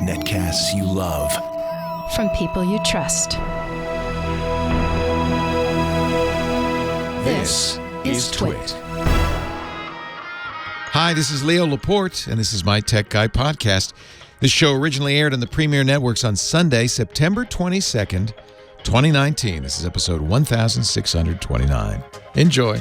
Netcasts you love. From people you trust. This is Twit. Hi, this is Leo Laporte, and this is my Tech Guy podcast. This show originally aired on the Premier Networks on Sunday, September 22nd, 2019. This is episode 1629. Enjoy.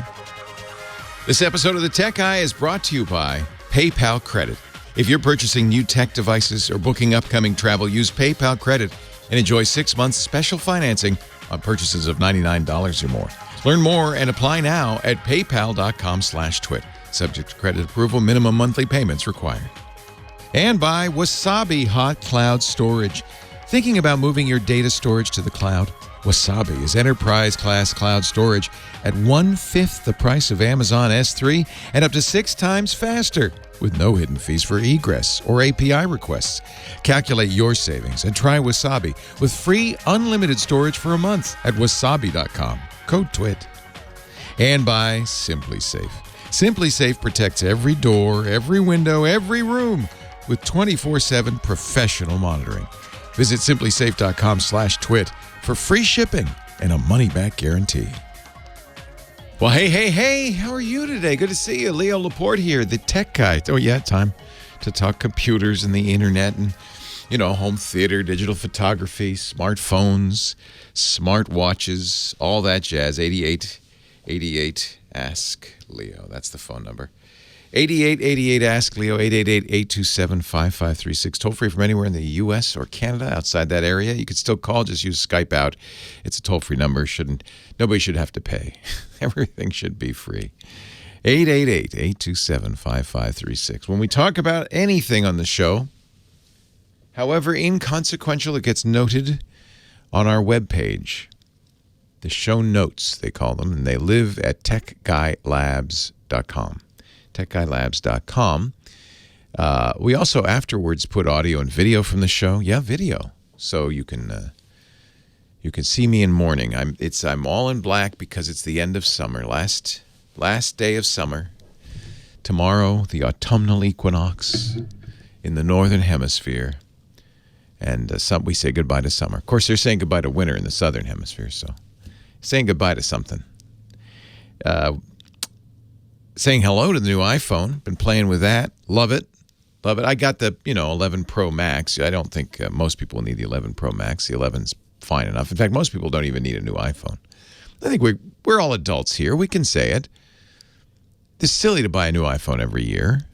This episode of the Tech Guy is brought to you by PayPal Credit. If you're purchasing new tech devices or booking upcoming travel, use PayPal Credit and enjoy 6 months special financing on purchases of $99 or more. Learn more and apply now at paypal.com/twit. Subject to credit approval, minimum monthly payments required. And by Wasabi Hot Cloud Storage. Thinking about moving your data storage to the cloud? Wasabi is enterprise-class cloud storage at 1/5 the price of Amazon S3 and up to 6 times faster, with no hidden fees for egress or API requests. Calculate your savings and try Wasabi with free unlimited storage for a month at wasabi.com. Code TWIT. And by SimpliSafe. SimpliSafe protects every door, every window, every room with 24/7 professional monitoring. Visit simplisafe.com/twit for free shipping and a money-back guarantee. Well, hey, how are you today? Good to see you. Leo Laporte here, the tech guy. Oh, yeah, time to talk computers and the internet and, home theater, digital photography, smartphones, smart watches, all that jazz. 8888 Ask Leo. That's the phone number. 8888 Ask Leo, 888-827-5536. Toll free from anywhere in the U.S. or Canada. Outside that area, you could still call. Just use Skype out. It's a toll-free number. Nobody should have to pay. Everything should be free. 888-827-5536. When we talk about anything on the show, however inconsequential, it gets noted on our webpage. The show notes, they call them, and they live at techguylabs.com. techguylabs.com. We also afterwards put audio and video from the show. Yeah, video. So you can see me in mourning. I'm all in black because it's the end of summer. Last day of summer. Tomorrow, the autumnal equinox in the northern hemisphere. And we say goodbye to summer. Of course, they're saying goodbye to winter in the southern hemisphere. So saying goodbye to something. Saying hello to the new iPhone. Been playing with that. Love it. I got the 11 Pro Max. I don't think most people need the 11 Pro Max. The 11's fine enough. In fact, most people don't even need a new iPhone. I think we're all adults here. We can say it. It's silly to buy a new iPhone every year.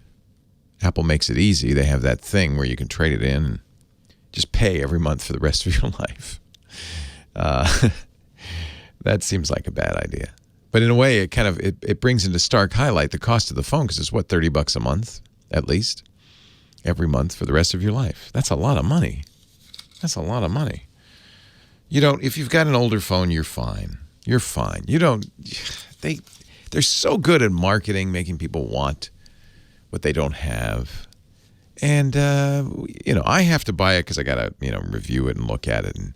Apple makes it easy. They have that thing where you can trade it in and just pay every month for the rest of your life. That seems like a bad idea. But in a way, it brings into stark highlight the cost of the phone, because it's $30 a month, at least, every month for the rest of your life. That's a lot of money. That's a lot of money. If you've got an older phone, you're fine. You're fine. They're so good at marketing, making people want what they don't have. And, I have to buy it because I got to, review it and look at it and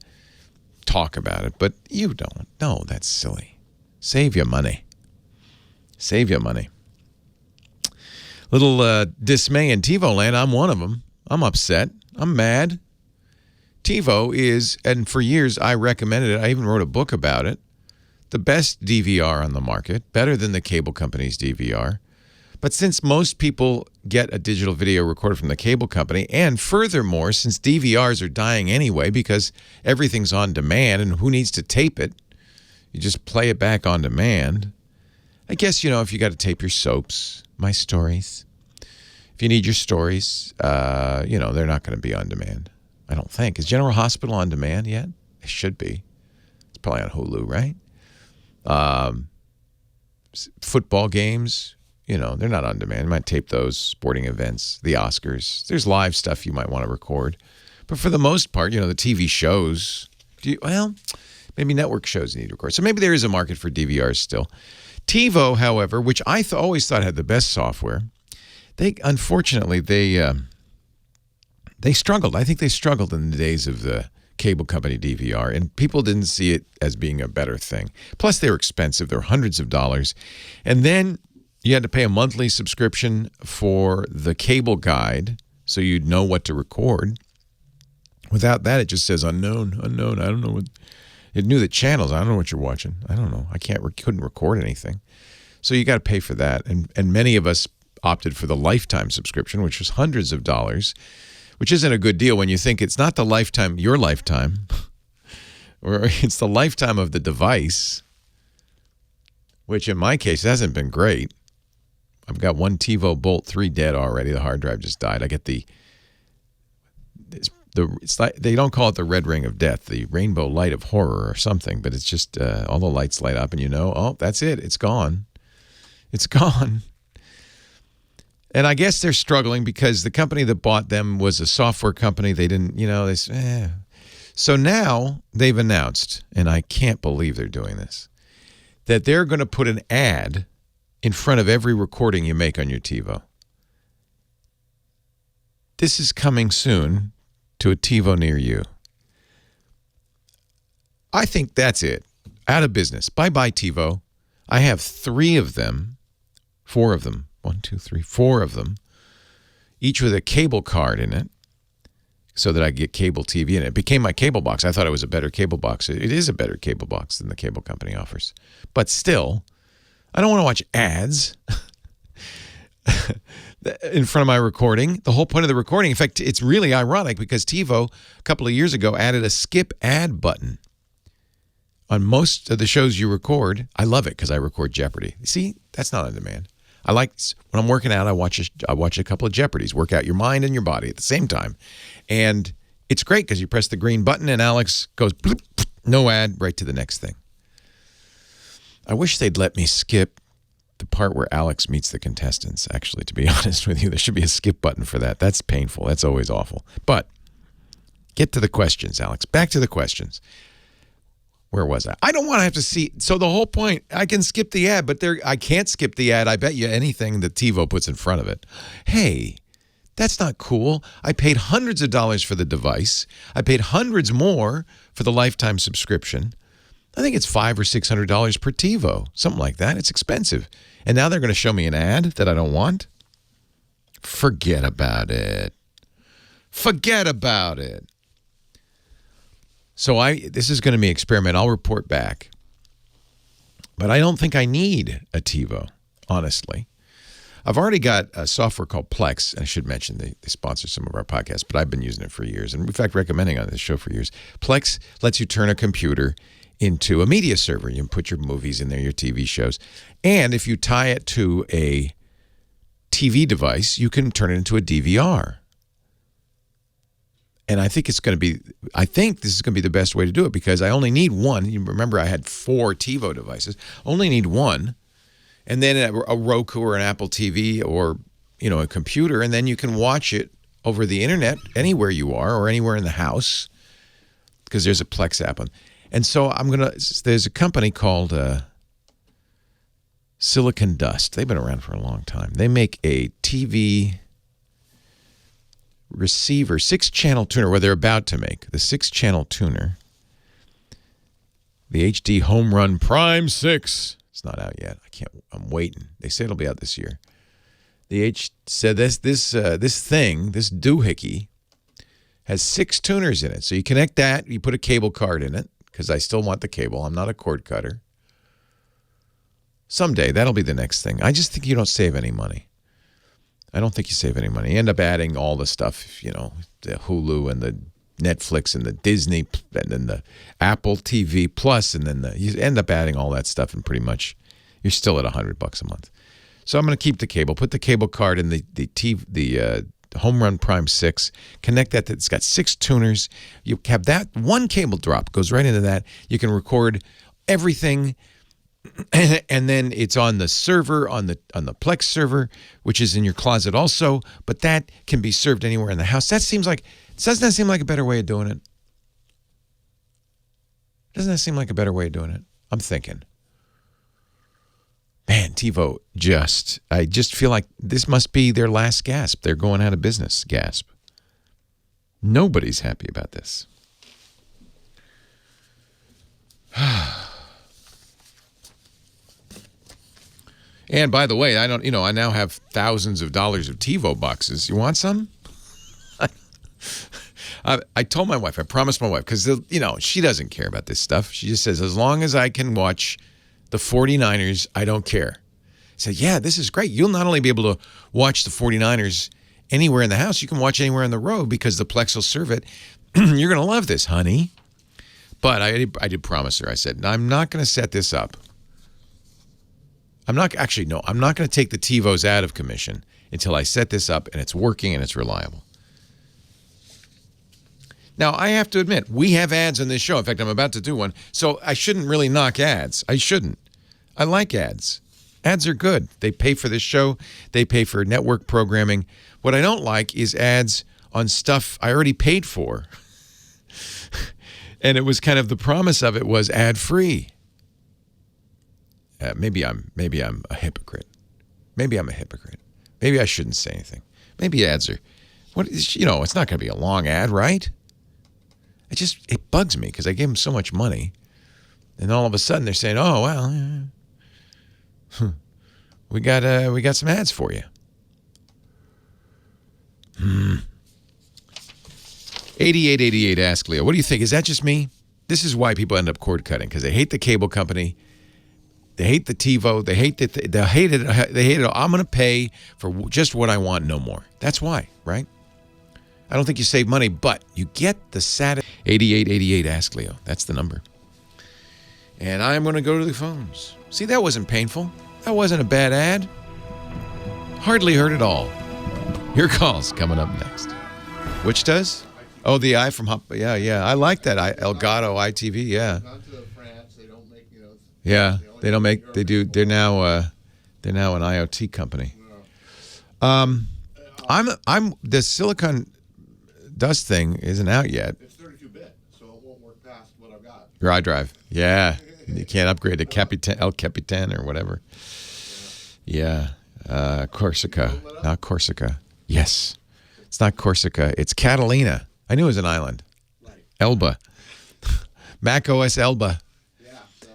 talk about it. But you don't. No, that's silly. Save your money. Save your money. Little dismay in TiVo land. I'm one of them. I'm upset. I'm mad. TiVo is, and for years I recommended it. I even wrote a book about it. The best DVR on the market. Better than the cable company's DVR. But since most people get a digital video recorder from the cable company, and furthermore, since DVRs are dying anyway because everything's on demand and who needs to tape it? You just play it back on demand. I guess, if you got to tape your soaps, my stories. If you need your stories, they're not going to be on demand. I don't think. Is General Hospital on demand yet? It should be. It's probably on Hulu, right? Football games, they're not on demand. You might tape those, sporting events, the Oscars. There's live stuff you might want to record. But for the most part, the TV shows, maybe network shows need to record. So maybe there is a market for DVRs still. TiVo, however, which I always thought had the best software, unfortunately they struggled. I think they struggled in the days of the cable company DVR, and people didn't see it as being a better thing. Plus, they were expensive. They were hundreds of dollars. And then You had to pay a monthly subscription for the cable guide so you'd know what to record. Without that, it just says unknown, unknown. I don't know what. It knew the channels. I don't know what you're watching. I don't know. I couldn't record anything. So you got to pay for that. And many of us opted for the lifetime subscription, which was hundreds of dollars, which isn't a good deal when you think it's not the lifetime, your lifetime, or it's the lifetime of the device, which in my case hasn't been great. I've got one TiVo Bolt 3 dead already. The hard drive just died. I get it's like they don't call it the red ring of death, the rainbow light of horror or something, but it's just all the lights light up and oh, that's it. It's gone. It's gone. And I guess they're struggling because the company that bought them was a software company. They didn't, So now they've announced, and I can't believe they're doing this, that they're going to put an ad in front of every recording you make on your TiVo. This is coming soon to a TiVo near you. I think that's it. Out of business. Bye-bye, TiVo. I have 4 of them. 4 of them. 1, 2, 3, 4 of them. Each with a cable card in it so that I get cable TV in it. It became my cable box. I thought it was a better cable box. It is a better cable box than the cable company offers. But still, I don't want to watch ads in front of my recording. The whole point of the recording, in fact, it's really ironic because TiVo a couple of years ago added a skip ad button on most of the shows you record. I love it because I record Jeopardy. See, that's not on demand. I like when I'm working out, I watch a couple of Jeopardies, work out your mind and your body at the same time. And it's great because you press the green button and Alex goes, bloop, no ad, right to the next thing. I wish they'd let me skip the part where Alex meets the contestants, actually, to be honest with you. There should be a skip button for that. That's painful. That's always awful. But get to the questions, Alex. Back to the questions. Where was I? I don't want to have to see. So the whole point, I can skip the ad, but I can't skip the ad. I bet you anything that TiVo puts in front of it. Hey, that's not cool. I paid hundreds of dollars for the device. I paid hundreds more for the lifetime subscription. I think it's $500 or $600 per TiVo, something like that. It's expensive. And now they're going to show me an ad that I don't want? Forget about it. Forget about it. So this is going to be an experiment. I'll report back. But I don't think I need a TiVo, honestly. I've already got a software called Plex. I should mention they sponsor some of our podcasts, but I've been using it for years. And in fact, recommending on this show for years. Plex lets you turn a computer into a media server. You can put your movies in there, your TV shows. And if you tie it to a TV device, you can turn it into a DVR. And I think this is going to be the best way to do it because I only need one. You remember I had 4 TiVo devices. Only need one. And then a Roku or an Apple TV or, a computer. And then you can watch it over the internet anywhere you are or anywhere in the house because there's a Plex app on. And so there's a company called Silicon Dust. They've been around for a long time. They make a TV receiver, 6-channel tuner, they're about to make the 6-channel tuner. The HD Home Run Prime 6. It's not out yet. I'm waiting. They say it'll be out this year. Said this doohickey has 6 tuners in it. So you connect that, you put a cable card in it, because I still want the cable. I'm not a cord cutter. Someday, that'll be the next thing. I just think you don't save any money. I don't think you save any money. You end up adding all the stuff, the Hulu and the Netflix and the Disney and then the Apple TV Plus, and then you end up adding all that stuff, and pretty much you're still at $100 a month. So I'm going to keep the cable, put the cable card in the Home Run Prime 6, connect that. It's got 6 tuners. You have that one cable drop goes right into that. You can record everything. And then it's on the server, on the Plex server, which is in your closet also, but that can be served anywhere in the house. Doesn't that seem like a better way of doing it? Doesn't that seem like a better way of doing it? I'm thinking. Man, TiVo I just feel like this must be their last gasp. They're going out of business gasp. Nobody's happy about this. And by the way, I now have thousands of dollars of TiVo boxes. You want some? I told my wife, I promised my wife, because, she doesn't care about this stuff. She just says, as long as I can watch the 49ers, I don't care. I said, yeah, this is great. You'll not only be able to watch the 49ers anywhere in the house, you can watch anywhere on the road because the Plex will serve it. You're going to love this, honey. But I did promise her. I said, I'm not going to set this up. I'm not going to take the TiVos out of commission until I set this up and it's working and it's reliable. Now, I have to admit, we have ads on this show. In fact, I'm about to do one. So I shouldn't really knock ads. I shouldn't. I like ads. Ads are good. They pay for this show. They pay for network programming. What I don't like is ads on stuff I already paid for. And it was kind of the promise of it was ad-free. Maybe I'm a hypocrite. Maybe I'm a hypocrite. Maybe I shouldn't say anything. Maybe ads are, it's not going to be a long ad, right? It bugs me because I gave them so much money. And all of a sudden they're saying, oh, well, we got some ads for you. 8888 Ask Leo. What do you think? Is that just me? This is why people end up cord cutting, because they hate the cable company. They hate the TiVo. They hate it. They hate it. I'm going to pay for just what I want, no more. That's why, right? I don't think you save money, but you get the Saturday. 8888 Ask Leo. That's the number. And I'm going to go to the phones. See, that wasn't painful. That wasn't a bad ad. Hardly hurt at all. Your call's coming up next. Which does? Oh, the I from Hop. Yeah. I like that. Elgato ITV. Yeah. France, they don't make, Yeah, they don't make. They do. They're now an IoT company. I'm the Silicon Dust thing isn't out yet. It's 32-bit, so it won't work past what I've got. Your iDrive. Yeah. You can't upgrade to El Capitan or whatever. Yeah. Corsica. Not Corsica. Yes. It's not Corsica. It's Catalina. I knew it was an island. Right. Elba. Mac OS Elba. Yeah. So,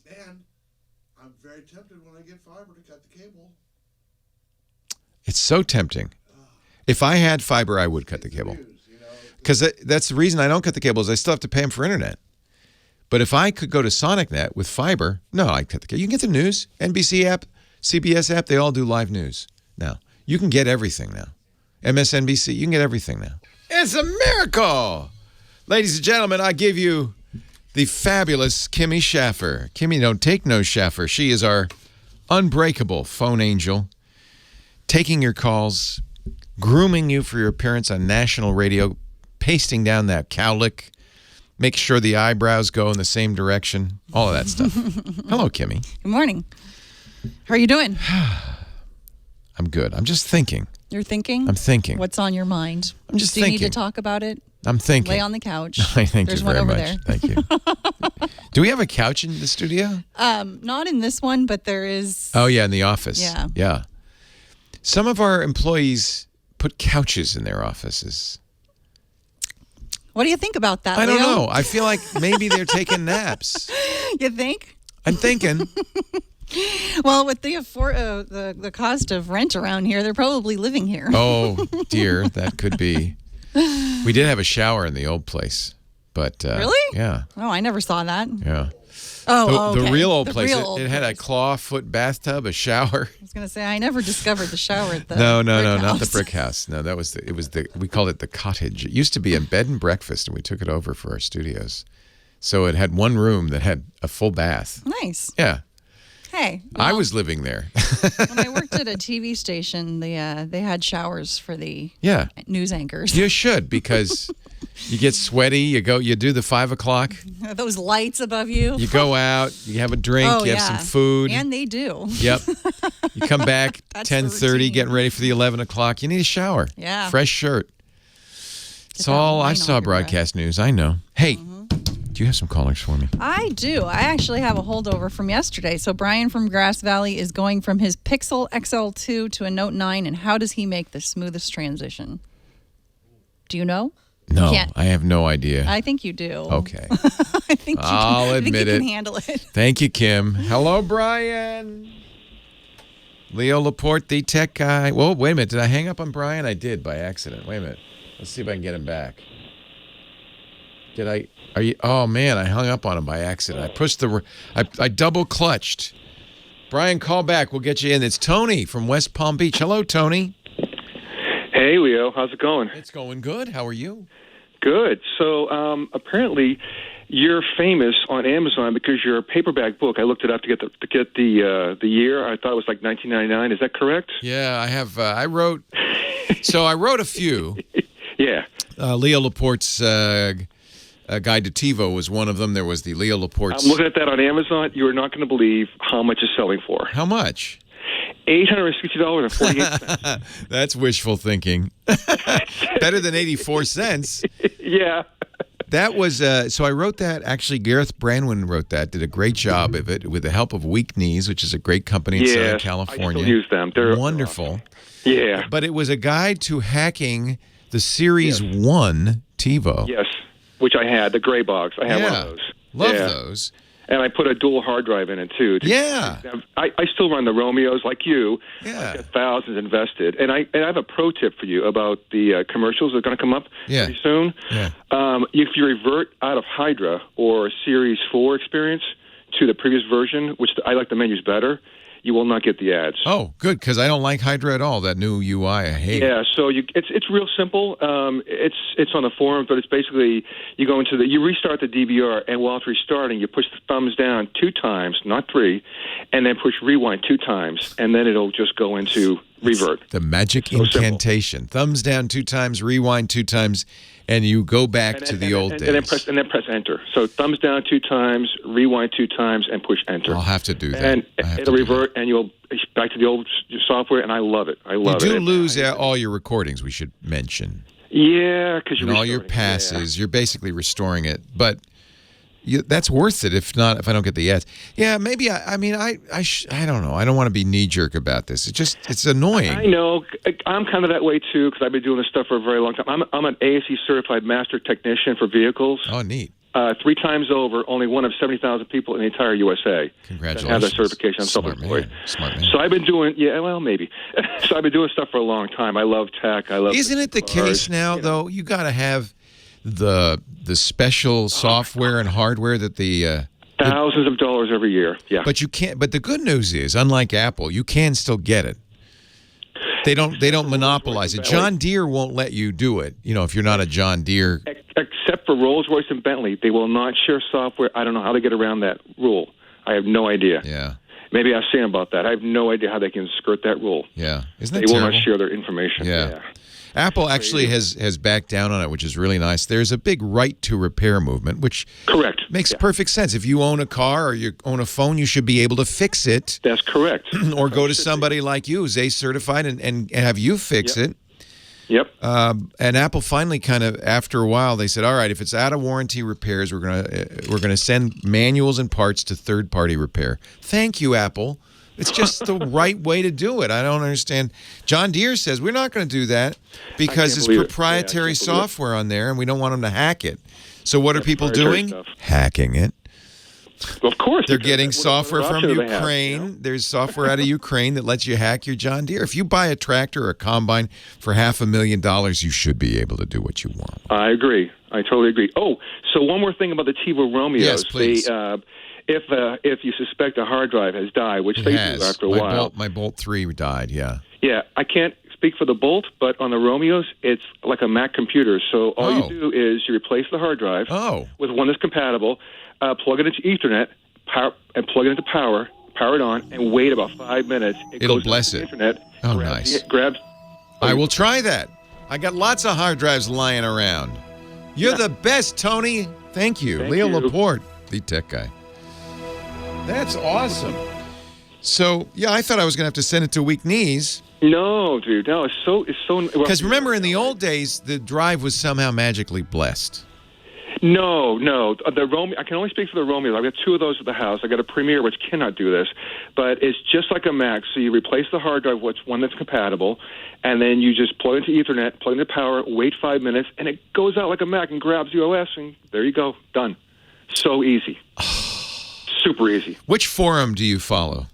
and I'm very tempted when I get fiber to cut the cable. It's so tempting. If I had fiber, I would cut the cable. Because that's the reason I don't cut the cable is I still have to pay them for internet. But if I could go to SonicNet with fiber, no, I'd cut the cable. You can get the news. NBC app, CBS app, they all do live news now. You can get everything now. MSNBC, you can get everything now. It's a miracle! Ladies and gentlemen, I give you the fabulous Kimmy Schaffer. Kimmy, don't take no Schaffer. She is our unbreakable phone angel, taking your calls, grooming you for your appearance on national radio, pasting down that cowlick, make sure the eyebrows go in the same direction, all of that stuff. Hello, Kimmy. Good morning. How are you doing? I'm good. I'm just thinking. You're thinking? I'm thinking. What's on your mind? I'm just Do you thinking. need to talk about it? I'm thinking. Lay on the couch. I thank There's you very one over much. there. Thank you. Do we have a couch in the studio? Not in this one, but there is. Oh, yeah, in the office. Yeah. Yeah. Some of our employees put couches in their offices. What do you think about that, I don't Leo? know. I feel like maybe they're taking naps. You think? I'm thinking. Well, with the cost of rent around here, they're probably living here. Oh, dear. That could be. We did have a shower in the old place. But Really? Yeah. Oh, I never saw that. Yeah. Oh, The okay. real old The place. real It old had a place. claw-foot bathtub, a shower. I was going to say, I never discovered the shower at the No, brick not the house. brick house. No, that was we called it the cottage. It used to be a bed and breakfast, and we took it over for our studios. So it had one room that had a full bath. Nice. Yeah. Hey. I well, was living there. when I worked at a TV station, they had showers for the Yeah. news anchors. You should, because you get sweaty, you do the 5 o'clock, Those lights above you. you go out, you have a drink, Oh, you have yeah. some food. And they do. Yep. You come back That's the 10:30, routine. getting ready for the 11 o'clock. You need a shower. Yeah. Fresh shirt. It's that all, I wine saw off your broadcast news. I know. Hey, do you have some callers for me? I do. I actually have a holdover from yesterday. So Brian from Grass Valley is going from his Pixel XL2 to a Note 9, and how does he make the smoothest transition? Do you know? No, Can't. I have no idea. I think you do. Okay. I think you I'll can, admit I think you it. can handle it. Thank you, Kim. Hello, Brian. Leo Laporte, the tech guy. Whoa, wait a minute. Did I hang up on Brian? I did by accident. Wait a minute. Let's see if I can get him back. Did I? Are you? Oh man, I hung up on him by accident. I pushed the. I double clutched. Brian, call back. We'll get you in. It's Tony from West Palm Beach. Hello, Tony. Hey, Leo. How's it going? It's going good. How are you? Good. So apparently, you're famous on Amazon because your paperback book. I looked it up to get the year. I thought it was like 1999. Is that correct? Yeah, I have. I wrote. So I wrote a few. Yeah. Leo Laporte's Guide to TiVo was one of them. There was the Leo Laporte's. I'm looking at that on Amazon. You are not going to believe how much it's selling for. How much? $860.48. That's wishful thinking. Better than 84 cents. Yeah. That was, so I wrote that. Actually, Gareth Branwin wrote that, did a great job of it with the help of Weak Knees, which is a great company in Southern California. I still use them. They're wonderful. Yeah. But it was a guide to hacking the Series 1 TiVo. Yes, which I had, the gray box. I had one of those. Love those. And I put a dual hard drive in it, too. Yeah. I still run the Romeos like you. Yeah. I've got thousands invested. And I have a pro tip for you about the commercials that are going to come up pretty soon. Yeah. If you revert out of Hydra or Series 4 experience to the previous version, which I like the menus better, you will not get the ads. Oh, good, because I don't like Hydra at all. That new UI, I hate it. Yeah, so it's real simple. It's on the forum, but it's basically you restart the DVR, and while it's restarting, you push the thumbs down 2 times, not 3, and then push rewind 2 times, and then it'll just go into revert. The magic incantation. Simple. Thumbs down 2 times, rewind 2 times, and you go back to the old days. And then press enter. So thumbs down 2 times, rewind 2 times, and push enter. I'll have to do that. And it'll revert, and you'll back to the old software, and I love it. I love it. You do lose all your recordings, we should mention. Yeah, because you're all your passes. You're basically restoring it, but that's worth it. If I don't get the ads. Yeah, maybe. I don't know. I don't want to be knee jerk about this. It's annoying. I know. I'm kind of that way too because I've been doing this stuff for a very long time. I'm an ASE certified master technician for vehicles. Oh, neat. 3 times over, only one of 70,000 people in the entire USA Congratulations. that have that certification. I'm self-employed. Smart man. So I've been doing, maybe. So I've been doing stuff for a long time. I love tech. I love. Isn't it the case now, though? You got to have the special software and hardware that the thousands of dollars every year. Yeah. But you can't. But the good news is, unlike Apple, you can still get it. They don't monopolize it. John Deere won't let you do it. If you're not a John Deere. Except for Rolls-Royce and Bentley, they will not share software. I don't know how they get around that rule. I have no idea. Yeah. Maybe I've seen about that. I have no idea how they can skirt that rule. Yeah. Isn't that They terrible? will not share their information. Yeah. Apple actually has backed down on it, which is really nice. There's a big right to repair movement, which makes perfect sense. If you own a car or you own a phone, you should be able to fix it. That's correct. Or go to somebody like you, who's certified, and have you fix it. Yep. And Apple finally kind of, after a while, they said, all right, if it's out of warranty repairs, we're gonna send manuals and parts to third-party repair. Thank you, Apple. It's just the right way to do it. I don't understand. John Deere says we're not going to do that because it's proprietary software on there, and we don't want them to hack it. So what are people doing? Hacking it. Well, of course. They're getting software from Ukraine. There's software out of Ukraine that lets you hack your John Deere. If you buy a tractor or a combine for $500,000, you should be able to do what you want. I agree. I totally agree. Oh, so one more thing about the TiVo Romeos. Yes, please. If you suspect a hard drive has died, which they do after a while. My Bolt 3 died, yeah. Yeah, I can't speak for the Bolt, but on the Romeos, it's like a Mac computer. So all you do is you replace the hard drive with one that's compatible, plug it into Ethernet, and plug it into power it on, and wait about 5 minutes. It'll bless it. Internet, nice. Grabs. I will try that. I got lots of hard drives lying around. You're the best, Tony. Thank you. Leo Laporte, the tech guy. That's awesome. So, yeah, I thought I was going to have to send it to Weak Knees. No, dude. No, it's so. Because remember, in the old days, the drive was somehow magically blessed. No. The Romeo. I can only speak for the Romeo. I've got 2 of those at the house. I got a Premier, which cannot do this, but it's just like a Mac. So you replace the hard drive with one that's compatible, and then you just plug into Ethernet, plug into power, wait 5 minutes, and it goes out like a Mac and grabs the OS, and there you go, done. So easy. Super easy. Which forum do you follow?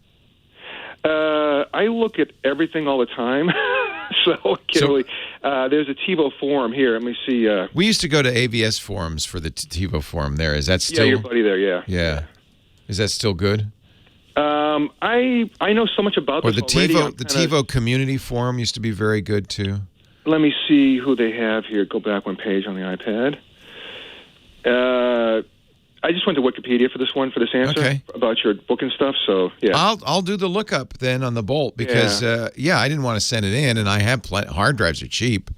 I look at everything all the time. So I can't really. There's a TiVo forum here. Let me see. We used to go to AVS forums for the TiVo forum there. Is that still? Yeah, your buddy there, yeah. Yeah. Is that still good? I know so much about or this the already. TiVo, the TiVo community forum used to be very good, too. Let me see who they have here. Go back one page on the iPad. I just went to Wikipedia for this answer about your book and stuff. So yeah, I'll do the lookup then on the Bolt because I didn't want to send it in, and I have hard drives are cheap.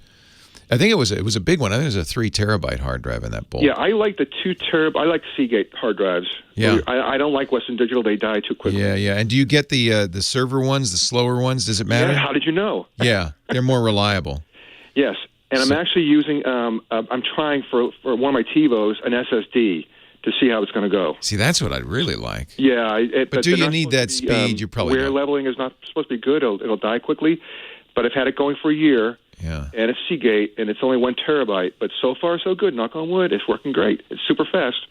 I think it was a big one. I think it was a 3 terabyte hard drive in that Bolt. Yeah, I like the 2 terabyte. I like Seagate hard drives. Yeah, I don't like Western Digital. They die too quickly. Yeah. And do you get the server ones, the slower ones? Does it matter? Yeah, how did you know? Yeah, they're more reliable. Yes, and I'm actually using. I'm trying for one of my TiVos an SSD. To see how it's going to go. See, that's what I'd really like. Yeah. But do you need that speed? You probably wear don't. leveling is not supposed to be good. It'll die quickly. But I've had it going for a year. Yeah. And it's Seagate, and it's only 1 terabyte. But so far, so good. Knock on wood. It's working great. It's super fast.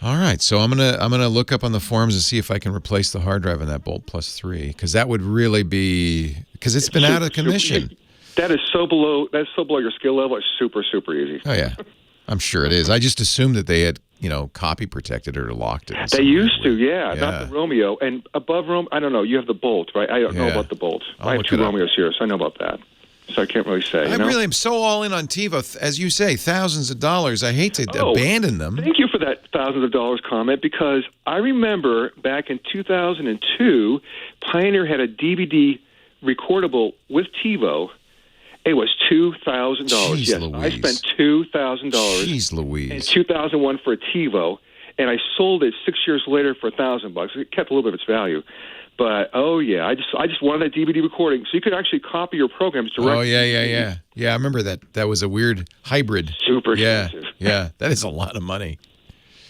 All right. So I'm gonna look up on the forums and see if I can replace the hard drive in that Bolt Plus 3 because that would really be because it's been out of commission. That is so below. That's so below your skill level. It's super easy. Oh yeah, I'm sure it is. I just assumed that they had. Copy protected or locked it. They used to, yeah, not the Romeo. And above Romeo, I don't know. You have the Bolt, right? I don't know about the Bolt. I have 2 Romeos here, so I know about that. So I can't really say. I really am so all in on TiVo. As you say, thousands of dollars. I hate to abandon them. Thank you for that thousands of dollars comment because I remember back in 2002, Pioneer had a DVD recordable with TiVo. It was $2,000. Yes, Louise. I spent $2,000. Jeez Louise. In 2001 for a TiVo, and I sold it 6 years later for $1,000. It kept a little bit of its value, but I just wanted that DVD recording, so you could actually copy your programs directly. Oh yeah. I remember that. That was a weird hybrid. Super expensive. Yeah. That is a lot of money.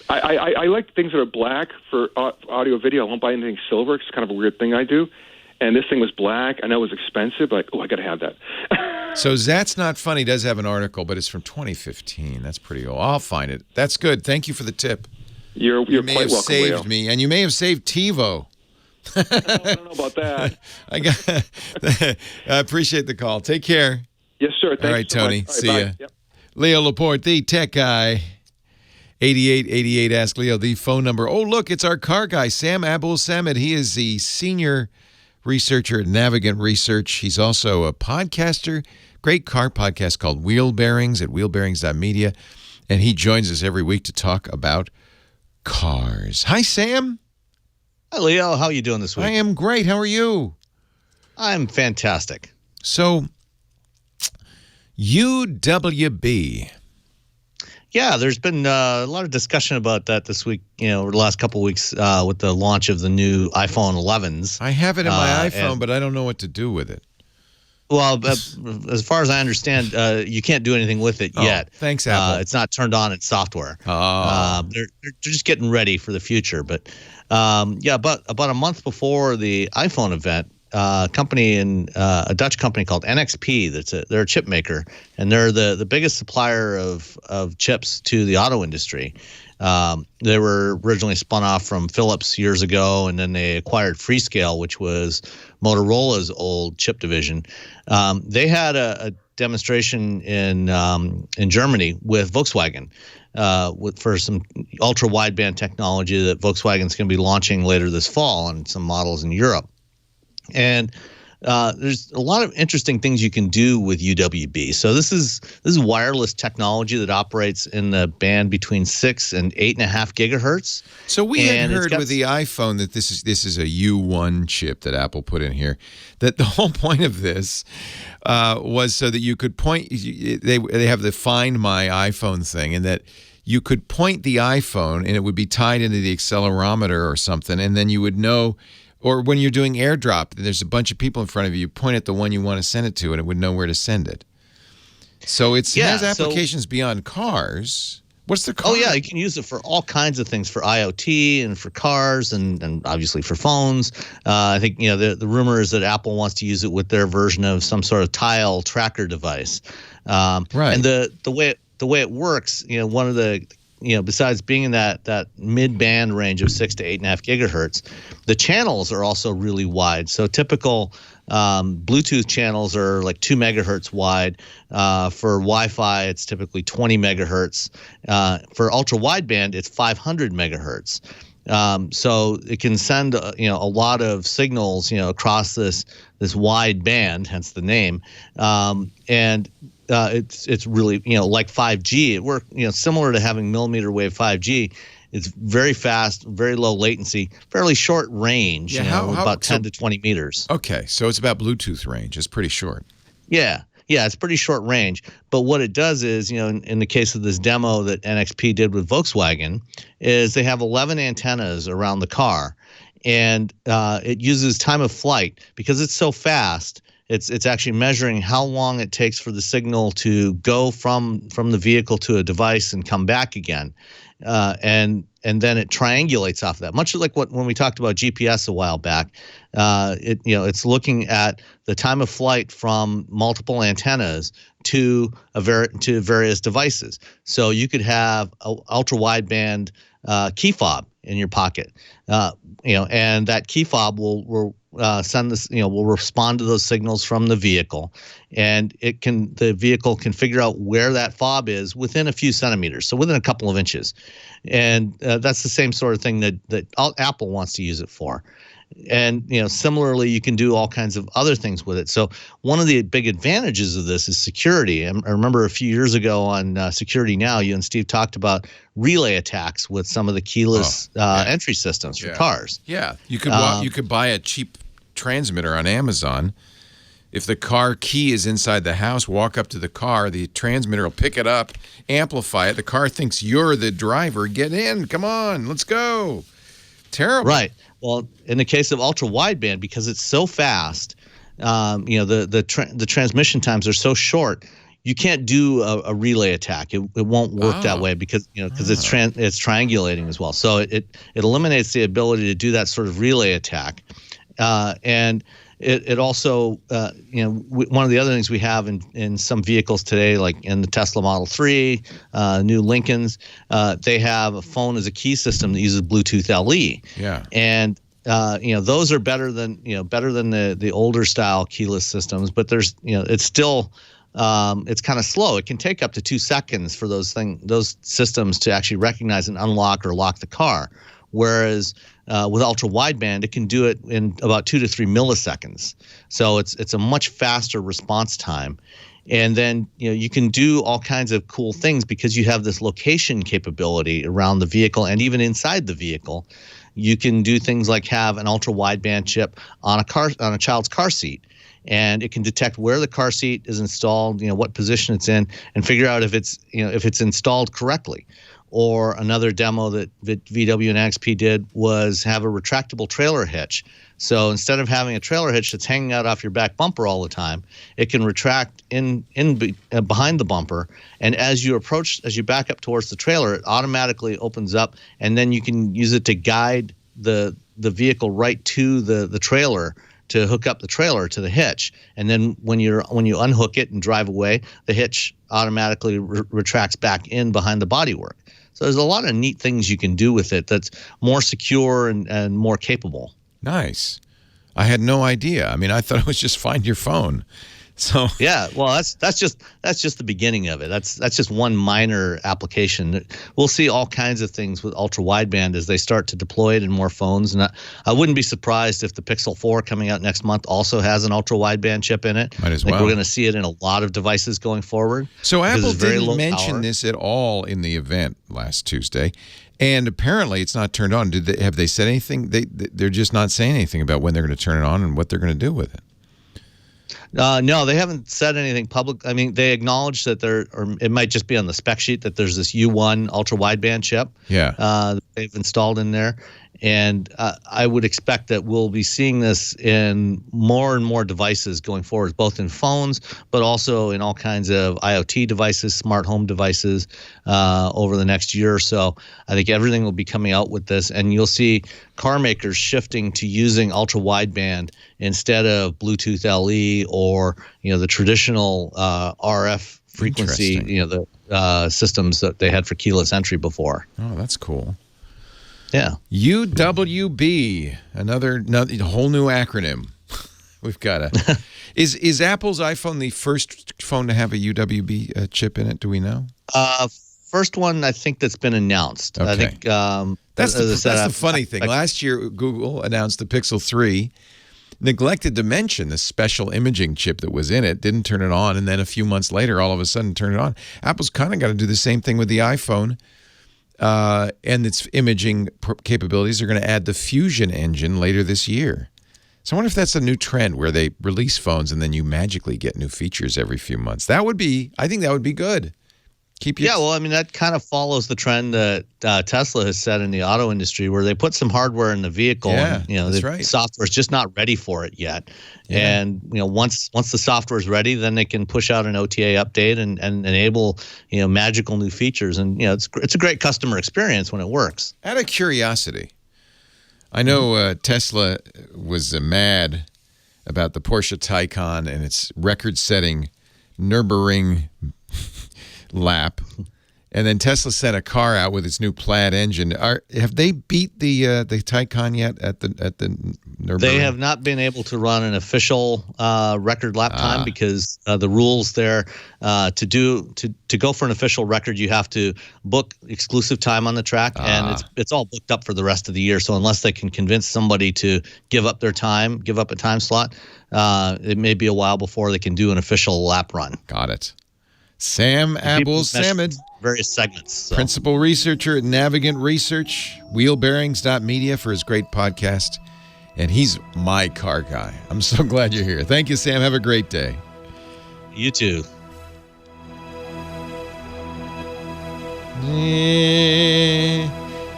I like things that are black for audio video. I won't buy anything silver. It's kind of a weird thing I do. And this thing was black. I know it was expensive, but I got to have that. So That's Not Funny does have an article, but it's from 2015. That's pretty old. I'll find it. That's good. Thank you for the tip. You're you quite welcome, You may have saved Leo. me, and you may have saved TiVo. I don't know about that. I appreciate the call. Take care. Yes, sir. Thanks All right, so Tony. much. All See right, ya. bye. Yep. Leo Laporte, the tech guy. 8888 Ask Leo, the phone number. Oh, look, it's our car guy, Sam Abuelsamid. He is the senior researcher at Navigant Research. He's also a podcaster, great car podcast called Wheel Bearings at wheelbearings.media. And he joins us every week to talk about cars. Hi, Sam. Hi, Leo. How are you doing this week? I am great. How are you? I'm fantastic. So, UWB. Yeah, there's been a lot of discussion about that this week, over the last couple of weeks with the launch of the new iPhone 11s. I have it in my iPhone, but I don't know what to do with it. Well, as far as I understand, you can't do anything with it yet. Thanks, Apple. It's not turned on in software. They're just getting ready for the future. But about a month before the iPhone event, a Dutch company called NXP, they're a chip maker, and they're the biggest supplier of chips to the auto industry. They were originally spun off from Philips years ago, and then they acquired Freescale, which was Motorola's old chip division. They had a demonstration in Germany with Volkswagen for some ultra wideband technology that Volkswagen's going to be launching later this fall on some models in Europe. And there's a lot of interesting things you can do with UWB. So this is wireless technology that operates in the band between 6 and 8.5 gigahertz. So we had heard with the iPhone that this is a U1 chip that Apple put in here. That the whole point of this was so that you could point. They have the Find My iPhone thing, and that you could point the iPhone and it would be tied into the accelerometer or something, and then you would know. Or when you're doing AirDrop, there's a bunch of people in front of you. You point at the one you want to send it to, and it would know where to send it. So it has applications beyond cars, What's the car? Oh, yeah, you can use it for all kinds of things, for IoT and for cars and obviously for phones. I think, the rumor is that Apple wants to use it with their version of some sort of tile tracker device. Right. And the way it works, one of the, besides being in that mid-band range of 6 to 8.5 gigahertz, the channels are also really wide. So typical Bluetooth channels are like 2 megahertz wide. For Wi-Fi, it's typically 20 megahertz. For ultra wideband, it's 500 megahertz. So it can send a lot of signals across this wide band, hence the name. And it's really like 5G. It works similar to having millimeter wave 5G. It's very fast, very low latency, fairly short range, about 10 to 20 meters. Okay, so it's about Bluetooth range. It's pretty short. Yeah, it's pretty short range. But what it does is, in the case of this demo that NXP did with Volkswagen, is they have 11 antennas around the car, and it uses time of flight because it's so fast. It's actually measuring how long it takes for the signal to go from the vehicle to a device and come back again. And then it triangulates off of that, much like when we talked about GPS a while back. It's looking at the time of flight from multiple antennas to various devices. So you could have a ultra wideband key fob in your pocket, and that key fob will send this, will respond to those signals from the vehicle, and the vehicle can figure out where that fob is within a few centimeters, so within a couple of inches, and that's the same sort of thing that Apple wants to use it for. And similarly, you can do all kinds of other things with it. So one of the big advantages of this is security. I remember a few years ago on Security Now, you and Steve talked about relay attacks with some of the keyless entry systems for cars. Yeah, you could buy a cheap transmitter on Amazon. If the car key is inside the house, walk up to the car, the transmitter will pick it up, amplify it. The car thinks you're the driver. Get in, come on, let's go. Terrible. Right. Well, in the case of ultra wideband, because it's so fast, the transmission times are so short, you can't do a relay attack. It won't work that way because it's triangulating as well. So it eliminates the ability to do that sort of relay attack, and it also one of the other things we have in some vehicles today, like in the Tesla Model 3, new Lincolns, they have a phone as a key system that uses Bluetooth LE. Yeah. And those are better than the older style keyless systems, but there's it's still it's kind of slow. It can take up to 2 seconds for those systems to actually recognize and unlock or lock the car. Whereas with ultra wideband, it can do it in about 2 to 3 milliseconds. So it's a much faster response time. And then you can do all kinds of cool things because you have this location capability around the vehicle and even inside the vehicle. You can do things like have an ultra wideband chip on a child's car seat, and it can detect where the car seat is installed, what position it's in, and figure out if it's installed correctly. Or another demo that VW and Axpy did was have a retractable trailer hitch. So instead of having a trailer hitch that's hanging out off your back bumper all the time, it can retract in behind the bumper. And as you back up towards the trailer, it automatically opens up, and then you can use it to guide the vehicle right to the trailer to hook up the trailer to the hitch. And then when you unhook it and drive away, the hitch automatically retracts back in behind the bodywork. So there's a lot of neat things you can do with it that's more secure and more capable. Nice. I had no idea. I mean, I thought it was just find your phone. So yeah, well, that's just the beginning of it. That's just one minor application. We'll see all kinds of things with ultra wideband as they start to deploy it in more phones. And I wouldn't be surprised if the Pixel 4 coming out next month also has an ultra wideband chip in it. Might as well. We're going to see it in a lot of devices going forward. So Apple didn't mention this at all in the event last Tuesday. And apparently it's not turned on. Have they said anything? They're just not saying anything about when they're going to turn it on and what they're going to do with it. No, they haven't said anything public. I mean, they acknowledge that or it might just be on the spec sheet that there's this U1 ultra wideband chip. Yeah. That they've installed in there, And I would expect that we'll be seeing this in more and more devices going forward, both in phones, but also in all kinds of IoT devices, smart home devices over the next year or so. I think everything will be coming out with this, and you'll see car makers shifting to using ultra wideband instead of Bluetooth LE or the traditional RF frequency, the systems that they had for keyless entry before. Oh, that's cool. Yeah. UWB, another whole new acronym. We've got a. Is Apple's iPhone the first phone to have a UWB chip in it? Do we know? First one I think that's been announced. Okay. I think that's the funny thing. Last year, Google announced the Pixel 3. Neglected to mention the special imaging chip that was in it, didn't turn it on, and then a few months later, all of a sudden turned it on. Apple's kind of got to do the same thing with the iPhone. And its imaging capabilities are going to add the Fusion engine later this year. So I wonder if that's a new trend where they release phones and then you magically get new features every few months. I think that would be good. Yeah, well, I mean, that kind of follows the trend that Tesla has set in the auto industry, where they put some hardware in the vehicle, and the software is just not ready for it yet. Yeah. And once the software is ready, then they can push out an OTA update and enable magical new features. And it's a great customer experience when it works. Out of curiosity, I know Tesla was mad about the Porsche Taycan and its record-setting Nürburgring lap, and then Tesla sent a car out with its new Plaid engine. Have they beat the Taycan yet at the Nürburgring? They have not been able to run an official record lap time because the rules there to go for an official record, you have to book exclusive time on the track, and it's all booked up for the rest of the year. So unless they can convince somebody to give up their time, give up a time slot, it may be a while before they can do an official lap run. Got it. Sam Abuelsamid, various segments. So. Principal researcher at Navigant Research, wheelbearings.media for his great podcast. And he's my car guy. I'm so glad you're here. Thank you, Sam. Have a great day. You too.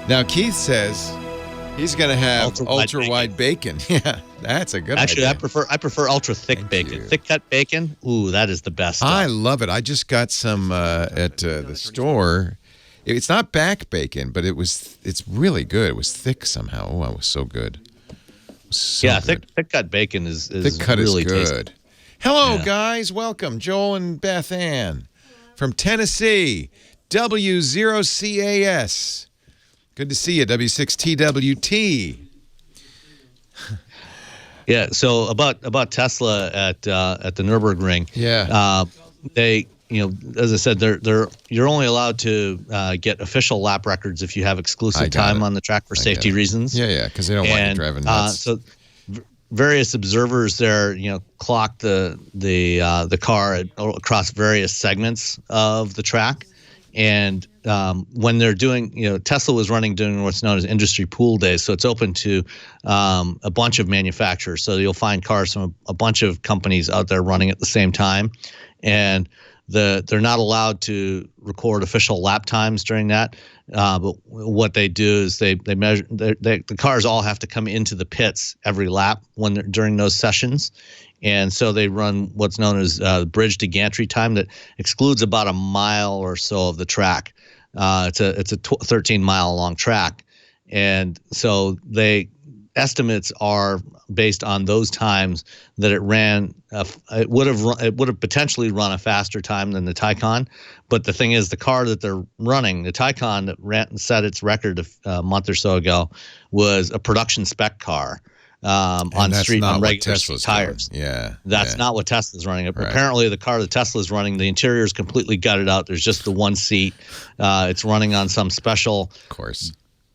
Now, Keith says he's going to have ultra wide bacon. Yeah, that's a good idea. Actually, I prefer ultra thick bacon. Thick cut bacon. Ooh, that is the best stuff. I love it. I just got some at the store. It's not back bacon, but it's really good. It was thick somehow. Oh, it was so good. Thick cut bacon is thick cut really is good. Tasty. Hello, guys. Welcome, Joel and Beth Ann from Tennessee. W0CAS. Good to see you, W6TWT. Yeah. So about Tesla at the Nürburgring. Yeah. They, as I said, you're only allowed to get official lap records if you have exclusive time on the track for safety reasons. Yeah, because they don't want you driving nuts. So various observers there, clock the car across various segments of the track. And when they're doing, Tesla was running during what's known as industry pool days. So it's open to a bunch of manufacturers. So you'll find cars from a bunch of companies out there running at the same time. And they're not allowed to record official lap times during that. But what they do is they measure, the cars all have to come into the pits every lap when they're during those sessions. And so they run what's known as bridge to gantry time that excludes about a mile or so of the track. It's a 13-mile long track. And so estimates are based on those times that it ran. It would have potentially run a faster time than the Taycan. But the thing is, the car that they're running, the Taycan that set its record a month or so ago, was a production spec car. On regular tires. Yeah. That's not what Tesla's running. Right. Apparently, the car that Tesla's running, the interior is completely gutted out. There's just the one seat. It's running on some special, of course,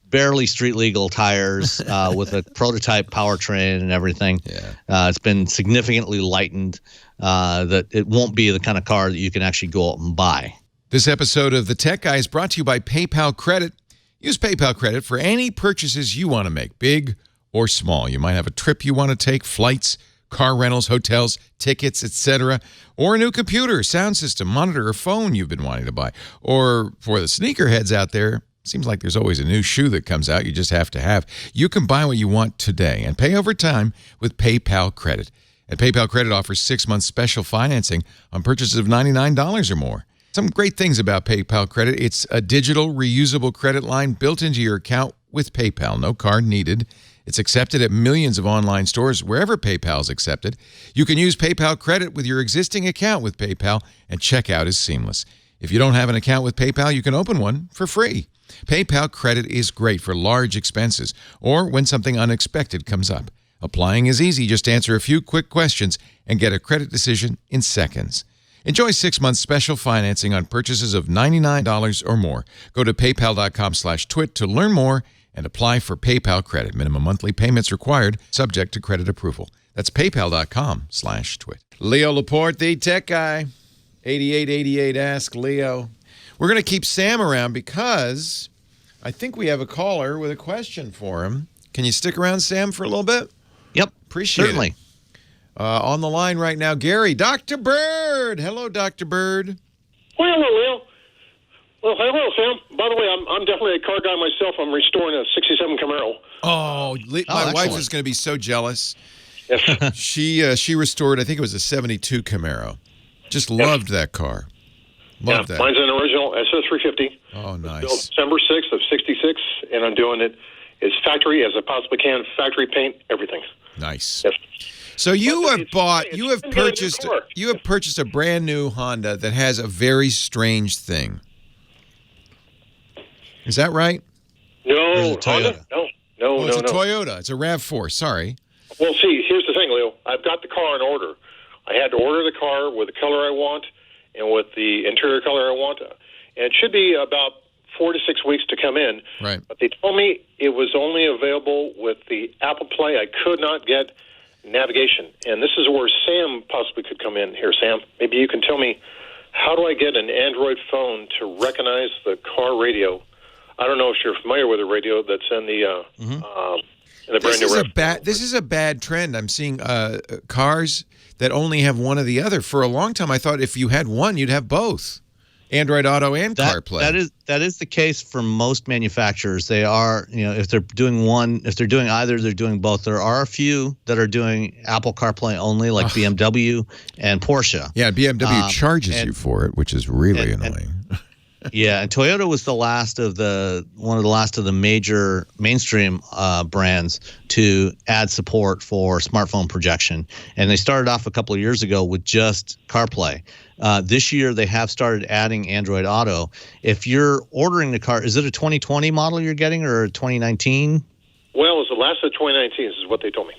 barely street legal tires with a prototype powertrain and everything. Yeah. It's been significantly lightened that it won't be the kind of car that you can actually go out and buy. This episode of The Tech Guy is brought to you by PayPal Credit. Use PayPal Credit for any purchases you want to make, big or small. You might have a trip you want to take, flights, car rentals, hotels, tickets, etc., or a new computer, sound system, monitor, or phone you've been wanting to buy. Or for the sneakerheads out there, Seems like there's always a new shoe that comes out you just have to have. You can buy what you want today and pay over time with PayPal Credit. And PayPal Credit offers 6 months special financing on purchases of $99 or more. Some great things about PayPal Credit. It's a digital, reusable credit line built into your account with PayPal. No card needed. It's accepted at millions of online stores wherever PayPal is accepted. You can use PayPal Credit with your existing account with PayPal, and checkout is seamless. If you don't have an account with PayPal, you can open one for free. PayPal Credit is great for large expenses or when something unexpected comes up. Applying is easy. Just answer a few quick questions and get a credit decision in seconds. Enjoy 6 months special financing on purchases of $99 or more. Go to paypal.com/twit to learn more and apply for PayPal Credit. Minimum monthly payments required, subject to credit approval. That's paypal.com/twit. Leo Laporte, the tech guy. 8888 Ask Leo. We're going to keep Sam around because I think we have a caller with a question for him. Can you stick around, Sam, for a little bit? Yep. Appreciate certainly. it. On the line right now, Gary. Dr. Bird. Hello, Dr. Bird. Well, hello, Leo. Well, hello, Sam. By the way, I'm definitely a car guy myself. I'm restoring a 67 Camaro. Oh, my wife is going to be so jealous. Yes. She restored, I think it was a 72 Camaro. Just loved that car. Loved that. Mine's an original SS350. Oh, nice. Built December 6th of 66, and I'm doing it as factory as I possibly can. Factory paint, everything. Nice. Yes. So you have it's purchased a brand new Honda that has a very strange thing. Is that right? No, Or is it Toyota? No, It's a Toyota. It's a RAV4. Sorry. Well, see, here's the thing, Leo. I've got the car in order. I had to order the car with the color I want and with the interior color I want. And it should be about 4 to 6 weeks to come in. Right. But they told me it was only available with the Apple Play. I could not get navigation. And this is where Sam possibly could come in here, Sam. Maybe you can tell me, how do I get an Android phone to recognize the car radio? I don't know if you're familiar with the radio that's in the brand new. This is a bad trend. I'm seeing cars that only have one or the other. For a long time, I thought if you had one, you'd have both, Android Auto and CarPlay. That is the case for most manufacturers. They are, if they're doing one, if they're doing either, they're doing both. There are a few that are doing Apple CarPlay only, like BMW and Porsche. Yeah, BMW charges you for it, which is really annoying. Yeah, and Toyota was one of the last of the major mainstream brands to add support for smartphone projection. And they started off a couple of years ago with just CarPlay. This year, they have started adding Android Auto. If you're ordering the car, is it a 2020 model you're getting or a 2019? Well, it's the last of 2019 is what they told me.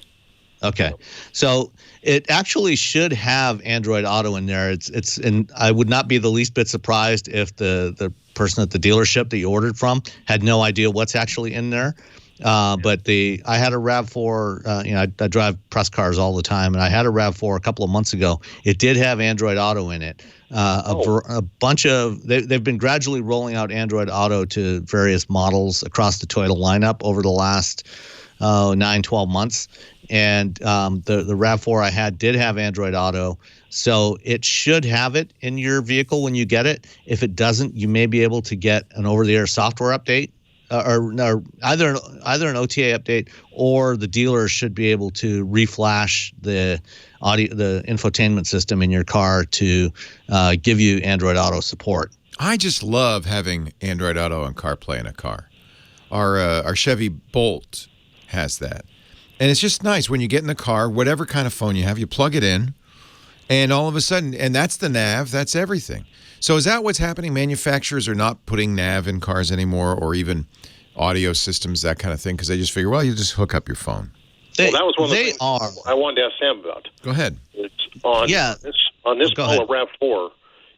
Okay, so it actually should have Android Auto in there. And I would not be the least bit surprised if the person at the dealership that you ordered from had no idea what's actually in there. But I had a RAV4. I drive press cars all the time, and I had a RAV4 a couple of months ago. It did have Android Auto in it. A bunch of they've been gradually rolling out Android Auto to various models across the Toyota lineup over the last 9-12 months. And the RAV4 I had did have Android Auto, so it should have it in your vehicle when you get it. If it doesn't, you may be able to get an over-the-air software update, or either an OTA update, or the dealer should be able to reflash the infotainment system in your car to give you Android Auto support. I just love having Android Auto and CarPlay in a car. Our Chevy Bolt has that. And it's just nice when you get in the car, whatever kind of phone you have, you plug it in, and all of a sudden, and that's the nav, that's everything. So is that what's happening? Manufacturers are not putting nav in cars anymore, or even audio systems, that kind of thing, because they just figure, well, you just hook up your phone. That was one of the things I wanted to ask Sam about. Go ahead. It's on this model RAV4,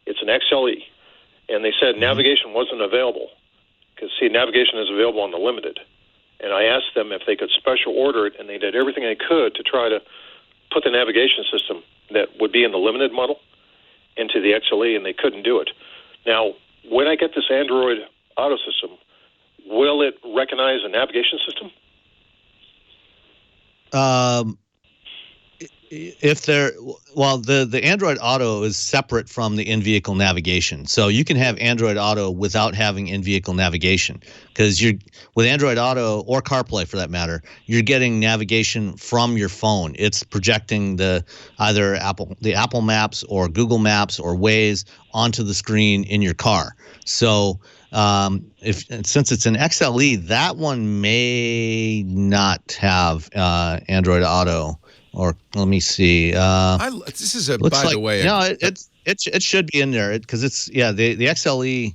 it's an XLE, and they said navigation wasn't available, because, see, navigation is available on the Limited. And I asked them if they could special order it, and they did everything they could to try to put the navigation system that would be in the Limited model into the XLE, and they couldn't do it. Now, when I get this Android Auto system, will it recognize a navigation system? the Android Auto is separate from the in-vehicle navigation. So you can have Android Auto without having in-vehicle navigation, because with Android Auto or CarPlay for that matter, you're getting navigation from your phone. It's projecting either Apple Maps or Google Maps or Waze onto the screen in your car. So since it's an XLE, that one may not have Android Auto. Or let me see. This is by the way. No, it should be in there because the XLE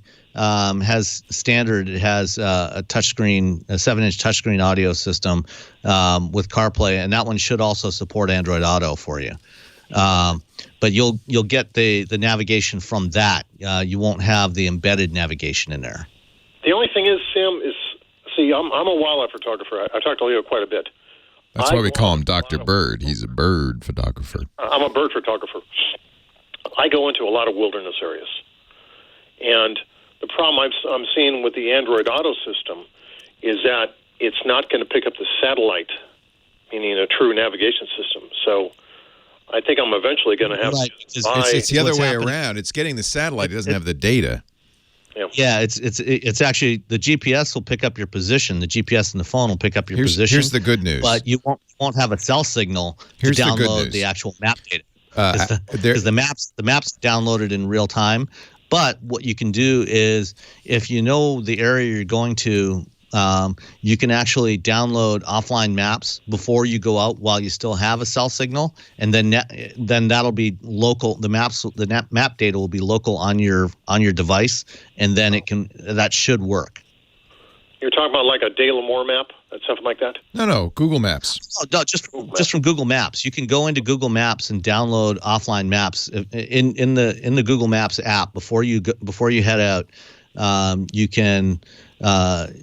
has standard. It has a touchscreen, a 7-inch touchscreen audio system with CarPlay, and that one should also support Android Auto for you. But you'll get the navigation from that. You won't have the embedded navigation in there. The only thing is, Sam, I'm a wildlife photographer. I talk to Leo quite a bit. That's why we call him Dr. Bird. He's a bird photographer. I'm a bird photographer. I go into a lot of wilderness areas. And the problem I'm seeing with the Android Auto system is that it's not going to pick up the satellite, meaning a true navigation system. So I think I'm eventually going to have to buy... It's the other way around. It's getting the satellite. It doesn't have the data. Yeah, it's actually the GPS will pick up your position. The GPS in the phone will pick up your position. Here's the good news. But you won't have a cell signal to download the actual map data. Because the maps downloaded in real time. But what you can do is, if you know the area you're going to, you can actually download offline maps before you go out while you still have a cell signal, and then that'll be local. The map data will be local on your device, and then that should work. You're talking about like a De La Moore map, something like that? No, Google Maps. Oh, no, just from Google Maps. You can go into Google Maps and download offline maps in the Google Maps app before you head out. You can. Let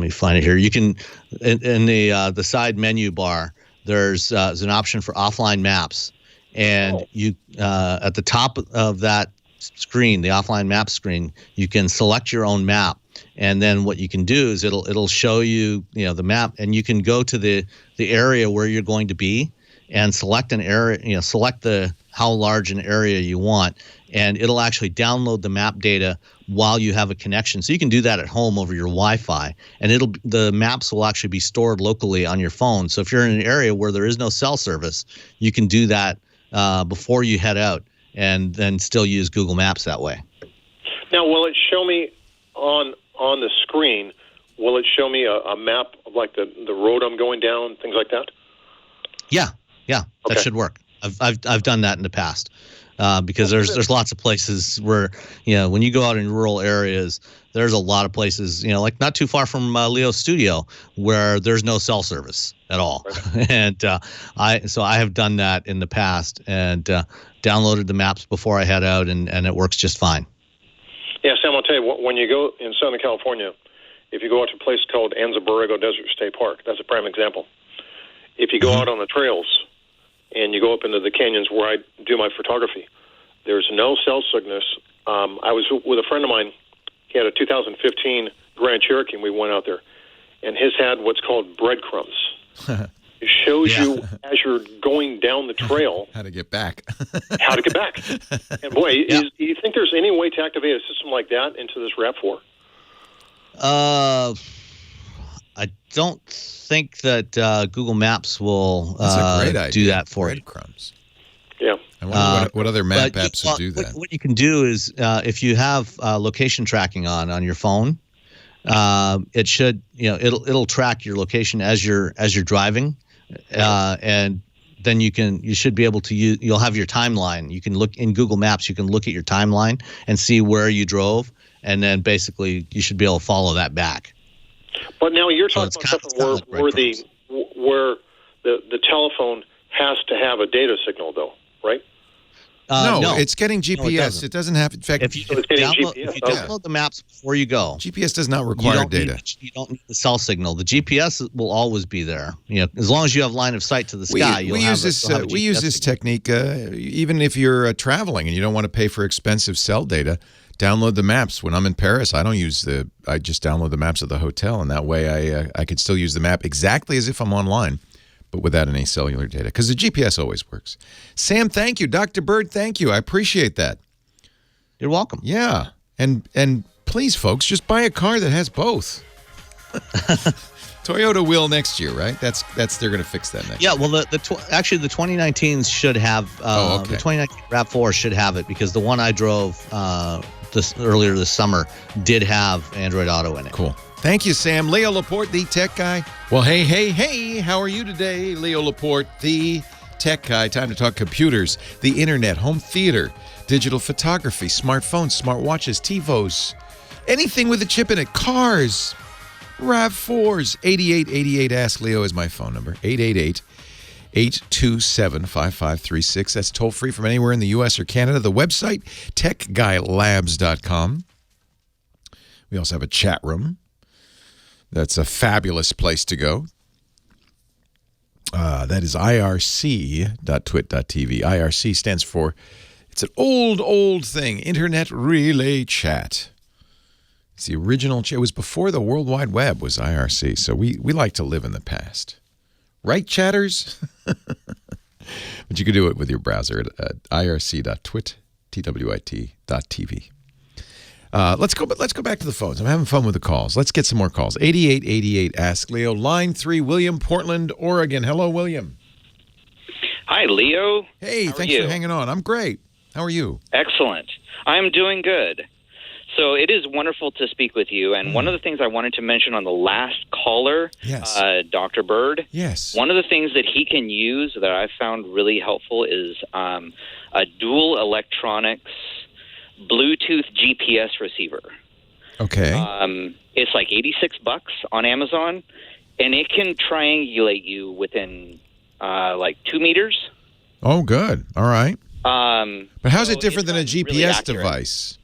me find it here. You can in the side menu bar. There's an option for offline maps, and you at the top of that screen, the offline map screen, you can select your own map, and then what you can do is it'll show you the map, and you can go to the area where you're going to be and select an area. Select how large an area you want, and it'll actually download the map data while you have a connection. So you can do that at home over your Wi-Fi, and the maps will actually be stored locally on your phone. So if you're in an area where there is no cell service, you can do that before you head out, and then still use Google Maps that way. Now, will it show me on the screen? Will it show me a map of like the road I'm going down, things like that? Yeah, okay. That should work. I've done that in the past. Because there's lots of places where, when you go out in rural areas, there's a lot of places, like not too far from Leo's studio, where there's no cell service at all. Right. And I have done that in the past and downloaded the maps before I head out, and it works just fine. Yeah, Sam, I'll tell you, when you go in Southern California, if you go out to a place called Anza Borrego Desert State Park, that's a prime example. If you go out on the trails, and you go up into the canyons where I do my photography, there's no cell signal. I was with a friend of mine. He had a 2015 Grand Cherokee, and we went out there. And his had what's called breadcrumbs. It shows you as you're going down the trail how to get back. And boy, do you think there's any way to activate a system like that into this RAV4? I don't think that Google Maps will do that for you. Breadcrumbs. Yeah. I wonder what other map apps will do that. What you can do is if you have location tracking on your phone, it should it'll track your location as you're driving, and then you should be able to you'll have your timeline. You can look in Google Maps. You can look at your timeline and see where you drove, and then basically you should be able to follow that back. But now you're talking about something where the telephone has to have a data signal, though, right? No, it's getting GPS. It doesn't have. In fact, if you download the maps before you go, GPS does not require data. You don't need the cell signal. The GPS will always be there. As long as you have line of sight to the sky, we use this technique even if you're traveling and you don't want to pay for expensive cell data. Download the maps. When I'm in Paris, I just download the maps of the hotel, and that way I could still use the map exactly as if I'm online. but without any cellular data, because the GPS always works. Sam, thank you. Dr. Bird, thank you. I appreciate that. You're welcome. Yeah. And please, folks, just buy a car that has both. Toyota will next year, right? That's they're going to fix that next year. Yeah, well, actually the 2019s should have the 2019 RAV4 should have it, because the one I drove earlier this summer did have Android Auto in it. Cool. Thank you, Sam. Leo Laporte, the tech guy. Well, hey, how are you today? Leo Laporte, the tech guy. Time to talk computers, the internet, home theater, digital photography, smartphones, smartwatches, TiVos, anything with a chip in it, cars, RAV4s. 8888 Ask Leo is my phone number. 888-827-5536. That's toll free from anywhere in the U.S. or Canada. The website, techguylabs.com. We also have a chat room. That's a fabulous place to go. That is irc.twit.tv. IRC stands for, it's an old thing, Internet Relay Chat. It's the original chat. It was before the World Wide Web was IRC, so we like to live in the past. Right, chatters? But you can do it with your browser at irc.twit.tv. Let's go back to the phones. I'm having fun with the calls. Let's get some more calls. 8888 Ask Leo. Line 3, William, Portland, Oregon. Hello, William. Hi, Leo. Hey, thanks for hanging on. I'm great. How are you? Excellent. I'm doing good. So it is wonderful to speak with you. And one of the things I wanted to mention on the last caller, Dr. Bird, one of the things that he can use that I've found really helpful is a dual electronics Bluetooth GPS receiver. Okay. It's like $86 on Amazon, and it can triangulate you within like 2 meters. Oh, good. All right. But how's it different than a GPS really device?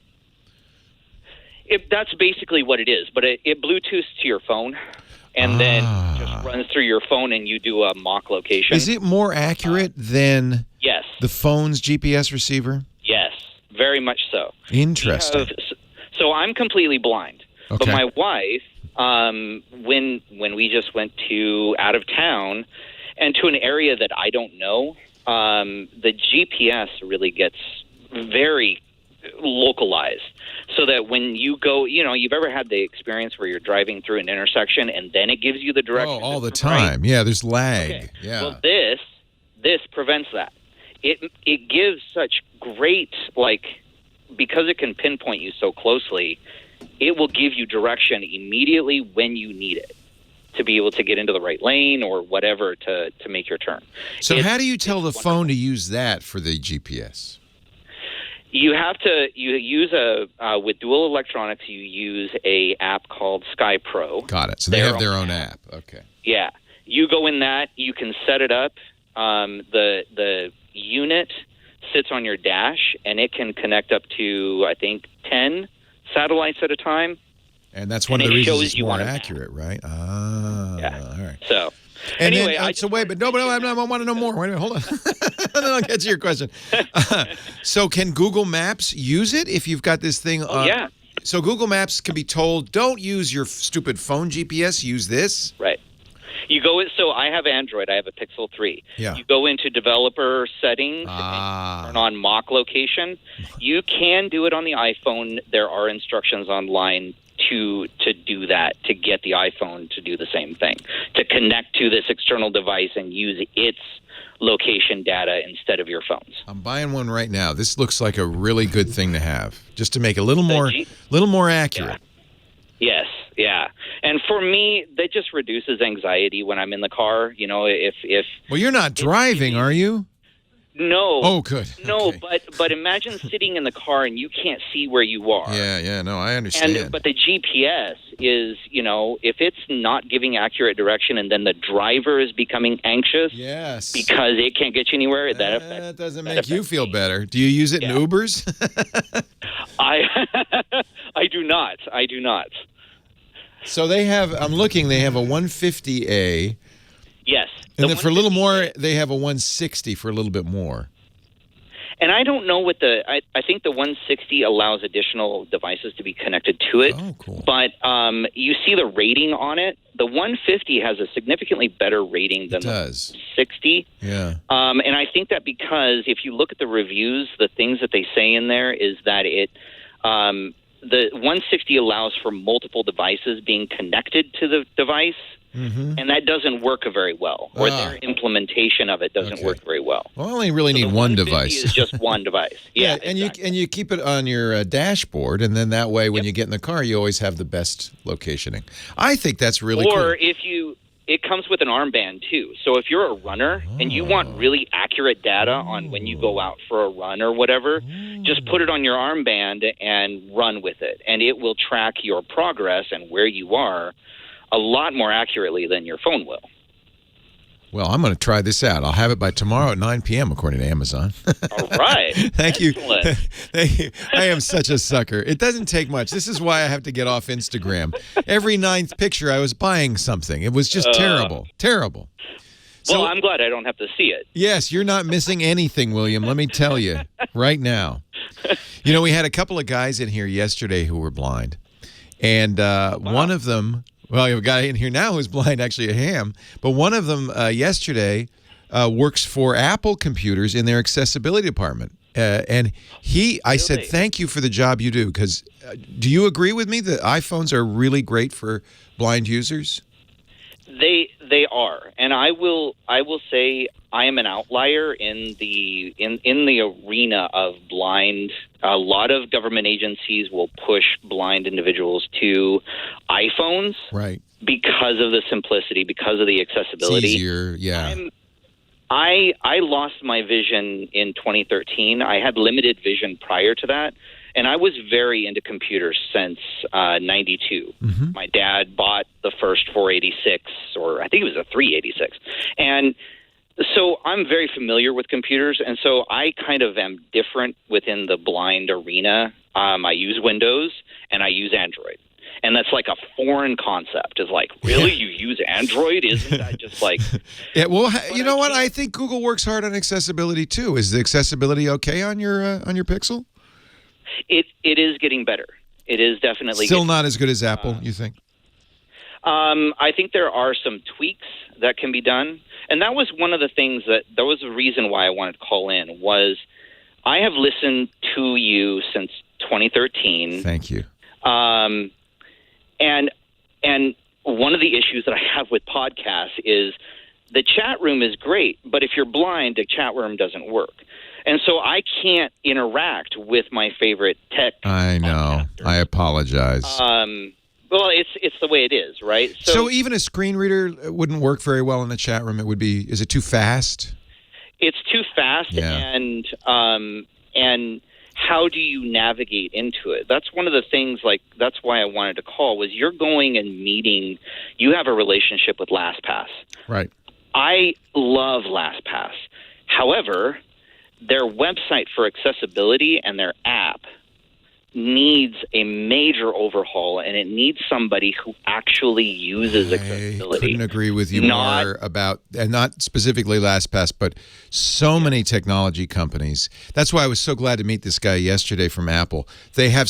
That's basically what it is, but it Bluetooths to your phone, and then just runs through your phone, and you do a mock location. Is it more accurate than the phone's GPS receiver? Yes, very much so. Interesting. So I'm completely blind, but my wife, when we just went out of town and to an area that I don't know, the GPS really gets very localized, so that when you go, you've ever had the experience where you're driving through an intersection and then it gives you the direction. Oh, all the time. Right? Yeah, there's lag. Okay. Yeah. Well, this prevents that. It gives such great, because it can pinpoint you so closely, it will give you direction immediately when you need it to be able to get into the right lane or whatever to make your turn. So how do you tell the phone to use that for the GPS? You use with dual electronics, you use a app called Sky Pro. Got it. So they have their own app. Okay. Yeah. You go in that, you can set it up. The unit sits on your dash, and it can connect up to, I think, 10 satellites at a time. And that's one of the reasons it's more accurate, right? Yeah. All right. So, and anyway, I want to know more. Wait a minute, hold on. Then I'll get to your question. So can Google Maps use it if you've got this thing? Yeah. So Google Maps can be told, don't use your stupid phone GPS, use this? Right. You go in, so I have Android. I have a Pixel 3. Yeah. You go into developer settings and turn on mock location. You can do it on the iPhone. There are instructions online to do that, to get the iPhone to do the same thing, to connect to this external device and use its location data instead of your phone's. I'm buying one right now. This looks like a really good thing to have, just to make it a little more accurate. Yes, yeah. And for me, that just reduces anxiety when I'm in the car. If well, you're not driving, are you? No. Oh, good. No, okay. but imagine sitting in the car and you can't see where you are. Yeah, no, I understand. But the GPS is, if it's not giving accurate direction and then the driver is becoming anxious because it can't get you anywhere, that doesn't make you feel better. Do you use it in Ubers? I do not. So they have a 150A. Yes. And then for a little more, they have a 160 for a little bit more. And I don't know what I think the 160 allows additional devices to be connected to it. Oh, cool. But you see the rating on it. The 150 has a significantly better rating than the 60. Yeah. And I think that because if you look at the reviews, the things that they say in there is that the 160 allows for multiple devices being connected to the device. Mm-hmm. And that doesn't work very well, or their implementation of it doesn't work very well. Well, I only really need one device. Is just one device. Yeah, and exactly. you keep it on your dashboard, and then that way, when you get in the car, you always have the best locationing. I think that's really cool. Or it comes with an armband too. So if you're a runner and you want really accurate data on when you go out for a run or whatever, just put it on your armband and run with it, and it will track your progress and where you are a lot more accurately than your phone will. Well, I'm going to try this out. I'll have it by tomorrow at 9 p.m., according to Amazon. All right. Thank Excellent. you. Thank you. I am such a sucker. It doesn't take much. This is why I have to get off Instagram. Every 9th picture, I was buying something. It was just terrible. Terrible. Well, I'm glad I don't have to see it. Yes, you're not missing anything, William. Let me tell you right now. You know, we had a couple of guys in here yesterday who were blind. And one of them... Well, you have a guy in here now who's blind, actually a ham. But one of them yesterday works for Apple computers in their accessibility department. And I said, thank you for the job you do. Because do you agree with me that iPhones are really great for blind users? They are. And I will say I am an outlier in the arena of blind. A lot of government agencies will push blind individuals to iPhones, right? Because of the simplicity, because of the accessibility. It's easier, yeah. I lost my vision in 2013. I had limited vision prior to that, and I was very into computers since 92. Mm-hmm. My dad bought the first 486, or I think it was a 386, and so I'm very familiar with computers, and so I kind of am different within the blind arena. I use Windows, and I use Android. And that's like a foreign concept. Is like, really? You use Android? Isn't that just like... Yeah, well, you know what? I think Google works hard on accessibility, too. Is the accessibility okay on your Pixel? It is getting better. It is definitely still not as good as Apple, you think? I think there are some tweaks that can be done. And that was one of the things that was the reason why I wanted to call in, was I have listened to you since 2013. Thank you. And one of the issues that I have with podcasts is the chat room is great, but if you're blind, the chat room doesn't work. And so I can't interact with my favorite tech. I know. Podcasters. I apologize. Well, it's the way it is, right? So even a screen reader wouldn't work very well in the chat room. It would be. Is it too fast? It's too fast, yeah. And how do you navigate into it? That's one of the things. Like, that's why I wanted to call. Was you're going and meeting. You have a relationship with Lastpass, right? I love Lastpass. However, their website for accessibility and their app needs a major overhaul, and it needs somebody who actually uses accessibility. I couldn't agree with you more about, and not specifically LastPass, but so many technology companies. That's why I was so glad to meet this guy yesterday from Apple. They have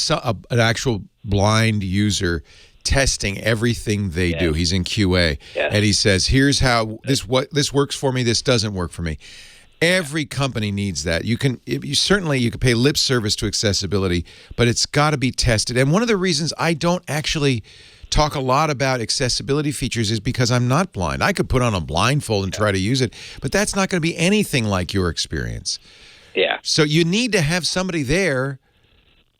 an actual blind user testing everything they do. He's in QA, and he says, "Here's how this works for me. This doesn't work for me." Every company needs that. You can pay lip service to accessibility, but it's got to be tested. And one of the reasons I don't actually talk a lot about accessibility features is because I'm not blind. I could put on a blindfold and try to use it, but that's not going to be anything like your experience. Yeah. So you need to have somebody there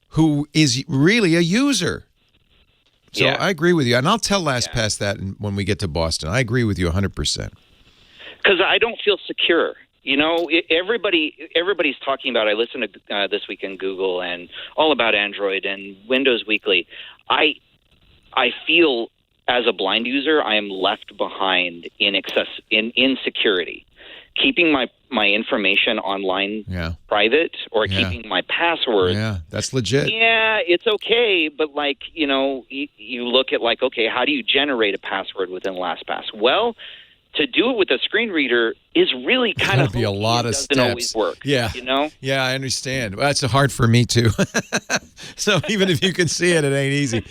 who is really a user. So I agree with you. And I'll tell LastPass that when we get to Boston. I agree with you 100%. Because I don't feel secure. You know, everybody's talking about, I listen to This Week in Google and all about Android and Windows Weekly. I feel as a blind user, I am left behind in security. Keeping my information online private, or keeping my password. Yeah, that's legit. Yeah, it's okay, but you look at okay, how do you generate a password within LastPass? Well, to do it with a screen reader is really kind of be a lot of steps. Doesn't always work. Yeah, Yeah, I understand. Well, that's hard for me too. So even if you can see it, it ain't easy.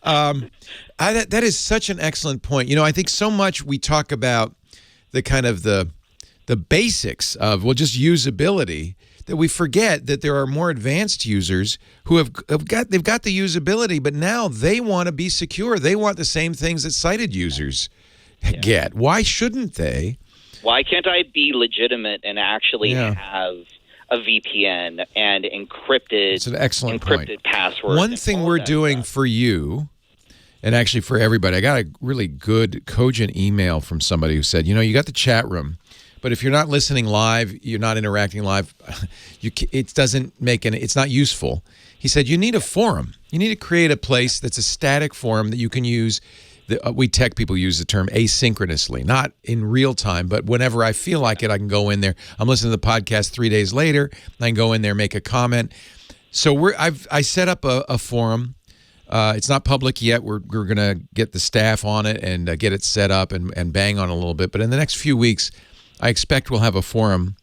That is such an excellent point. I think so much we talk about the kind of the basics of just usability, that we forget that there are more advanced users who they've got the usability, but now they want to be secure. They want the same things that sighted users get. Why shouldn't they? Why can't I be legitimate and actually have a VPN and encrypted? It's an excellent encrypted password. One thing we're doing for you, and actually for everybody, I got a really good, cogent email from somebody who said, you got the chat room, but if you're not listening live, you're not interacting live, it's not useful. He said, you need a forum. You need to create a place that's a static forum that you can use. We tech people use the term asynchronously, not in real time, but whenever I feel like it, I can go in there. I'm listening to the podcast 3 days later, I can go in there, make a comment. So I set up a forum. It's not public yet. We're going to get the staff on it and get it set up and bang on it a little bit. But in the next few weeks, I expect we'll have a forum,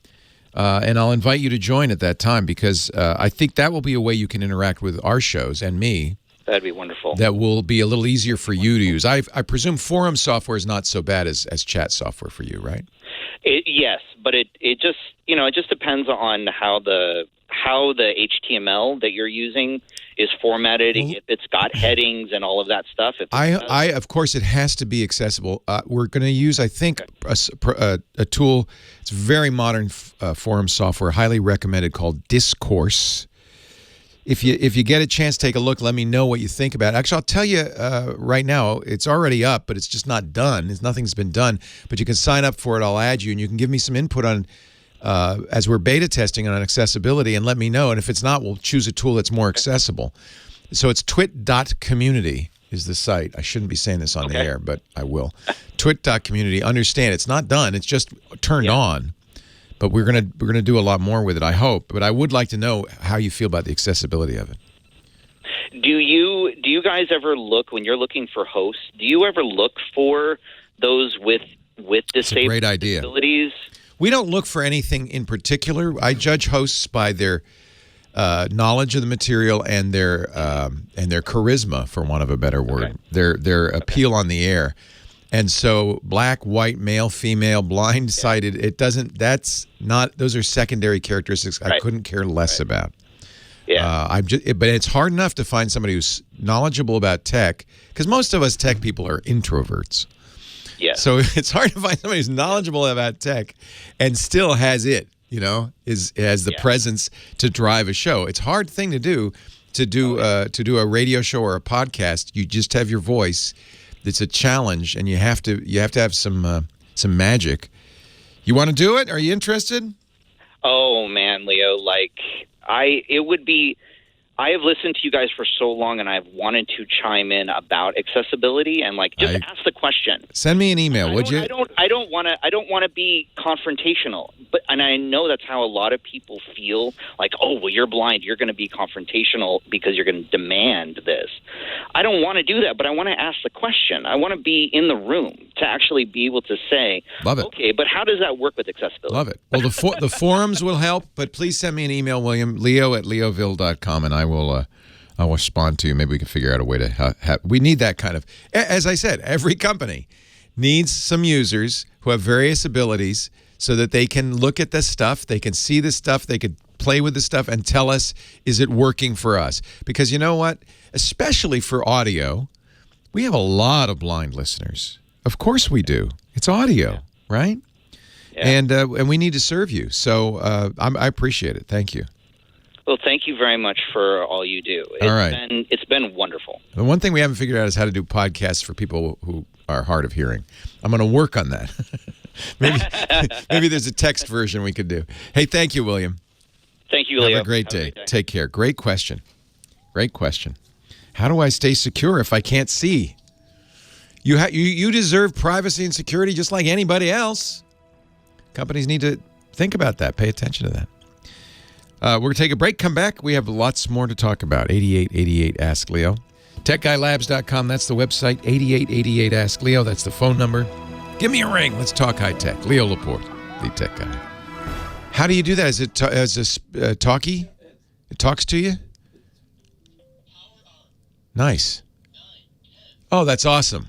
and I'll invite you to join at that time, because I think that will be a way you can interact with our shows and me. That'd be wonderful. That will be a little easier for you to use. I presume forum software is not so bad as chat software for you, right? Yes, but it just it just depends on how the HTML that you're using is formatted. If it's got headings and all of that stuff. Of course, it has to be accessible. We're going to use, I think, a tool. It's very modern forum software, highly recommended, called Discourse. If you get a chance, take a look. Let me know what you think about it. Actually, I'll tell you right now, it's already up, but it's just not done. Nothing's been done. But you can sign up for it. I'll add you, and you can give me some input on, as we're beta testing on accessibility, and let me know. And if it's not, we'll choose a tool that's more accessible. So it's twit.community is the site. I shouldn't be saying this on the air, but I will. Twit.community. Understand, it's not done. It's just turned on. But we're gonna do a lot more with it, I hope. But I would like to know how you feel about the accessibility of it. Do you guys ever look, when you're looking for hosts, do you ever look for those with disabled great idea. disabilities? We don't look for anything in particular. I judge hosts by their knowledge of the material and their charisma, for want of a better word, their appeal on the air. And so black, white, male, female, blind, sighted, those are secondary characteristics I couldn't care less about. Yeah. But it's hard enough to find somebody who's knowledgeable about tech, because most of us tech people are introverts. Yeah. So it's hard to find somebody who's knowledgeable about tech and still has it, has the presence to drive a show. It's a hard thing to do a radio show or a podcast. You just have your voice. It's a challenge, and you have to have some magic. You want to do it? Are you interested? Oh man, Leo, I have listened to you guys for so long, and I've wanted to chime in about accessibility and ask the question. Send me an email, would you? I don't want to be confrontational, and I know that's how a lot of people feel. Like, oh, well, you're blind, you're going to be confrontational because you're going to demand this. I don't want to do that, but I want to ask the question. I want to be in the room to actually be able to say, love it. Okay, but how does that work with accessibility? Love it. Well, the forums will help, but please send me an email, William, leo@leoville.com, and I'll respond to you. Maybe we can figure out a way to have. We need that kind of. As I said, every company needs some users who have various abilities so that they can look at the stuff, they can see the stuff, they could play with the stuff, and tell us, is it working for us? Because you know what? Especially for audio, we have a lot of blind listeners. Of course we do. It's audio, right? Yeah. And we need to serve you. So I appreciate it. Thank you. Well, thank you very much for all you do. It's been wonderful. The one thing we haven't figured out is how to do podcasts for people who are hard of hearing. I'm going to work on that. maybe there's a text version we could do. Hey, thank you, William. Thank you, Leo. Have a great day. Take care. Great question. Great question. How do I stay secure if I can't see? You deserve privacy and security just like anybody else. Companies need to think about that. Pay attention to that. We're going to take a break, come back. We have lots more to talk about. 8888 Ask Leo. TechGuyLabs.com, that's the website. 8888 Ask Leo, that's the phone number. Give me a ring. Let's talk high tech. Leo Laporte, the tech guy. How do you do that? Is it as a talkie? It talks to you? Nice. Oh, that's awesome.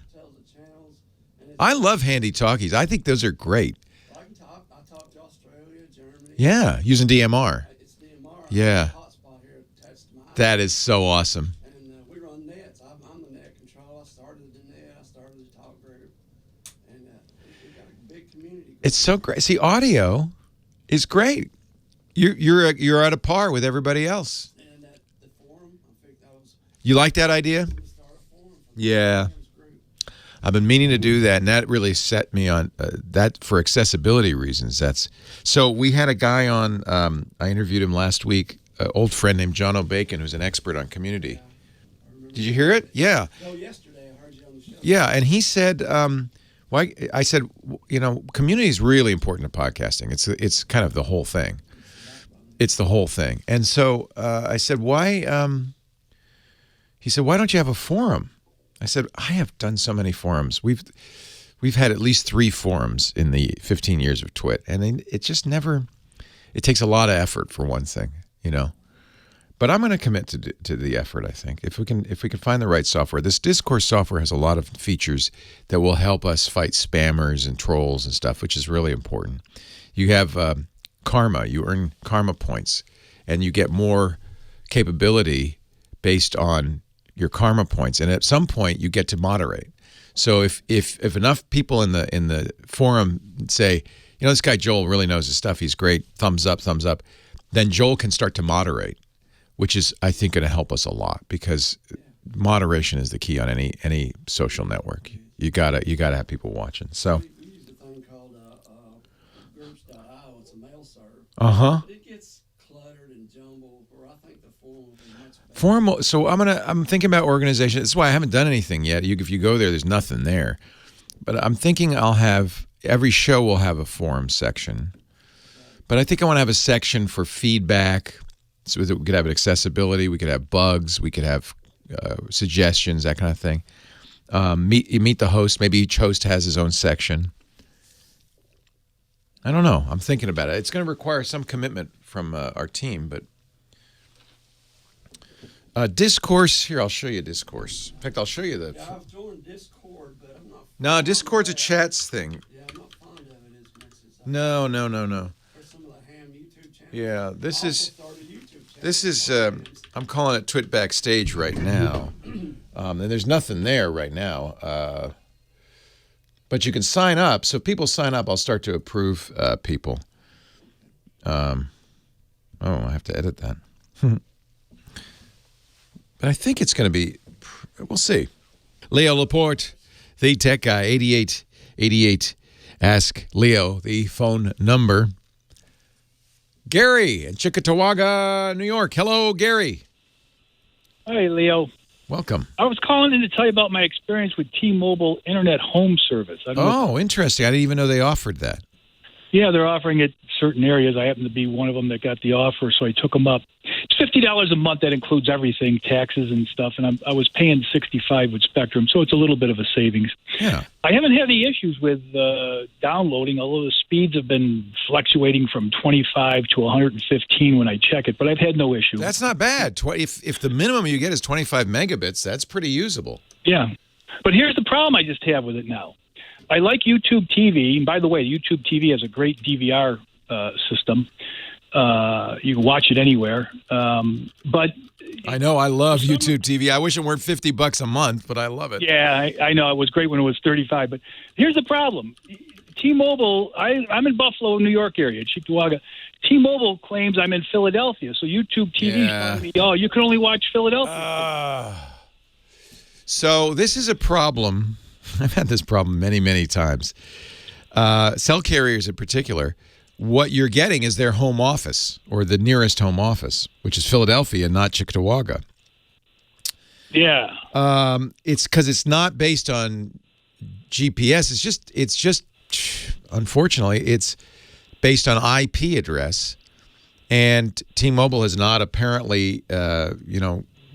I love handy talkies. I think those are great. I talk to Australia, Germany. Yeah, using DMR. It's DMR. Yeah. Hotspot here attached to my That is so awesome. And we run nets. I'm the net controller. I started the net. I started the talk group. And we've got a big community. It's so great. See, audio is great. You're at a par with everybody else. And the forum, I think that was. You like that idea? We started a forum for the Yeah. group. I've been meaning to do that, and that really set me on that for accessibility reasons. So we had a guy on. I interviewed him last week, an old friend named John O'Bacon, who's an expert on community. Did you hear it? Yeah. No, yesterday I heard you on the show. Yeah, and he said, "Why?" I said, community is really important to podcasting. It's kind of the whole thing. It's the whole thing. And so I said, "Why?" He said, "Why don't you have a forum?" I said, "I have done so many forums. We've had at least 3 forums in the 15 years of Twit, and it just never. It takes a lot of effort for one thing, But I'm going to commit to the effort. I think if we can find the right software. This Discourse software has a lot of features that will help us fight spammers and trolls and stuff, which is really important. You have karma. You earn karma points, and you get more capability based on your karma points, and at some point you get to moderate. So if enough people in the forum say, this guy Joel really knows his stuff, he's great, thumbs up, then Joel can start to moderate, which is I think going to help us a lot, because moderation is the key on any social network. You gotta have people watching. So We use a thing called groups.io. It's a mail server. It gets cluttered and jumbled, where I think the forum would be much better. Forum. So I'm thinking about organization. That's why I haven't done anything yet. If you go there's nothing there. But I'm thinking every show will have a forum section. But I think I want to have a section for feedback, so that we could have accessibility, we could have bugs, we could have suggestions, that kind of thing. Meet the host. Maybe each host has his own section. I don't know. I'm thinking about it. It's going to require some commitment from our team, but Discourse. Here, I'll show you Discourse. In fact, I'll show you Yeah, I've joined Discord, but I'm not. No, Discord's a chats thing. Yeah, I'm not fond of it as much as No. There's some of the ham YouTube channels. Yeah, this I is. also started a YouTube channel. This is, I'm calling it Twit Backstage right now. And there's nothing there right now. But you can sign up. So if people sign up, I'll start to approve people. I have to edit that. But I think it's going to be, we'll see. Leo Laporte, the tech guy, 8888. Ask Leo, the phone number. Gary in Chickamauga, New York. Hello, Gary. Hi, Leo. Welcome. I was calling in to tell you about my experience with T-Mobile Internet Home Service. I don't know. Interesting. I didn't even know they offered that. Yeah, they're offering it in certain areas. I happen to be one of them that got the offer, so I took them up. It's $50 a month. That includes everything, taxes and stuff, and I was paying $65 with Spectrum, so it's a little bit of a savings. Yeah. I haven't had any issues with downloading, although the speeds have been fluctuating from 25 to 115 when I check it, but I've had no issue. That's not bad. If the minimum you get is 25 megabits, that's pretty usable. Yeah. But here's the problem I just have with it now. I like YouTube TV. And by the way, YouTube TV has a great DVR system. You can watch it anywhere. But I know. I love YouTube TV. I wish it weren't $50 a month, but I love it. Yeah, I know. It was great when it was $35. But here's the problem. T-Mobile, I'm in Buffalo, New York area, Chickamauga. T-Mobile claims I'm in Philadelphia. So YouTube TV is telling me, you can only watch Philadelphia. So this is a problem. I've had this problem many, many times. Cell carriers in particular, what you're getting is their home office or the nearest home office, which is Philadelphia, not Chickamauga. Yeah. It's because it's not based on GPS. It's just, unfortunately, it's based on IP address. And T-Mobile has not apparently,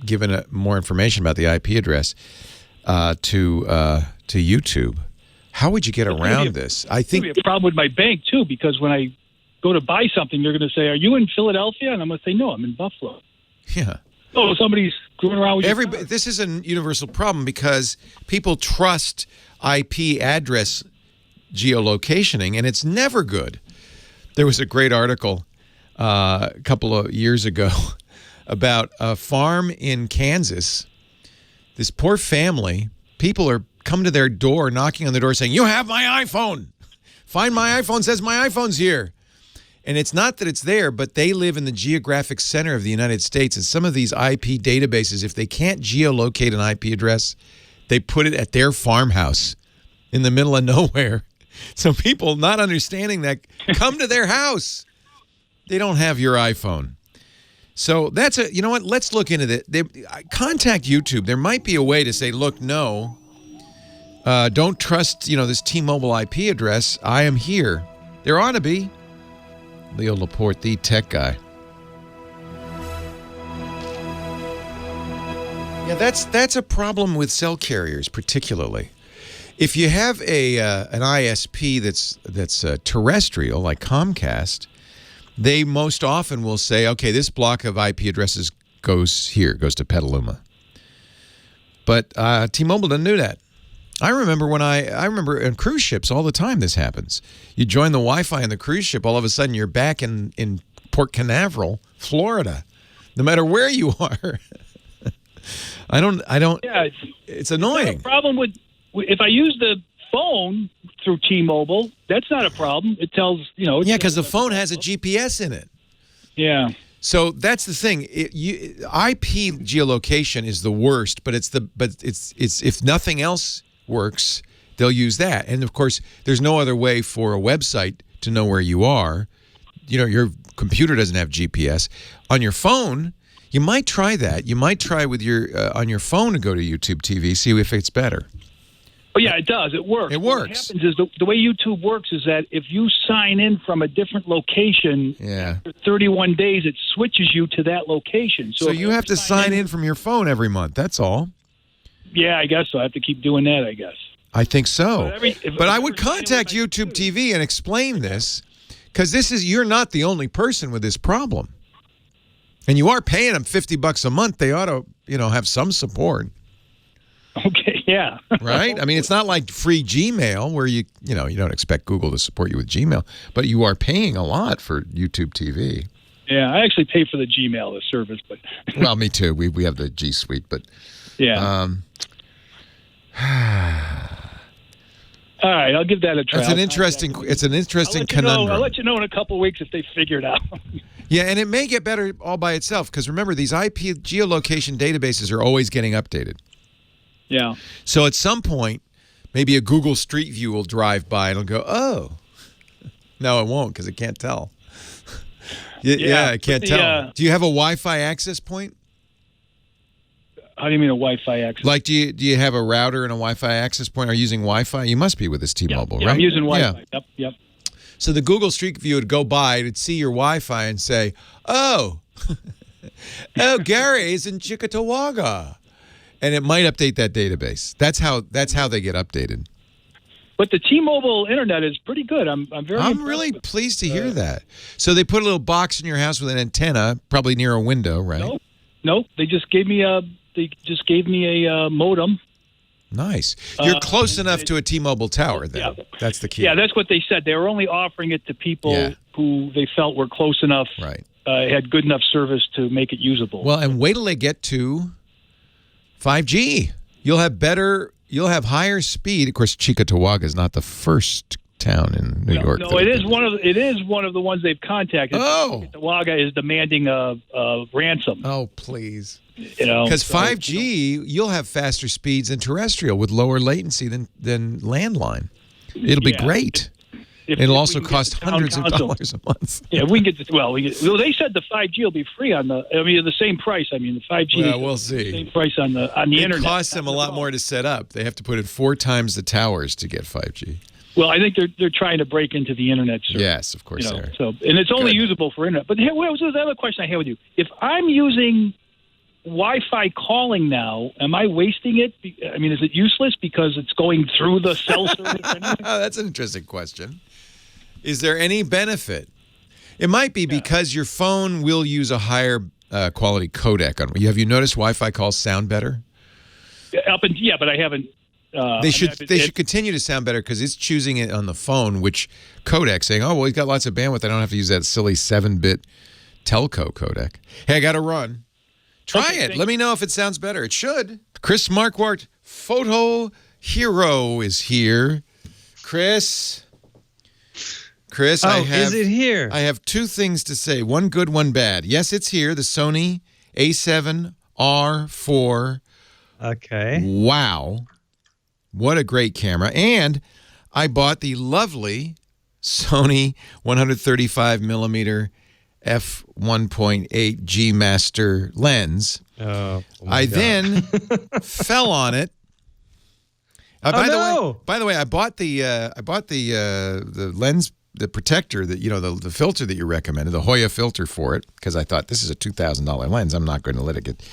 given more information about the IP address to YouTube. How would you get around this? I think it'd be a problem with my bank too, because when I go to buy something, they're going to say, "Are you in Philadelphia?" And I'm going to say, "No, I'm in Buffalo." Yeah. Oh, somebody's screwing around with your car. This is a universal problem because people trust IP address geolocationing, and it's never good. There was a great article a couple of years ago about a farm in Kansas. This poor family, people are come to their door, knocking on the door saying, "You have my iPhone. Find my iPhone, says my iPhone's here." And it's not that it's there, but they live in the geographic center of the United States. And some of these IP databases, if they can't geolocate an IP address, they put it at their farmhouse in the middle of nowhere. So people not understanding that come to their house. They don't have your iPhone. So that's you know what? Let's look into that. Contact YouTube. There might be a way to say, look, no, don't trust, this T-Mobile IP address. I am here. There ought to be. Leo Laporte, the tech guy. Yeah, that's a problem with cell carriers, particularly. If you have an ISP that's terrestrial, like Comcast, they most often will say, okay, this block of IP addresses goes to Petaluma. But T-Mobile doesn't do that. I remember on cruise ships all the time this happens. You join the Wi-Fi in the cruise ship, all of a sudden you're back in Port Canaveral, Florida, no matter where you are. I don't. Yeah, it's annoying. The problem with if I use the phone through T-Mobile, that's not a problem. It tells Yeah, because the phone has a GPS in it. Yeah. So that's the thing. IP geolocation is the worst, but it's if nothing else works, they'll use that. And of course, there's no other way for a website to know where you are. Your computer doesn't have GPS. On your phone, you might try that. You might try with on your phone to go to YouTube TV, see if it's better. Oh, yeah, it does. It works. It works. What happens is the way YouTube works is that if you sign in from a different location, after 31 days, it switches you to that location. So you have to sign in from your phone every month. That's all. Yeah, I guess so. I have to keep doing that, I guess. I think so. But I would contact YouTube TV and explain this, because you're not the only person with this problem. And you are paying them $50 a month. They ought to, have some support. Okay, yeah. Right? I mean, it's not like free Gmail where you don't expect Google to support you with Gmail, but you are paying a lot for YouTube TV. Yeah, I actually pay for the Gmail, the service, but well, me too. We have the G Suite, but yeah. All right, I'll give that a try. It's an interesting conundrum. I'll let you know in a couple of weeks if they figure it out. Yeah, and it may get better all by itself, because remember, these IP geolocation databases are always getting updated. Yeah. So at some point, maybe a Google Street View will drive by and it'll go, oh. No, it won't, because it can't tell. Yeah, it can't tell. Do you have a Wi-Fi access point? How do you mean a Wi-Fi access? Like, do you have a router and a Wi-Fi access point? Are you using Wi-Fi? You must be with this T-Mobile, right? I'm using Wi-Fi. Yeah. Yep. So the Google Street View would go by, it'd see your Wi-Fi and say, oh, Gary is in Cheektowaga. And it might update that database. That's how they get updated. But the T-Mobile internet is pretty good. I'm really pleased to hear that. So they put a little box in your house with an antenna, probably near a window, right? Nope. They just gave me a modem. Nice. You're close enough to a T-Mobile tower, then. Yeah. That's the key. Yeah, that's what they said. They were only offering it to people who they felt were close enough, right? Had good enough service to make it usable. Well, and wait till they get to 5G. You'll have higher speed. Of course, Cheektowaga is not the first town in New York. No, it is one of the ones they've contacted. Oh, Cheektowaga is demanding a ransom. Oh, please. Because 5G, you'll have faster speeds than terrestrial with lower latency than landline. It'll be great. It'll also cost hundreds of dollars a month. Yeah, we can get they said the 5G will be free the same price. I mean, the 5G. Well, we'll see. The same price on the internet. It costs them a lot more to set up. They have to put in 4 times the towers to get 5G. Well, I think they're trying to break into the internet service. Yes, of course they are. And it's only usable for internet. But what was the other question I had with you? If I'm using Wi-Fi calling now, am I wasting it? I mean, is it useless because it's going through the cell service anyway? That's an interesting question. Is there any benefit? It might be because your phone will use a higher quality codec. Have you noticed Wi-Fi calls sound better? But I haven't. They should continue to sound better because it's choosing it on the phone, which codec, saying, oh, well, he's got lots of bandwidth. I don't have to use that silly 7-bit telco codec. Hey, I got to run. Try it. Let me know if it sounds better. It should. Chris Marquardt, Photo Hero, is here. Chris, is it here? I have two things to say. One good, one bad. Yes, it's here. The Sony A7 R4. Okay. Wow. What a great camera. And I bought the lovely Sony 135mm f1.8 G Master lens. I then fell on it. By the way, I bought the lens, the protector that the filter that you recommended, the Hoya filter for it, because I thought this is a $2,000 lens. I'm not going to let it get.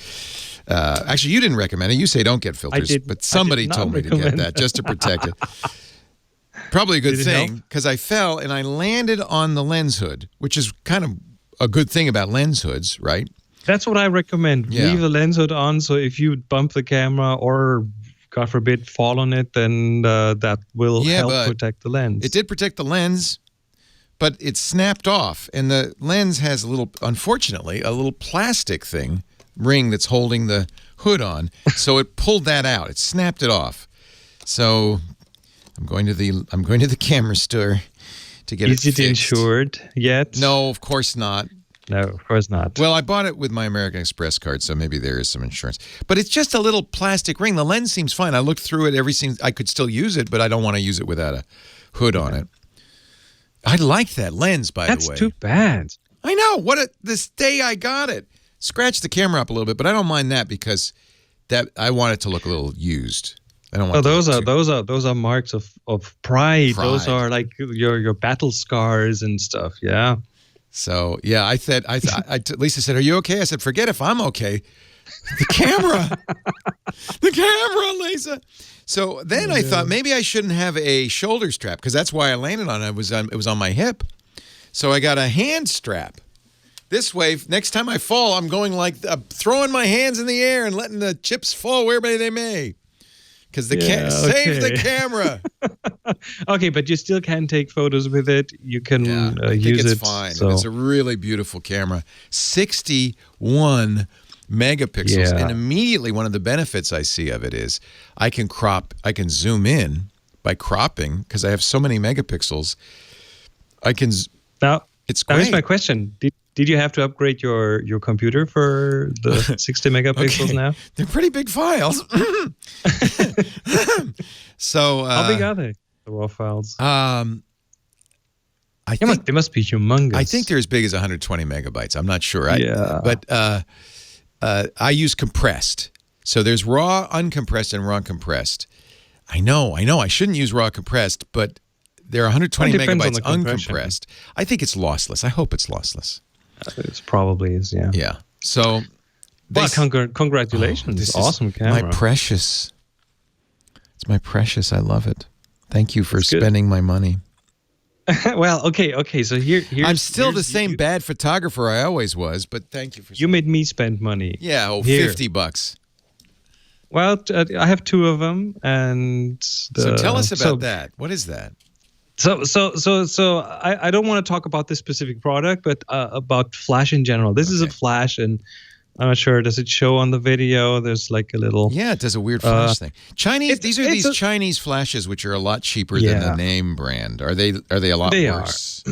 Actually, you didn't recommend it. You say don't get filters, but somebody told me to get that just to protect it. Probably a good thing because I fell and I landed on the lens hood, which is kind of a good thing about lens hoods, right? That's what I recommend. Yeah. Leave the lens hood on, so if you bump the camera or, God forbid, fall on it, then that will help protect the lens. It did protect the lens, but it snapped off, and the lens has unfortunately, a little plastic ring that's holding the hood on, so it pulled that out. It snapped it off. So I'm going to the camera store to get it fixed. Is it insured yet? No, of course not. No, of course not. Well, I bought it with my American Express card, so maybe there is some insurance. But it's just a little plastic ring. The lens seems fine. I looked through it. I could still use it, but I don't want to use it without a hood on it. I like that lens, by the way. That's too bad. I know. This day I got it. Scratched the camera up a little bit, but I don't mind that because I want it to look a little used. I don't want. Those are marks of pride. Those are like your battle scars and stuff. Yeah. So yeah, Lisa said, "Are you okay?" I said, "Forget if I'm okay. The camera, Lisa." So then I thought maybe I shouldn't have a shoulder strap because that's why I landed on it. It was on my hip, so I got a hand strap. This way, next time I fall, I'm going throwing my hands in the air and letting the chips fall wherever they may. Because save the camera. Okay, but you still can take photos with it. You can use it. It's fine. So. It's a really beautiful camera. 61 megapixels. And immediately one of the benefits I see of it is I can zoom in by cropping because I have so many megapixels. It's great. Here's my question. Did you have to upgrade your computer for the 60 megapixels now? They're pretty big files. So how big are they? The raw files. I think they must be humongous. I think they're as big as 120 megabytes. I'm not sure. But I use compressed. So there's raw uncompressed and raw compressed. I know. I shouldn't use raw compressed, but they're 120 megabytes uncompressed. I think it's lossless. I hope it's lossless. It probably is, yeah. Yeah. So, congratulations! This awesome camera. My precious. It's my precious. I love it. Thank you for spending my money. Well, okay. So here's I'm still the same bad photographer I always was, but thank you for. You made me spend money. Yeah, $50. Well, I have two of them, and so tell us about that. What is that? So I don't want to talk about this specific product, but about flash in general. This is a flash, and I'm not sure. Does it show on the video? There's like a little. Yeah, it does a weird flash thing. Chinese. These are Chinese flashes, which are a lot cheaper than the name brand. Are they a lot worse?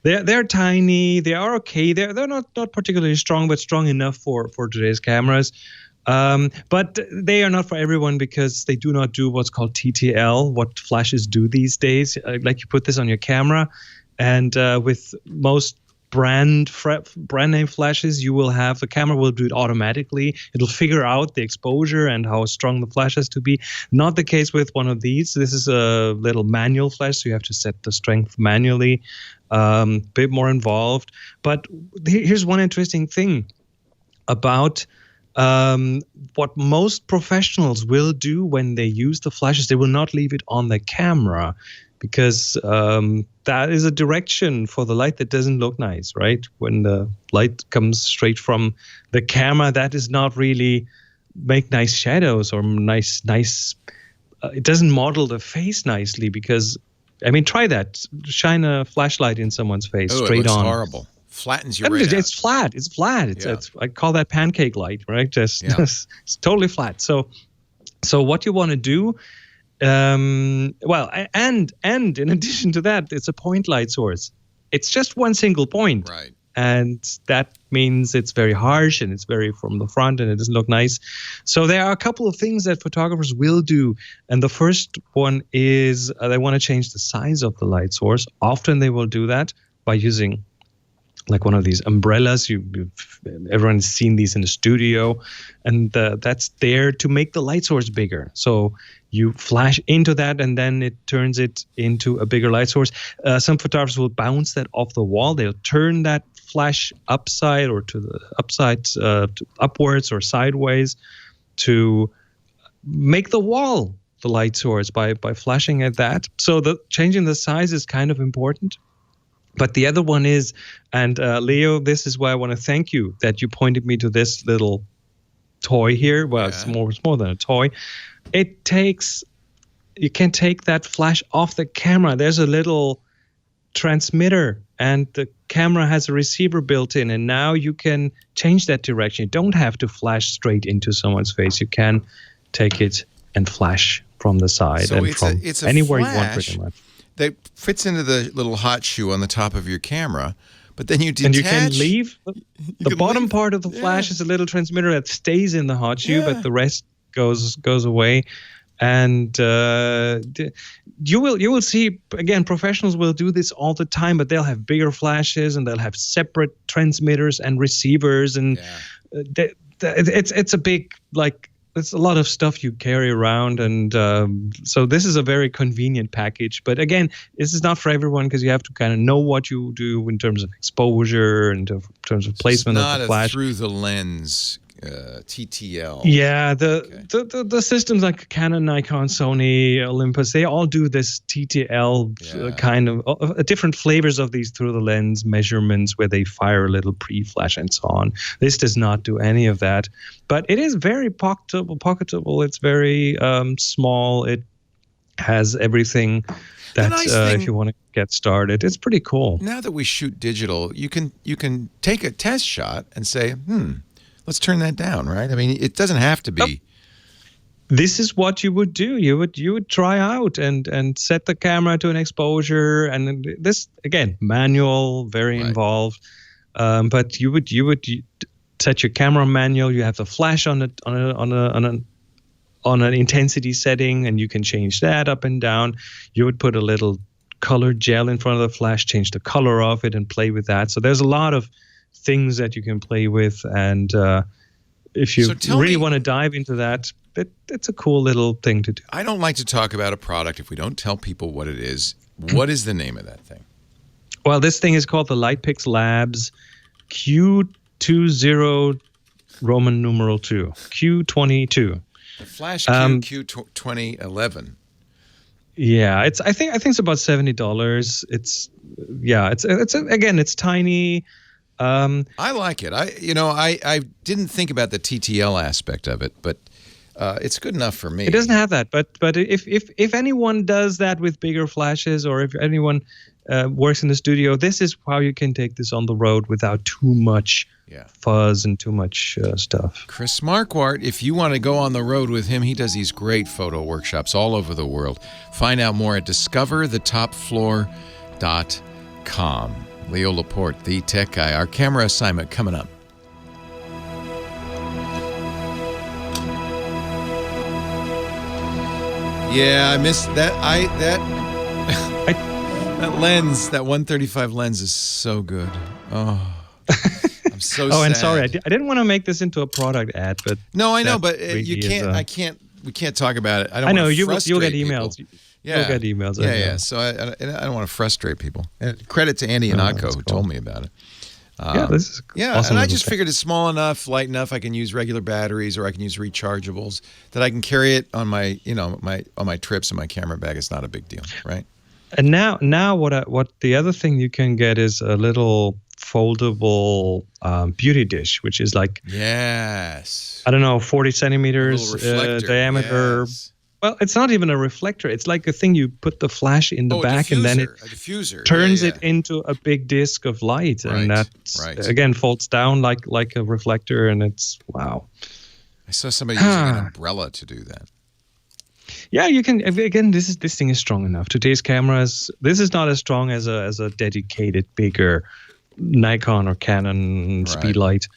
They're tiny. They are okay. They're not particularly strong, but strong enough for today's cameras. But they are not for everyone because they do not do what's called TTL, what flashes do these days. Like you put this on your camera, and with most brand name flashes, you will have the camera will do it automatically. It'll figure out the exposure and how strong the flash has to be. Not the case with one of these. This is a little manual flash, so you have to set the strength manually. Bit more involved. But here's one interesting thing about what most professionals will do when they use the flashes, they will not leave it on the camera, because that is a direction for the light that doesn't look nice, right? When the light comes straight from the camera, that does not really make nice shadows or nice. It doesn't model the face nicely, because, I mean, try that. Shine a flashlight in someone's face straight it looks on. Horrible. Flattens you It's flat. It's flat. It's I call that pancake light, right? It's totally flat. So what you want to do, and in addition to that, it's a point light source. It's just one single point. Right. And that means it's very harsh and it's very from the front and it doesn't look nice. So there are a couple of things that photographers will do. And the first one is they want to change the size of the light source. Often they will do that by using like one of these umbrellas. Everyone's seen these in the studio, and that's there to make the light source bigger. So you flash into that, and then it turns it into a bigger light source. Some photographers will bounce that off the wall. They'll turn that flash upside or to the upside, upwards or sideways, to make the wall the light source by flashing at that. So changing the size is kind of important. But the other one is, and Leo, this is why I want to thank you that you pointed me to this little toy here. Well, it's more than a toy. You can take that flash off the camera. There's a little transmitter, and the camera has a receiver built in, and now you can change that direction. You don't have to flash straight into someone's face. You can take it and flash from the side, so and it's from a anywhere flash you want, pretty much. That fits into the little hot shoe on the top of your camera, but then you detach. And you can leave. The bottom part of the flash is a little transmitter that stays in the hot shoe, but the rest goes away. And you will see, again, professionals will do this all the time, but they'll have bigger flashes and they'll have separate transmitters and receivers, and it's a big, like, it's a lot of stuff you carry around, and so this is a very convenient package. But again, this is not for everyone, because you have to kind of know what you do in terms of exposure and in terms of placement of the flash. It's not a through the lens TTL. Yeah, the systems like Canon, Nikon, Sony, Olympus, they all do this TTL kind of different flavors of these through the lens measurements where they fire a little pre-flash and so on. This does not do any of that, but it is very pocketable. It's very small. It has everything that if you want to get started, it's pretty cool. Now that we shoot digital, you can take a test shot and say, let's turn that down, right? I mean, it doesn't have to be. This is what you would do. You would try out and set the camera to an exposure, and this, again, manual, very involved. But you would set your camera manual. You have the flash on an intensity setting, and you can change that up and down. You would put a little colored gel in front of the flash, change the color of it, and play with that. So there's a lot of things that you can play with, and if you really want to dive into that, it's a cool little thing to do. I don't like to talk about a product if we don't tell people what it is. What is the name of that thing? Well, this thing is called the Lightpix Labs Q20 Roman numeral 2, Q22. The Flash Q2011. Yeah, I think it's about $70. It's tiny. I like it. I didn't think about the TTL aspect of it, but it's good enough for me. It doesn't have that, but if anyone does that with bigger flashes, or if anyone works in the studio, this is how you can take this on the road without too much fuzz and too much stuff. Chris Marquardt, if you want to go on the road with him, he does these great photo workshops all over the world. Find out more at discoverthetopfloor.com. Leo Laporte, the tech guy. Our camera assignment coming up. Yeah, I missed that. That lens, that 135 lens is so good. Oh, I'm so sad. And sorry, I didn't want to make this into a product ad, but no, I know, but you can't. We can't talk about it. I know you'll get emails. People. You'll get emails. Yeah. So I don't want to frustrate people. And credit to Andy and Anko who told me about it. This is awesome. And I just figured it's small enough, light enough. I can use regular batteries, or I can use rechargeables. That I can carry it on my, on my trips in my camera bag. It's not a big deal, right? And now, what the other thing you can get is a little foldable beauty dish, which is like I don't know, 40 centimeters diameter. Yes. Well, it's not even a reflector. It's like a thing you put the flash in the back, and then it turns it into a big disc of light, and that again folds down like a reflector, and it's wow. I saw somebody using an umbrella to do that. Yeah, you can. Again, this thing is strong enough. Today's cameras. This is not as strong as a dedicated bigger Nikon or Canon Speedlight.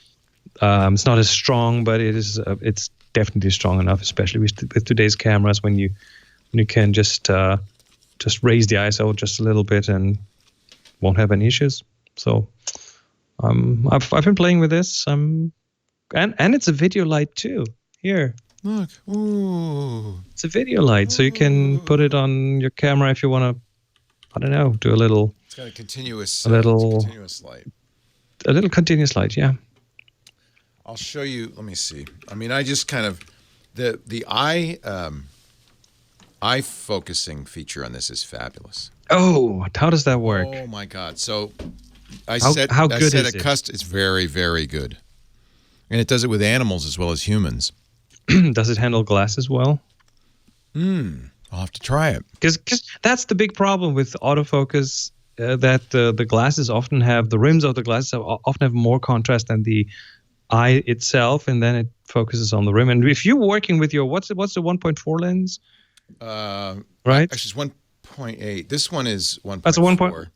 It's not as strong, but it's definitely strong enough, especially with today's cameras, when you can just raise the ISO just a little bit and won't have any issues. So I've been playing with this. And it's a video light too. Here, look, ooh, it's a video light, so you can put it on your camera if you want to. I don't know, do a little. It's got a continuous light. A little continuous light, yeah. I'll show you. Let me see. I mean, I just kind of the eye focusing feature on this is fabulous. Oh, how does that work? Oh my God! So I How set good is it? It's very, very good, and it does it with animals as well as humans. Does it handle glass as well? I'll have to try it. Because that's the big problem with autofocus. That the glasses often have, the rims of the glasses often have more contrast than the eye itself, and then it focuses on the rim. And if you're working with your what's the 1.4 lens? Right? Actually, it's 1.8. This one is 1.4. That's a 1.4.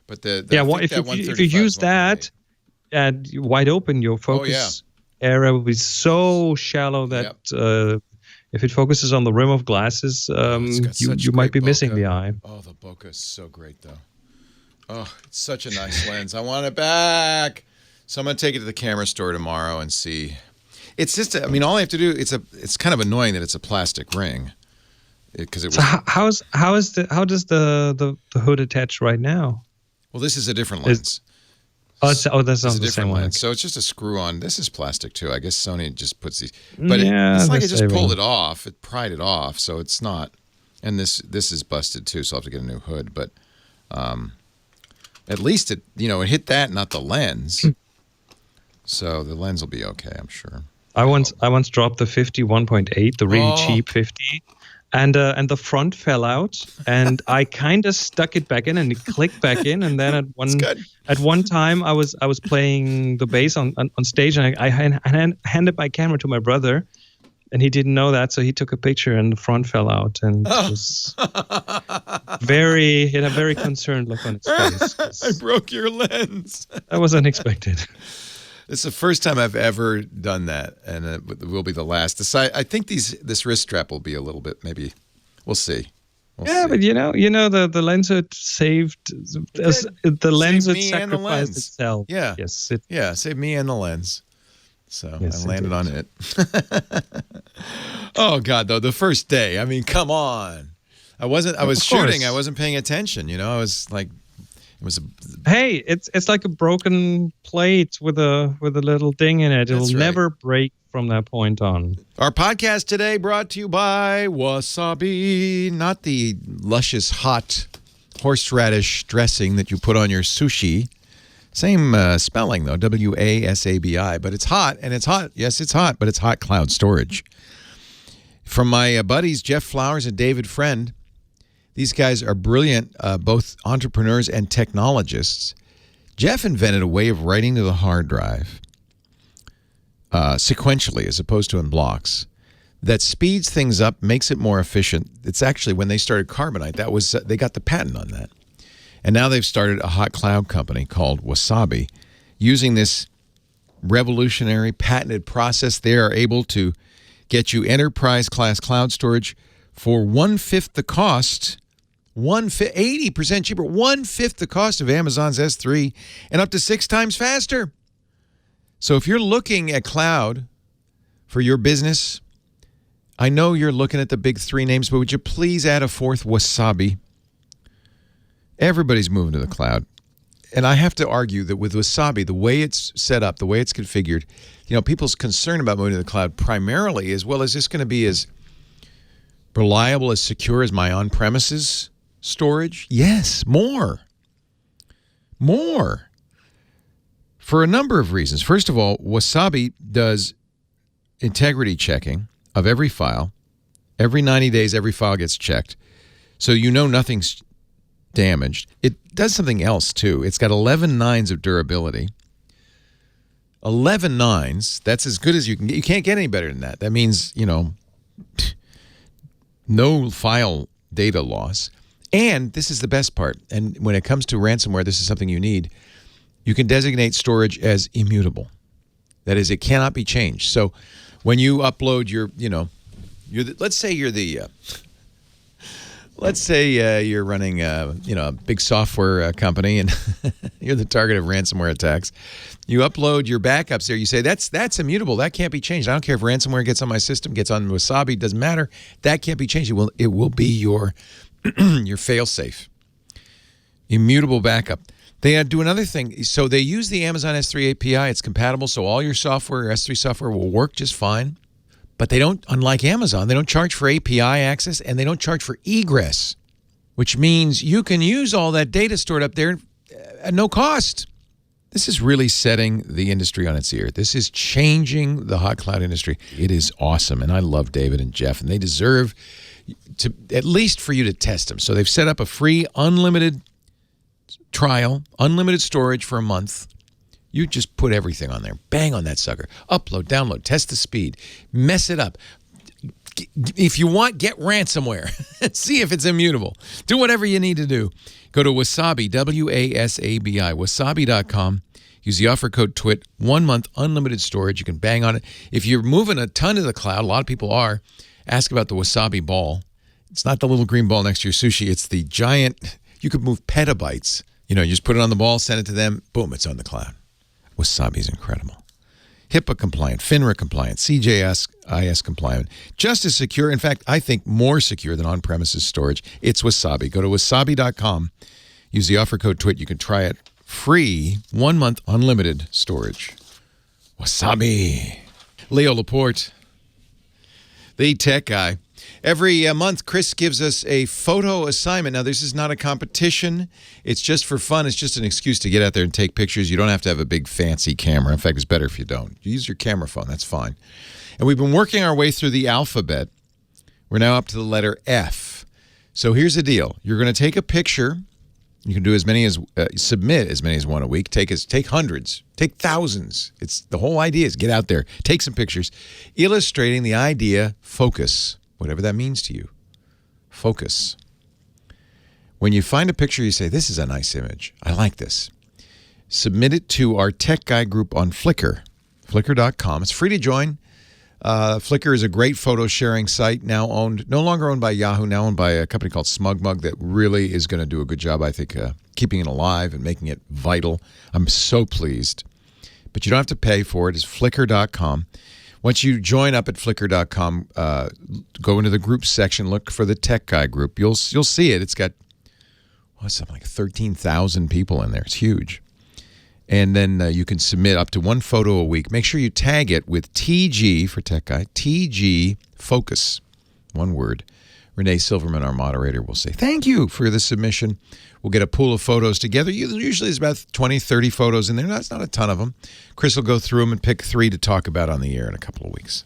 But if you use that and wide open, your focus area will be so shallow that if it focuses on the rim of glasses, you might be missing the eye. Oh, the bokeh is so great, though. Oh, it's such a nice lens. I want it back. So I'm going to take it to the camera store tomorrow and see. It's just, all I have to do, it's kind of annoying that it's a plastic ring. How does the hood attach right now? Well, this is a different lens. That's not the same one. So it's just a screw on. This is plastic too. I guess Sony just puts these, but it's like it just pulled it off. It pried it off, so it's not. And this is busted too, so I'll have to get a new hood. But at least it hit that, not the lens. So the lens will be okay, I'm sure. I once dropped the 50 1.8, the really cheap 50. And the front fell out, and I kind of stuck it back in, and it clicked back in. And then at one time, I was playing the bass on stage, and I handed my camera to my brother, and he didn't know that, so he took a picture, and the front fell out, and it was he had a very concerned look on his face. I broke your lens. That was unexpected. It's the first time I've ever done that, and it will be the last. I think this wrist strap will be a little bit, maybe. We'll see. We'll see. But the lens hood saved the lens hood sacrificed itself. Yeah. Yes. Saved me and the lens. So yes, I landed on it. Oh God, though, the first day. I mean, come on. I was shooting. I wasn't paying attention. I was like. Hey, it's like a broken plate with a little ding in it. It'll never break from that point on. Our podcast today brought to you by Wasabi, not the luscious hot horseradish dressing that you put on your sushi. Same spelling though, Wasabi, but it's hot, and it's hot. Yes, it's hot, but it's hot cloud storage. From my buddies Jeff Flowers and David Friend. These guys are brilliant, both entrepreneurs and technologists. Jeff invented a way of writing to the hard drive sequentially as opposed to in blocks that speeds things up, makes it more efficient. It's actually when they started Carbonite, they got the patent on that. And now they've started a hot cloud company called Wasabi. Using this revolutionary patented process, they are able to get you enterprise class cloud storage for 1/5 the cost, 80% cheaper, 1/5 the cost of Amazon's S3, and up to 6 times faster. So if you're looking at cloud for your business, I know you're looking at the big 3 names, but would you please add a 4th, Wasabi? Everybody's moving to the cloud. and I have to argue that with Wasabi, the way it's set up, the way it's configured, people's concern about moving to the cloud primarily is, well, is this going to be as reliable, as secure as my on-premises storage? Yes, more. For a number of reasons. First of all, Wasabi does integrity checking of every file. Every 90 days, every file gets checked. So nothing's damaged. It does something else, too. It's got 11 nines of durability. 11 nines, that's as good as you can get. You can't get any better than that. That means, no file data loss. And this is the best part. And when it comes to ransomware, this is something you need. You can designate storage as immutable. That is, it cannot be changed. So when you upload let's say you're running a big software company and you're the target of ransomware attacks. You upload your backups there. You say that's immutable. That can't be changed. I don't care if ransomware gets on my system, gets on Wasabi. Doesn't matter. That can't be changed. It will be your your fail-safe immutable backup. They do another thing. So they use the Amazon S3 API. It's compatible, so all your software, S3 software, will work just fine. But they don't, unlike Amazon, they don't charge for API access and they don't charge for egress, which means you can use all that data stored up there at no cost. This is really setting the industry on its ear. This is changing the hot cloud industry. It is awesome, and I love David and Jeff, and they deserve to at least for you to test them. So they've set up a free, unlimited trial, unlimited storage for a month. You just put everything on there. Bang on that sucker. Upload, download, test the speed. Mess it up. If you want, get ransomware. See if it's immutable. Do whatever you need to do. Go to Wasabi, W-A-S-A-B-I, wasabi.com. Use the offer code TWIT. 1 month unlimited storage. You can bang on it. If you're moving a ton to the cloud, a lot of people are, ask about the Wasabi ball. It's not the little green ball next to your sushi. It's the giant, you could move petabytes. You just put it on the ball, send it to them, boom, it's on the cloud. Wasabi is incredible. HIPAA compliant, FINRA compliant, CJIS compliant. Just as secure, in fact, I think more secure than on-premises storage. It's Wasabi. Go to wasabi.com. Use the offer code TWIT. You can try it free, 1 month unlimited storage. Wasabi. Leo Laporte, the tech guy. Every month, Chris gives us a photo assignment. Now, this is not a competition. It's just for fun. It's just an excuse to get out there and take pictures. You don't have to have a big, fancy camera. In fact, it's better if you don't. Use your camera phone. That's fine. And we've been working our way through the alphabet. We're now up to the letter F. So here's the deal. You're going to take a picture. You can do as many as, submit as many as one a week. Take hundreds. Take thousands. The whole idea is get out there. Take some pictures. Illustrating the idea, focus. Whatever that means to you. Focus. When you find a picture, you say, this is a nice image. I like this. Submit it to our Tech Guy group on Flickr, flickr.com. It's free to join. Flickr is a great photo sharing site, no longer owned by Yahoo, now owned by a company called SmugMug that really is going to do a good job, I think, keeping it alive and making it vital. I'm so pleased. But you don't have to pay for it. It's flickr.com. Once you join up at flickr.com, go into the groups section, look for the Tech Guy group. You'll see it. It's got something like 13,000 people in there. It's huge. And then you can submit up to one photo a week. Make sure you tag it with TG for Tech Guy, TG Focus, one word. Renee Silverman, our moderator, will say, thank you for the submission. We'll get a pool of photos together. Usually there's about 20, 30 photos in there. That's not a ton of them. Chris will go through them and pick 3 to talk about on the air in a couple of weeks.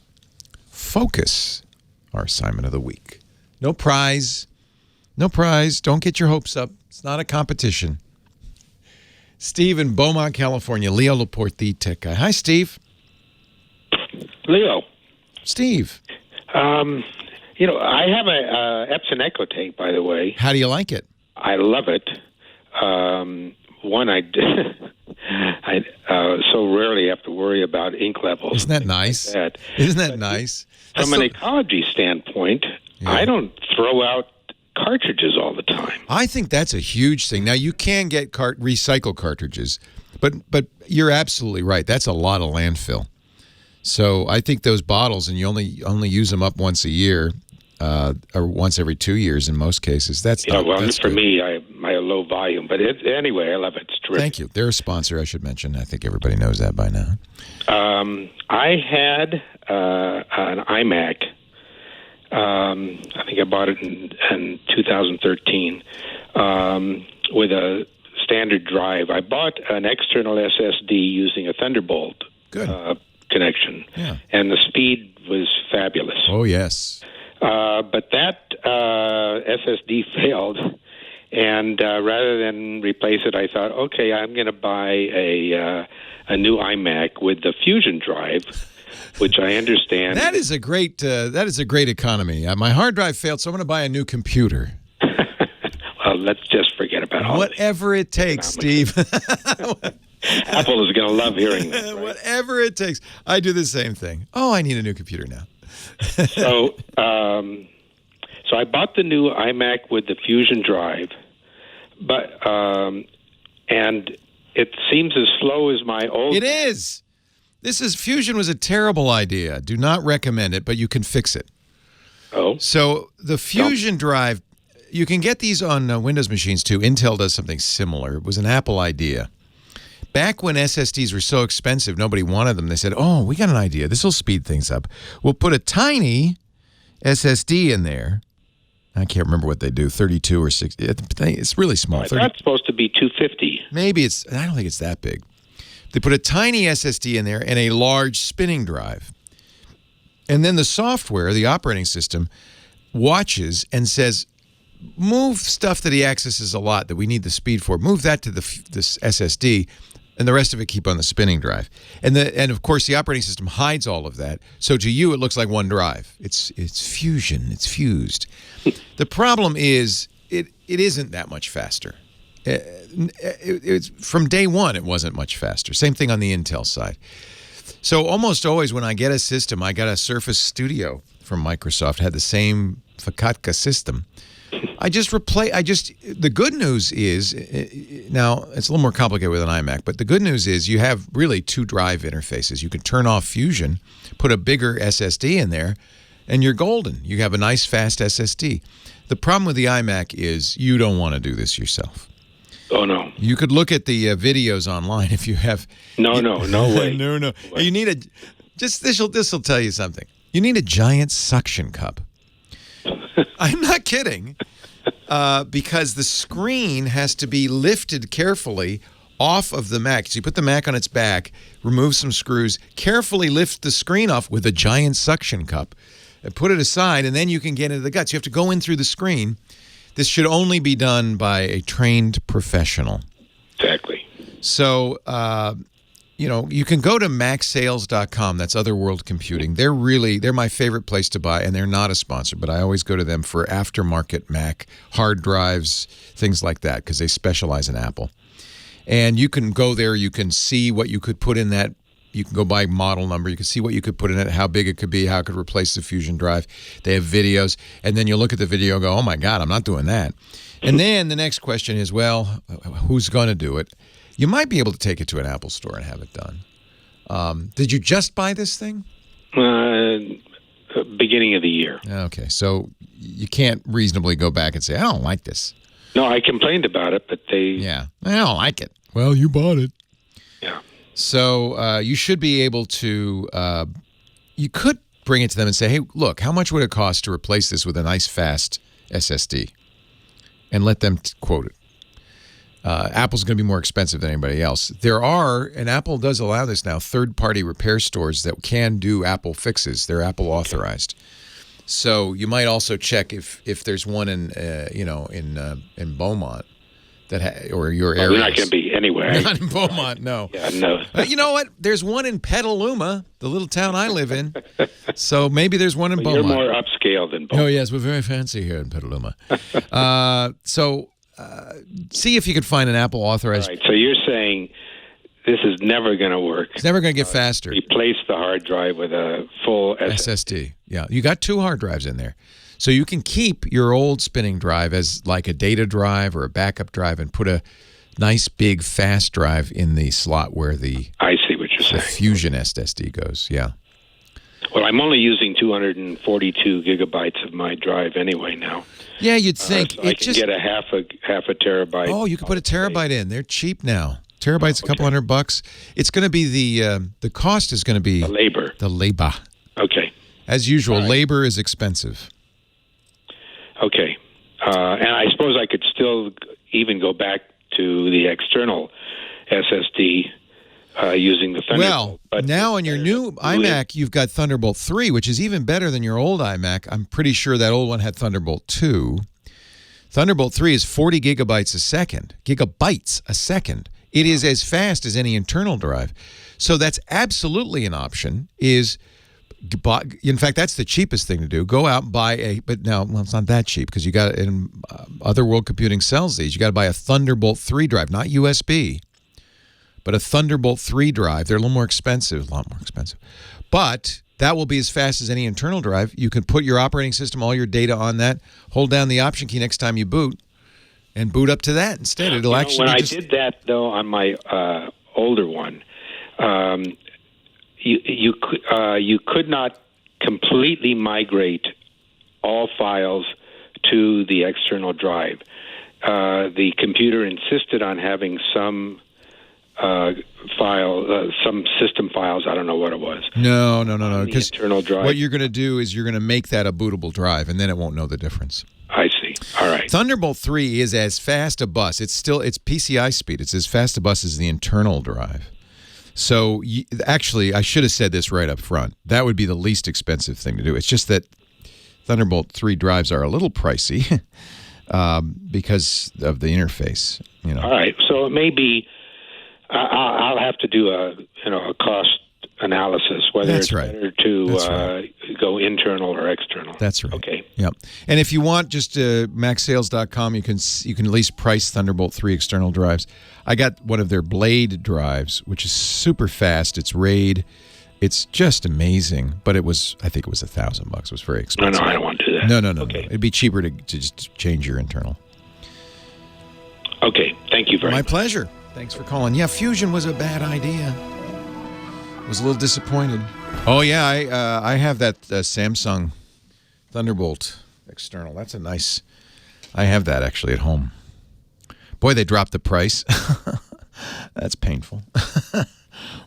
Focus, our assignment of the week. No prize. No prize. Don't get your hopes up. It's not a competition. Steve in Beaumont, California. Leo Laporte, the tech guy. Hi, Steve. Leo. Steve. I have a Epson Echo tank, by the way. How do you like it? I love it. I so rarely have to worry about ink levels. Isn't that nice? Like that. Isn't that nice? From an ecology standpoint, I don't throw out cartridges all the time. I think that's a huge thing. Now, you can get recycle cartridges, but you're absolutely right. That's a lot of landfill. So I think those bottles, and you only use them up once a year, or once every 2 years in most cases. That's for me, my low volume soon. But anyway, I love it. It's terrific. Thank you. They're a sponsor, I should mention. I think everybody knows that by now. I had an iMac. I think I bought it in 2013 with a standard drive. I bought an external SSD using a Thunderbolt connection, and the speed was fabulous. Oh, yes. But that SSD failed, and rather than replace it, I thought, okay, I'm going to buy a new iMac with the Fusion drive, which I understand. That is a great economy. My hard drive failed, so I'm going to buy a new computer. Well, let's just forget about all whatever it takes, Steve. Apple is going to love hearing that. Right? Whatever it takes. I do the same thing. Oh, I need a new computer now. So I bought the new iMac with the Fusion drive, but and it seems as slow as my old. It is. Fusion was a terrible idea. Do not recommend it, but you can fix it. Oh. So the Fusion drive, you can get these on Windows machines too. Intel does something similar. It was an Apple idea. Back when SSDs were so expensive, nobody wanted them. They said, oh, we got an idea. This will speed things up. We'll put a tiny SSD in there. I can't remember what they do, 32 or 60. It's really small. That's supposed to be 250. Maybe I don't think it's that big. They put a tiny SSD in there and a large spinning drive. And then the software, the operating system, watches and says, move stuff that he accesses a lot that we need the speed for. Move that to this SSD, and the rest of it keep on the spinning drive. And of course, the operating system hides all of that. So to you, it looks like one drive. It's Fusion. It's fused. The problem is it isn't that much faster. It's from day one, it wasn't much faster. Same thing on the Intel side. So almost always when I get a system, I got a Surface Studio from Microsoft, had the same Fakatka system. The good news is, now it's a little more complicated with an iMac, but the good news is you have really two drive interfaces. You can turn off Fusion, put a bigger SSD in there, and you're golden. You have a nice fast SSD. The problem with the iMac is you don't want to do this yourself. Oh, no. You could look at the videos online if you have... No way. No. You need this will tell you something. You need a giant suction cup. I'm not kidding. Because the screen has to be lifted carefully off of the Mac. So you put the Mac on its back, remove some screws, carefully lift the screen off with a giant suction cup, and put it aside, and then you can get into the guts. You have to go in through the screen. This should only be done by a trained professional. Exactly. So, you can go to macsales.com. That's Otherworld Computing. They're my favorite place to buy, and they're not a sponsor, but I always go to them for aftermarket Mac hard drives, things like that, because they specialize in Apple. And you can go there. You can see what you could put in that. You can go by model number. You can see what you could put in it, how big it could be, how it could replace the Fusion drive. They have videos, and then you look at the video and go, oh, my God, I'm not doing that. And then the next question is, well, who's going to do it? You might be able to take it to an Apple store and have it done. Did you just buy this thing? Beginning of the year. Okay, so you can't reasonably go back and say, I don't like this. No, I complained about it, but they... Yeah, I don't like it. Well, you bought it. Yeah. So you should be able to... you could bring it to them and say, hey, look, how much would it cost to replace this with a nice, fast SSD? And let them quote it. Apple's going to be more expensive than anybody else. And Apple does allow this now, third-party repair stores that can do Apple fixes. They're Apple authorized. So you might also check if there's one in Beaumont or your area. They're not going to be anywhere. Not in Beaumont, no. Yeah, no. You know what? There's one in Petaluma, the little town I live in. So maybe there's one in Beaumont. You're more upscale than Beaumont. Oh yes, we're very fancy here in Petaluma. See if you could find an Apple authorized. All right, so you're saying this is never going to work. It's never going to get faster. Replace the hard drive with a full SSD. Yeah, you got two hard drives in there. So you can keep your old spinning drive as like a data drive or a backup drive and put a nice big fast drive in the slot where the I see what you're saying. Fusion SSD goes. Yeah. Well, I'm only using 242 gigabytes of my drive anyway now. Yeah, you'd think so I can get a half a terabyte. Oh, you can put a terabyte in. They're cheap now. Terabyte's a couple $100. It's going to be the cost is going to be the labor. Okay. As usual, labor is expensive. Okay. And I suppose I could still even go back to the external SSD using the Thunderbolt. Well, now on your new iMac, you've got Thunderbolt 3, which is even better than your old iMac. I'm pretty sure that old one had Thunderbolt 2. Thunderbolt 3 is 40 gigabytes a second. It is as fast as any internal drive. So that's absolutely an option. In fact, that's the cheapest thing to do. Go out and buy it's not that cheap because you got in Other World Computing sells these. You got to buy a Thunderbolt 3 drive, not USB, but a Thunderbolt 3 drive. They're a lot more expensive. But that will be as fast as any internal drive. You can put your operating system, all your data on that, hold down the Option key next time you boot, and boot up to that instead. It'll actually when I did that, though, on my older one, you could not completely migrate all files to the external drive. The computer insisted on having some some system files. I don't know what it was. No. Because internal drive. What you're going to do is you're going to make that a bootable drive, and then it won't know the difference. I see. All right. Thunderbolt 3 is as fast a bus. It's PCI speed. It's as fast a bus as the internal drive. So actually, I should have said this right up front. That would be the least expensive thing to do. It's just that Thunderbolt 3 drives are a little pricey because of the interface. All right. So it may be. I'll have to do a cost analysis whether it's better to go internal or external. That's right. Okay. Yep. And if you want, just MacSales.com, you can at least price Thunderbolt 3 external drives. I got one of their Blade drives, which is super fast. It's RAID. It's just amazing. But I think it was $1,000. It was very expensive. No, I don't want to do that. No. Okay. It'd be cheaper to just change your internal. Okay. Thank you very much. My pleasure. Thanks for calling. Yeah, Fusion was a bad idea. Was a little disappointed. Oh yeah, I have that Samsung Thunderbolt external. That's a nice. I have that actually at home. Boy, they dropped the price. That's painful.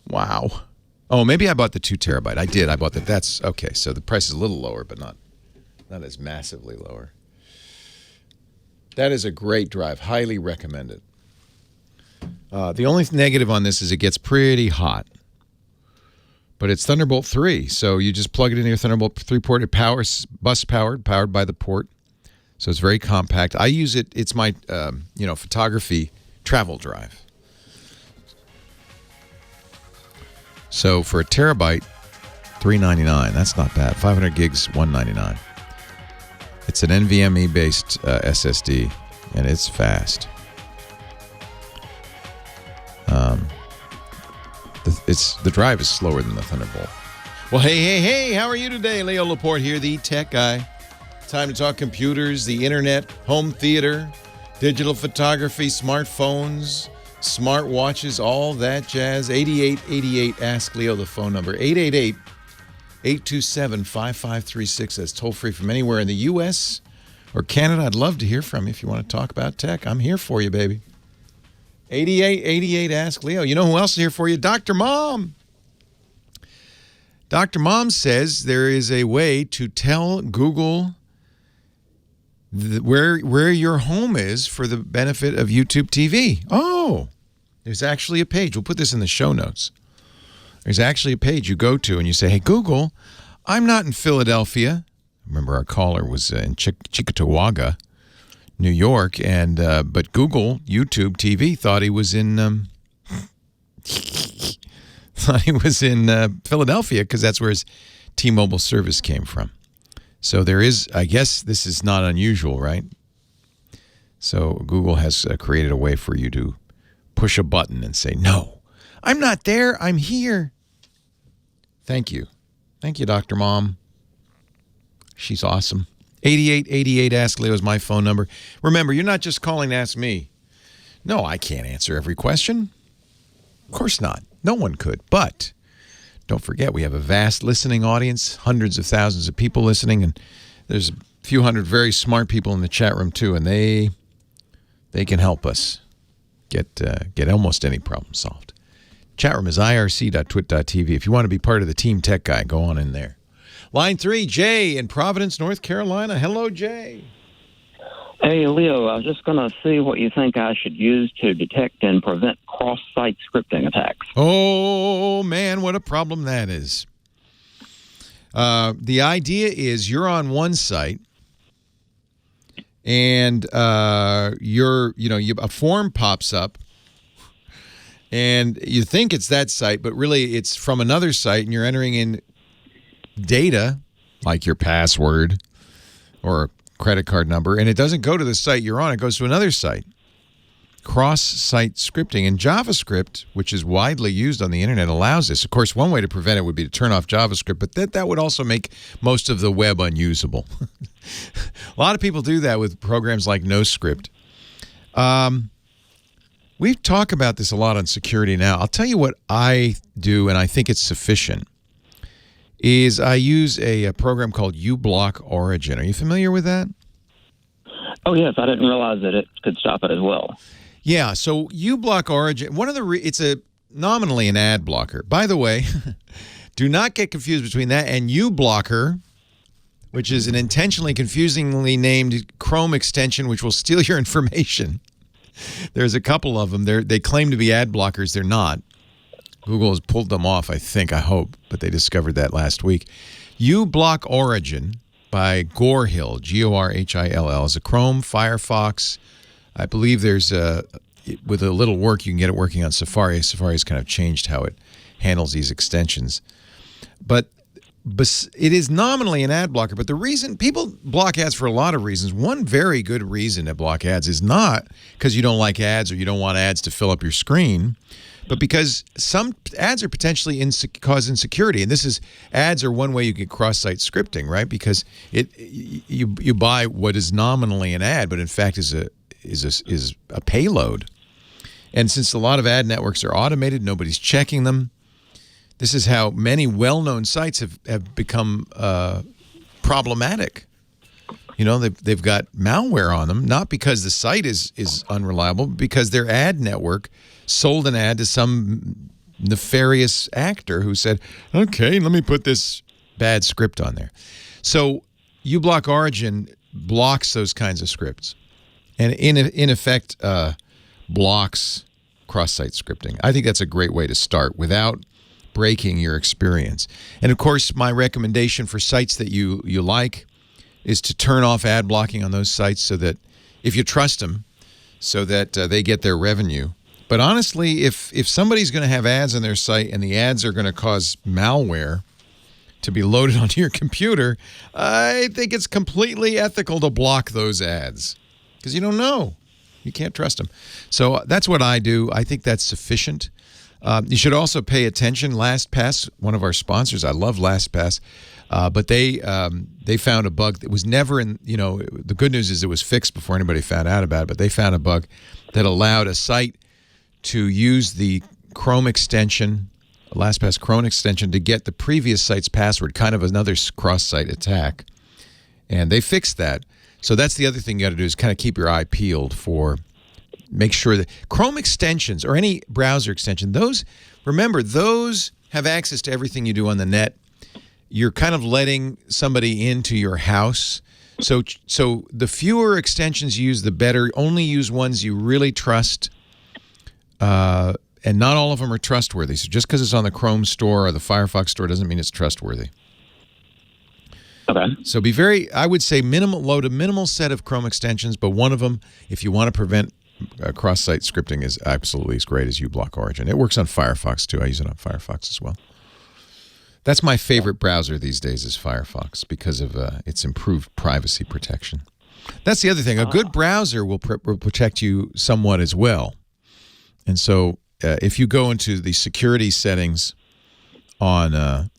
Wow. Oh, maybe I bought the 2 terabyte. I did. I bought that. That's okay. So the price is a little lower, but not as massively lower. That is a great drive. Highly recommend it. The only negative on this is it gets pretty hot. But it's Thunderbolt 3, so you just plug it into your Thunderbolt 3 port. It powers powered by the port, so it's very compact. I use it. It's my photography travel drive. So for a terabyte, $399. That's not bad. 500 gigs, $199. It's an NVMe based SSD, and it's fast. The drive is slower than the Thunderbolt. Well, hey, how are you today? Leo Laporte here, the tech guy. Time to talk computers, the internet, home theater, digital photography, smartphones, smart watches, all that jazz. 8888 Ask Leo, the phone number. 888-827-5536. That's toll free from anywhere in the U.S. or Canada. I'd love to hear from you if you want to talk about tech. I'm here for you, baby. 8888 Ask Leo. You know who else is here for you? Dr. Mom. Dr. Mom says there is a way to tell Google where your home is for the benefit of YouTube TV. Oh, there's actually a page. We'll put this in the show notes. There's actually a page you go to and you say, hey, Google, I'm not in Philadelphia. Remember, our caller was in Chickamauga, New York, and but Google YouTube TV thought he was in Philadelphia because that's where his T-Mobile service came from. So there is, I guess, this is not unusual, right? So Google has created a way for you to push a button and say, "No, I'm not there. I'm here." Thank you, Dr. Mom. She's awesome. 8888 Ask Leo is my phone number. Remember, you're not just calling to ask me. No, I can't answer every question. Of course not. No one could. But don't forget, we have a vast listening audience, hundreds of thousands of people listening, and there's a few hundred very smart people in the chat room too, and they can help us get almost any problem solved. Chat room is irc.twit.tv. If you want to be part of the Team Tech Guy, go on in there. Line 3, Jay in Providence, North Carolina. Hello, Jay. Hey, Leo, I was just going to see what you think I should use to detect and prevent cross-site scripting attacks. Oh, man, what a problem that is. The idea is you're on one site, and a form pops up, and you think it's that site, but really it's from another site, and you're entering in data like your password or a credit card number, and it doesn't go to the site you're on. It goes to another site. Cross-site scripting. And JavaScript, which is widely used on the internet, allows this. Of course, one way to prevent it would be to turn off JavaScript, but that would also make most of the web unusable. A lot of people do that with programs like NoScript. We talk about this a lot on Security Now. I'll tell you what I do, and I think it's sufficient, is I use a program called uBlock Origin. Are you familiar with that? Oh, yes. I didn't realize that it could stop it as well. Yeah, so uBlock Origin, it's nominally an ad blocker. By the way, do not get confused between that and uBlocker, which is an intentionally confusingly named Chrome extension which will steal your information. There's a couple of them. They claim to be ad blockers. They're not. Google has pulled them off, I hope, but they discovered that last week. uBlock Origin by Gorhill, Gorhill, is a Chrome, Firefox. I believe there's with a little work, you can get it working on Safari. Safari's kind of changed how it handles these extensions. But it is nominally an ad blocker, but the reason people block ads for a lot of reasons. One very good reason to block ads is not because you don't like ads or you don't want ads to fill up your screen, but because some ads are potentially cause insecurity. And ads are one way you get cross-site scripting, right? Because you buy what is nominally an ad, but in fact is a payload. And since a lot of ad networks are automated, nobody's checking them. This is how many well-known sites have become problematic. You know, they've got malware on them, not because the site is unreliable, but because their ad network sold an ad to some nefarious actor who said, okay, let me put this bad script on there. So uBlock Origin blocks those kinds of scripts and in effect blocks cross-site scripting. I think that's a great way to start without breaking your experience. And of course, my recommendation for sites that you like is to turn off ad blocking on those sites so that if you trust them, so that they get their revenue. But honestly, if somebody's going to have ads on their site and the ads are going to cause malware to be loaded onto your computer, I think it's completely ethical to block those ads because you don't know. You can't trust them. So that's what I do. I think that's sufficient. You should also pay attention. Lastpass, one of our sponsors, I love Lastpass, but they found a bug that was never in, the good news is it was fixed before anybody found out about it, but they found a bug that allowed a site to use the Chrome extension, Lastpass Chrome extension, to get the previous site's password, kind of another cross-site attack. And they fixed that. So that's the other thing you got to do is kind of keep your eye peeled for, make sure that Chrome extensions or any browser extension, those have access to everything you do on the net. You're kind of letting somebody into your house. So the fewer extensions you use, the better. Only use ones you really trust. And not all of them are trustworthy. So just because it's on the Chrome store or the Firefox store doesn't mean it's trustworthy. Okay. So I would say load a minimal set of Chrome extensions, but one of them, if you want to prevent cross-site scripting, is absolutely as great as uBlock Origin. It works on Firefox too. I use it on Firefox as well. That's my favorite browser these days is Firefox because of its improved privacy protection. That's the other thing. A good browser will protect you somewhat as well. And so if you go into the security settings on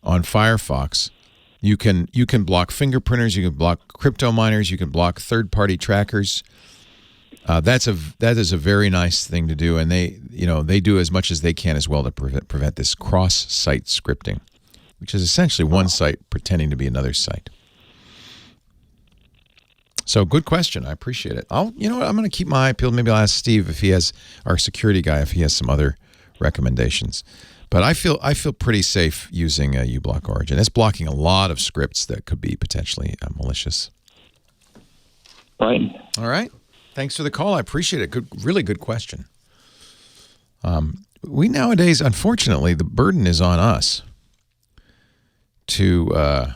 Firefox, you can block fingerprinters, you can block crypto miners, you can block third-party trackers. That is a very nice thing to do, and they do as much as they can as well to prevent this cross-site scripting. which is essentially one site pretending to be another site. So good question. I appreciate it. You know what? I'm going to keep my eye peeled. Maybe I'll ask Steve if he has, our security guy, if he has some other recommendations. But I feel pretty safe using uBlock Origin. It's blocking a lot of scripts that could be potentially malicious. Right. All right. Thanks for the call. I appreciate it. Really good question. We nowadays, unfortunately, the burden is on us to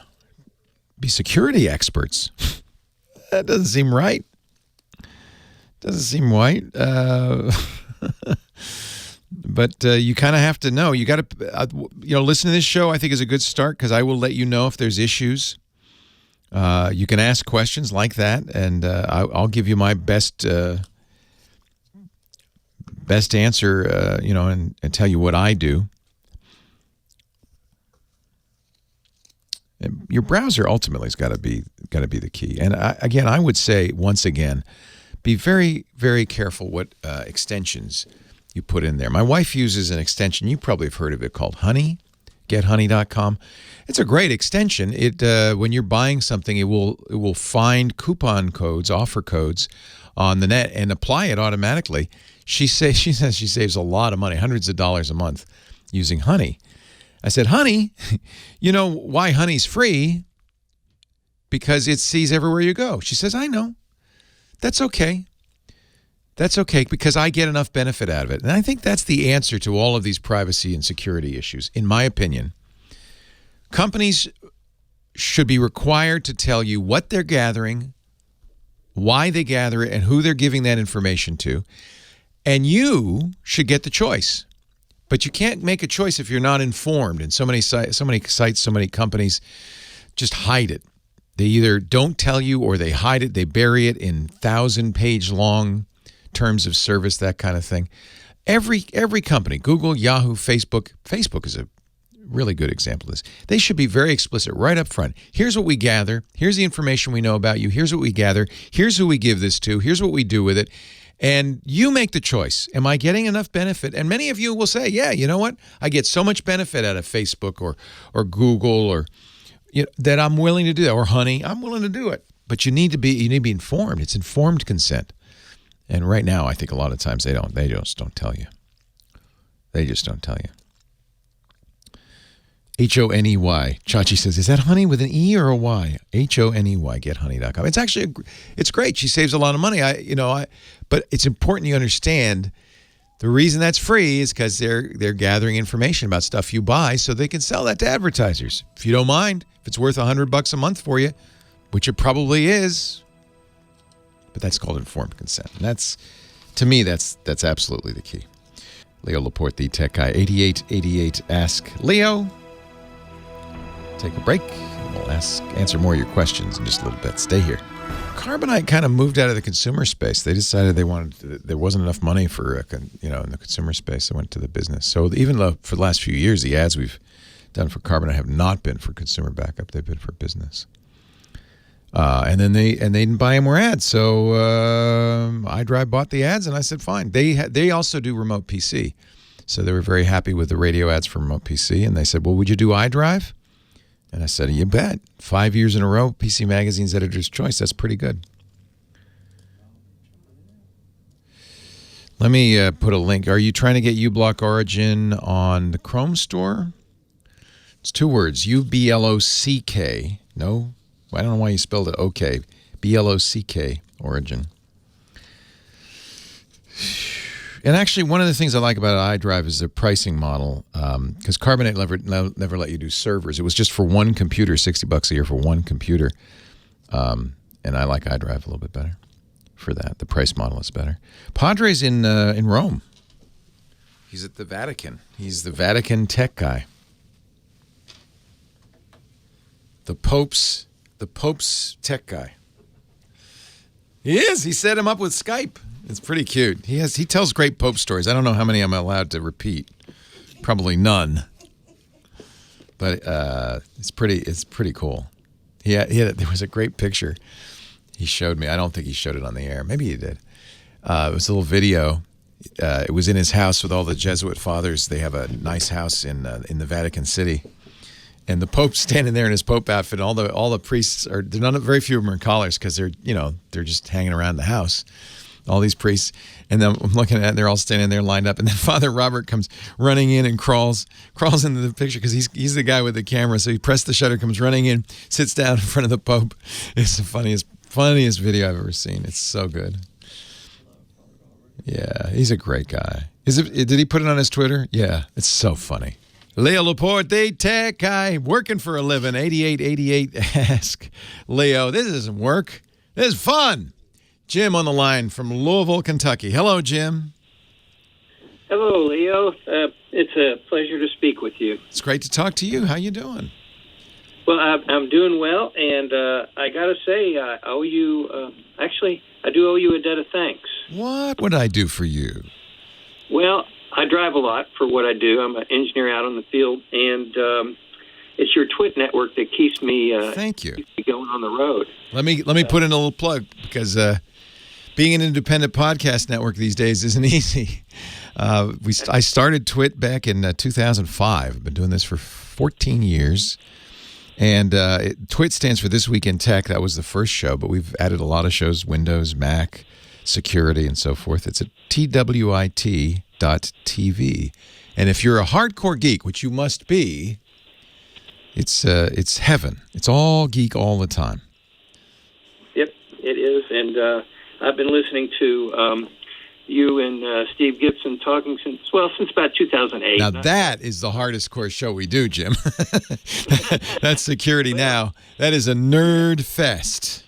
be security experts. That doesn't seem right. Doesn't seem right. But you kind of have to know. You got to, listen to this show. I think is a good start because I will let you know if there's issues. You can ask questions like that, and I'll give you my best answer. And tell you what I do. And your browser ultimately has got to be the key. And I would say once again, be very, very careful what extensions you put in there. My wife uses an extension. You probably have heard of it called Honey. GetHoney.com. It's a great extension. It when you're buying something, it will find coupon codes, offer codes on the net and apply it automatically. She says she saves a lot of money, hundreds of dollars a month using Honey. I said, Honey, you know why Honey's free? Because it sees everywhere you go. She says, I know. That's okay. That's okay because I get enough benefit out of it. And I think that's the answer to all of these privacy and security issues, in my opinion. Companies should be required to tell you what they're gathering, why they gather it, and who they're giving that information to. And you should get the choice. But you can't make a choice if you're not informed. And so many sites, so many companies just hide it. They either don't tell you or they hide it. They bury it in 1,000-page long terms of service, that kind of thing. Every company, Google, Yahoo, Facebook is a really good example of this. They should be very explicit right up front. Here's what we gather. Here's the information we know about you. Here's what we gather. Here's who we give this to. Here's what we do with it. And you make the choice. Am I getting enough benefit? And many of you will say, yeah, you know what? I get so much benefit out of Facebook or Google or that I'm willing to do that. Or Honey, I'm willing to do it. But you need to be informed. It's informed consent. And right now, I think a lot of times they just don't tell you. They just don't tell you. Honey. Chachi says, is that Honey with an E or a Y? Honey, GetHoney.com. It's actually, it's great. She saves a lot of money. But it's important you understand the reason that's free is because they're gathering information about stuff you buy so they can sell that to advertisers. If you don't mind, if it's worth $100 a month for you, which it probably is, but that's called informed consent. And that's, to me, that's absolutely the key. Leo Laporte, the tech guy, 8888 Ask Leo. Take a break. And we'll answer more of your questions in just a little bit. Stay here. Carbonite kind of moved out of the consumer space. They decided there wasn't enough money for in the consumer space. They went to the business. So even though for the last few years the ads we've done for Carbonite have not been for consumer backup, they've been for business. And then they didn't buy any more ads. So iDrive bought the ads, and I said fine. They also do remote PC, so they were very happy with the radio ads for remote PC. And they said, well, would you do iDrive? And I said, you bet. 5 years in a row, PC Magazine's Editor's Choice. That's pretty good. Let me put a link. Are you trying to get uBlock Origin on the Chrome store? It's 2 words, UBLOCK. No, I don't know why you spelled it okay. BLOCK Origin. And actually, one of the things I like about iDrive is the pricing model, because Carbonite never let you do servers. It was just for one computer, $60 a year for one computer. And I like iDrive a little bit better for that. The price model is better. Padre's in Rome. He's at the Vatican. He's the Vatican tech guy. The Pope's tech guy. He is. He set him up with Skype. It's pretty cute. He tells great Pope stories. I don't know how many I'm allowed to repeat. Probably none. But it's pretty cool. There was a great picture he showed me. I don't think he showed it on the air. Maybe he did. It was a little video. It was in his house with all the Jesuit fathers. They have a nice house in the Vatican City. And the Pope's standing there in his Pope outfit. All the priests are, very few of them are in collars because they're just hanging around the house. All these priests. And then I'm looking at it, they're all standing there lined up. And then Father Robert comes running in and crawls into the picture because he's the guy with the camera. So he pressed the shutter, comes running in, sits down in front of the Pope. It's the funniest video I've ever seen. It's so good. Yeah, he's a great guy. Did he put it on his Twitter? Yeah, it's so funny. Leo Laporte, the tech guy, working for a living. 8888 ask Leo. This isn't work. This is fun. Jim on the line from Louisville, Kentucky. Hello, Jim. Hello, Leo. It's a pleasure to speak with you. It's great to talk to you. How you doing? Well, I'm doing well, and I got to say, I owe you, I do owe you a debt of thanks. What would I do for you? Well, I drive a lot for what I do. I'm an engineer out on the field, and it's your Twit network that keeps me Thank you. Keeps me going on the road. Let me put in a little plug because being an independent podcast network these days isn't easy. I started Twit back in 2005. I've been doing this for 14 years. And Twit stands for This Week in Tech. That was the first show, but we've added a lot of shows, Windows, Mac, security, and so forth. It's at twit.tv. And if you're a hardcore geek, which you must be, it's heaven. It's all geek all the time. Yep, it is. And I've been listening to you and Steve Gibson talking since about 2008. Now that is the hardest core show we do, Jim. That's Security Now. That is a nerd fest.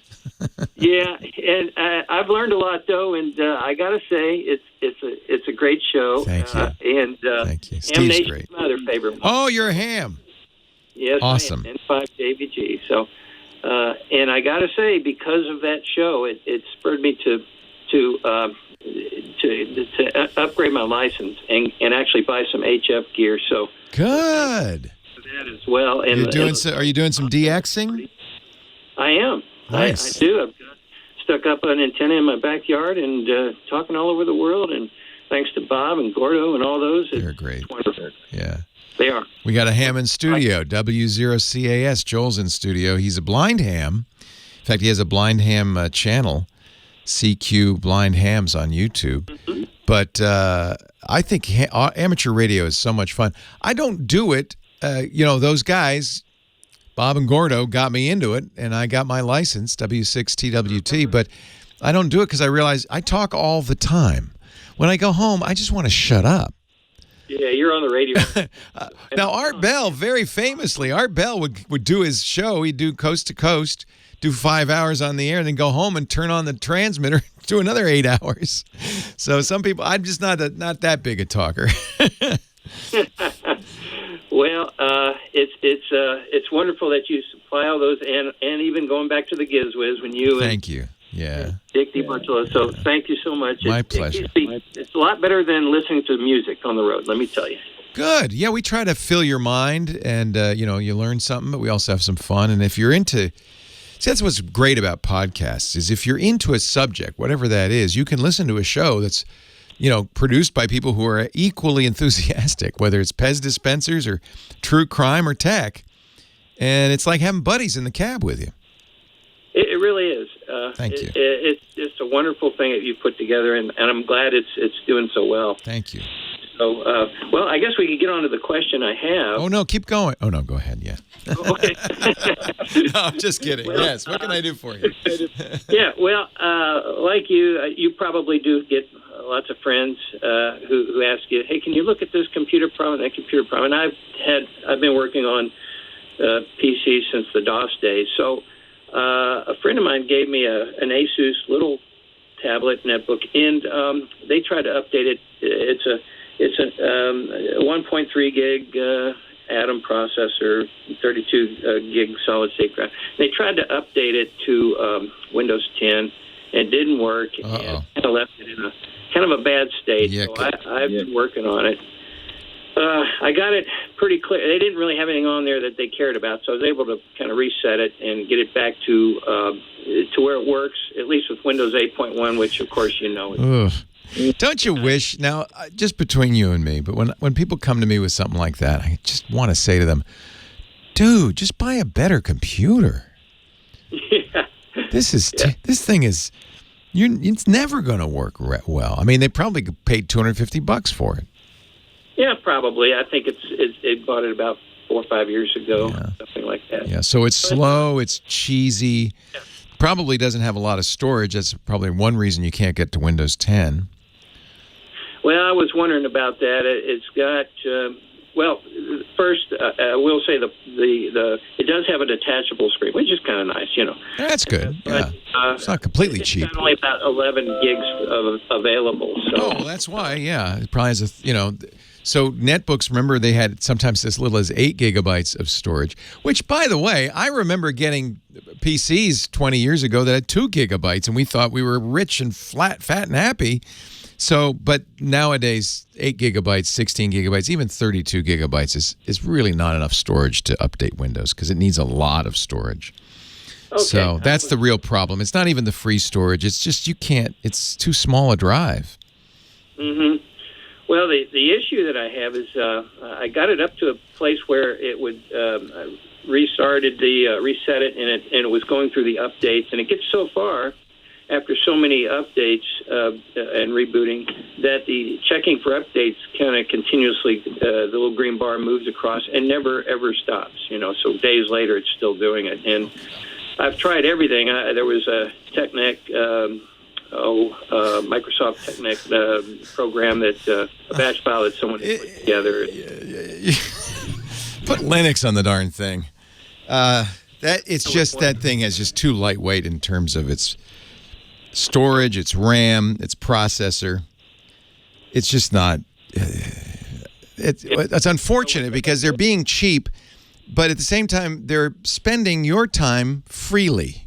Yeah, and I've learned a lot though, and I got to say it's a great show. Thank you. And thank you. Ham Steve's Nation's great. my other favorite one. Oh, you're a ham. Yes, awesome. I am. N5 JVG. So, and I got to say, because of that show, it spurred me to upgrade my license and actually buy some HF gear. So good. That as well. And are you doing some DXing? I am. Nice. I do. I've stuck up an antenna in my backyard and talking all over the world. And thanks to Bob and Gordo and all those, they're great. It's wonderful. Yeah. They are. We got a ham in studio, W0CAS. Joel's in studio. He's a blind ham. In fact, he has a blind ham channel, CQ Blind Hams on YouTube. Mm-hmm. But I think amateur radio is so much fun. I don't do it. Those guys, Bob and Gordo, got me into it, and I got my license, W6TWT. But I don't do it because I realize I talk all the time. When I go home, I just want to shut up. Yeah, you're on the radio. Now, Art Bell, very famously, Art Bell would do his show. He'd do coast to coast, do 5 hours on the air, and then go home and turn on the transmitter, do another 8 hours. So some people, I'm just not that big a talker. Well, it's wonderful that you supply all those, and even going back to the GizWiz when you Thank you. Yeah. Dick DiBartolo. So thank you so much. My pleasure. It's a lot better than listening to music on the road, let me tell you. Good. Yeah, we try to fill your mind and, you learn something, but we also have some fun. And if you're into, that's what's great about podcasts is if you're into a subject, whatever that is, you can listen to a show that's, produced by people who are equally enthusiastic, whether it's Pez dispensers or true crime or tech. And it's like having buddies in the cab with you. It really is. Thank you. It's just a wonderful thing that you put together, and I'm glad it's doing so well. Thank you. So, I guess we could get on to the question I have. Oh, no, keep going. Oh, no, go ahead, yeah. Okay. No, I'm just kidding. Well, yes, what can I do for you? Yeah, well, like you probably do get lots of friends who ask you, hey, can you look at this computer problem, that computer problem? And I've been working on PCs since the DOS days, so a friend of mine gave me an Asus little tablet netbook, and they tried to update it. It's a 1.3 gig Atom processor, 32 gig solid state drive. They tried to update it to Windows 10. It didn't work. Uh-oh. And kind of left it in a kind of a bad state. Yeah, so I've been working on it. I got it pretty clear. They didn't really have anything on there that they cared about, so I was able to kind of reset it and get it back to where it works, at least with Windows 8.1, which, of course, you know. Ugh. Don't you wish, now, just between you and me, but when people come to me with something like that, I just want to say to them, dude, just buy a better computer. Yeah. This thing is, it's never going to work well. I mean, they probably paid $250 for it. Yeah, probably. I think it bought it about 4 or 5 years ago, something like that. Yeah, so it's slow, it's cheesy, probably doesn't have a lot of storage. That's probably one reason you can't get to Windows 10. Well, I was wondering about that. It's got first I will say the it does have a detachable screen, which is kind of nice, That's good. Yeah, it's not completely cheap. It's got only about 11 gigs available. So. Oh, that's why. Yeah, it probably has So netbooks, remember, they had sometimes as little as 8 gigabytes of storage, which, by the way, I remember getting PCs 20 years ago that had 2 gigabytes, and we thought we were rich and fat and happy. So, but nowadays, 8 gigabytes, 16 gigabytes, even 32 gigabytes is really not enough storage to update Windows because it needs a lot of storage. Okay. So that's the real problem. It's not even the free storage. It's just you can't. It's too small a drive. Mm-hmm. Well, the issue that I have is I got it up to a place where it would reset it, and it was going through the updates, and it gets so far after so many updates and rebooting that the checking for updates kind of continuously the little green bar moves across and never ever stops. So days later it's still doing it, and I've tried everything. There was a Microsoft Technic program that a batch file that someone had put together. Put Linux on the darn thing. That thing is just too lightweight in terms of its storage, its RAM, its processor. It's just not. It's unfortunate because they're being cheap, but at the same time they're spending your time freely.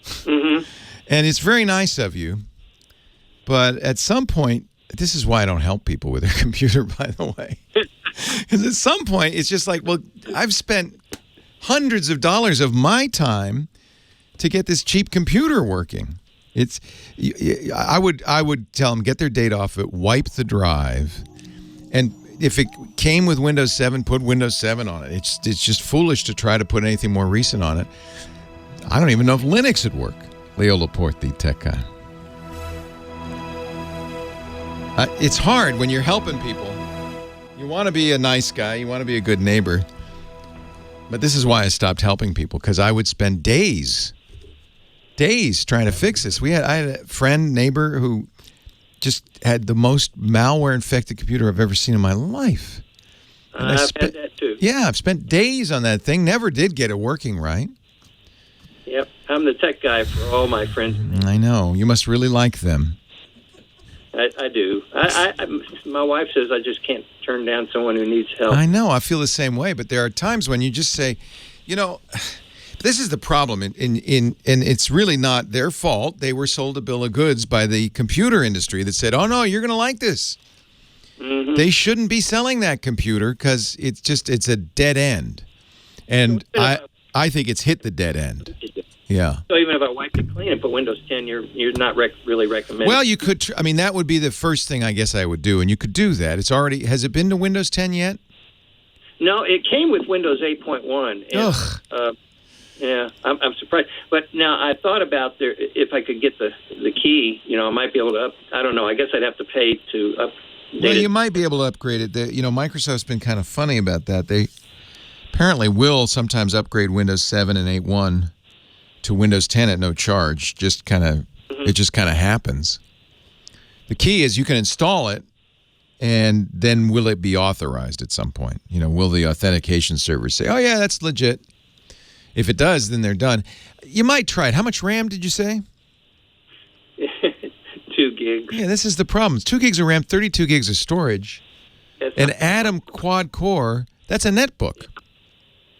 Mm-hmm. And it's very nice of you, but at some point, this is why I don't help people with their computer, by the way. Because at some point, it's just like, well, I've spent hundreds of dollars of my time to get this cheap computer working. I would tell them, get their data off it, wipe the drive, and if it came with Windows 7, put Windows 7 on it. It's just foolish to try to put anything more recent on it. I don't even know if Linux would work. Leo Laporte, the tech guy. It's hard when you're helping people. You want to be a nice guy. You want to be a good neighbor. But this is why I stopped helping people, because I would spend days trying to fix this. I had a friend, neighbor, who just had the most malware-infected computer I've ever seen in my life. I've had that too. Yeah, I've spent days on that thing. Never did get it working right. Yep, I'm the tech guy for all my friends. I know. You must really like them. I do. My wife says I just can't turn down someone who needs help. I know. I feel the same way. But there are times when you just say, this is the problem. And it's really not their fault. They were sold a bill of goods by the computer industry that said, oh, no, you're going to like this. Mm-hmm. They shouldn't be selling that computer because it's a dead end. And I think it's hit the dead end. Yeah. So even if I wipe it clean and put Windows 10, you're not really recommending. Well, you could. That would be the first thing I guess I would do, and you could do that. It's already. Has it been to Windows 10 yet? No, it came with Windows 8.1. Ugh. Yeah, I'm surprised. But now I thought about if I could get the key, I might be able to I don't know. I guess I'd have to pay to update. Well, you might be able to upgrade it. Microsoft's been kind of funny about that. They apparently will sometimes upgrade Windows 7 and 8.1 to Windows 10 at no charge. It just kind of happens. The key is you can install it, and then will it be authorized at some point? Will the authentication server say, oh, yeah, that's legit? If it does, then they're done. You might try it. How much RAM did you say? 2 gigs. Yeah, this is the problem. It's 2 gigs of RAM, 32 gigs of storage. An Atom quad core, that's a netbook.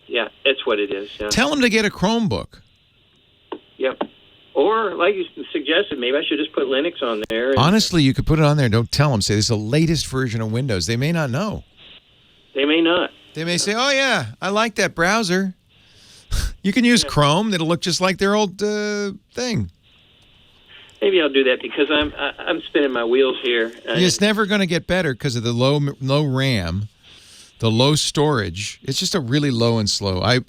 Yeah, that's what it is. Yeah. Tell them to get a Chromebook. Yep. Or, like you suggested, maybe I should just put Linux on there. Honestly, you could put it on there. Don't tell them. Say, this is the latest version of Windows. They may not know. They may not. They may say, oh, yeah, I like that browser. You can use Chrome. It'll look just like their old thing. Maybe I'll do that because I'm spinning my wheels here. It's never going to get better because of the low RAM. the low storage. It's just a really low and slow. I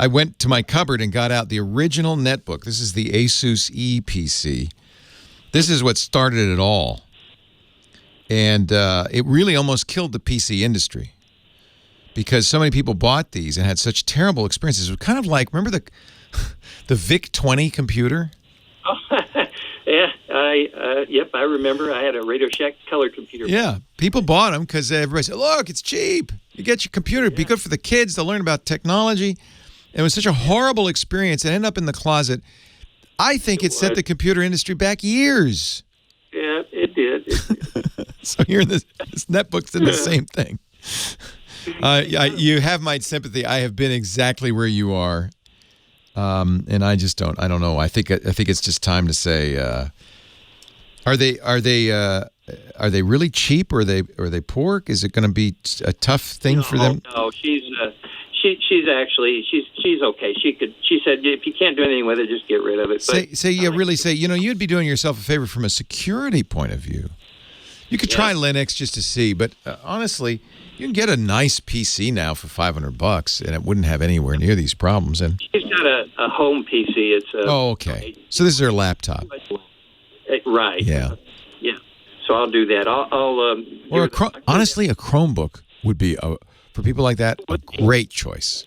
went to my cupboard and got out the original netbook. This is the Asus ePC. This is what started it all. And it really almost killed the PC industry because so many people bought these and had such terrible experiences. It was kind of like, remember the VIC-20 computer? Oh, yeah, I remember. I had a Radio Shack color computer. Yeah, people bought them because everybody said, look, it's cheap. You get your computer. It'd be good for the kids to learn about technology. It was such a horrible experience. It ended up in the closet. I think it set the computer industry back years. Yeah, it did. So here this netbook's in the same thing. You have my sympathy. I have been exactly where you are, and I just don't. I don't know. I think it's just time to say, are they really cheap or are they poor? Is it going to be a tough thing for them? No, she's okay. She said if you can't do anything with it, just get rid of it. You'd be doing yourself a favor from a security point of view. You could try Linux just to see, but honestly, you can get a nice PC now for $500, and it wouldn't have anywhere near these problems. And she's got a home PC. It's okay. So this is her laptop, right? Yeah. Yeah. So I'll do that. Honestly, a Chromebook would be for people like that a great choice.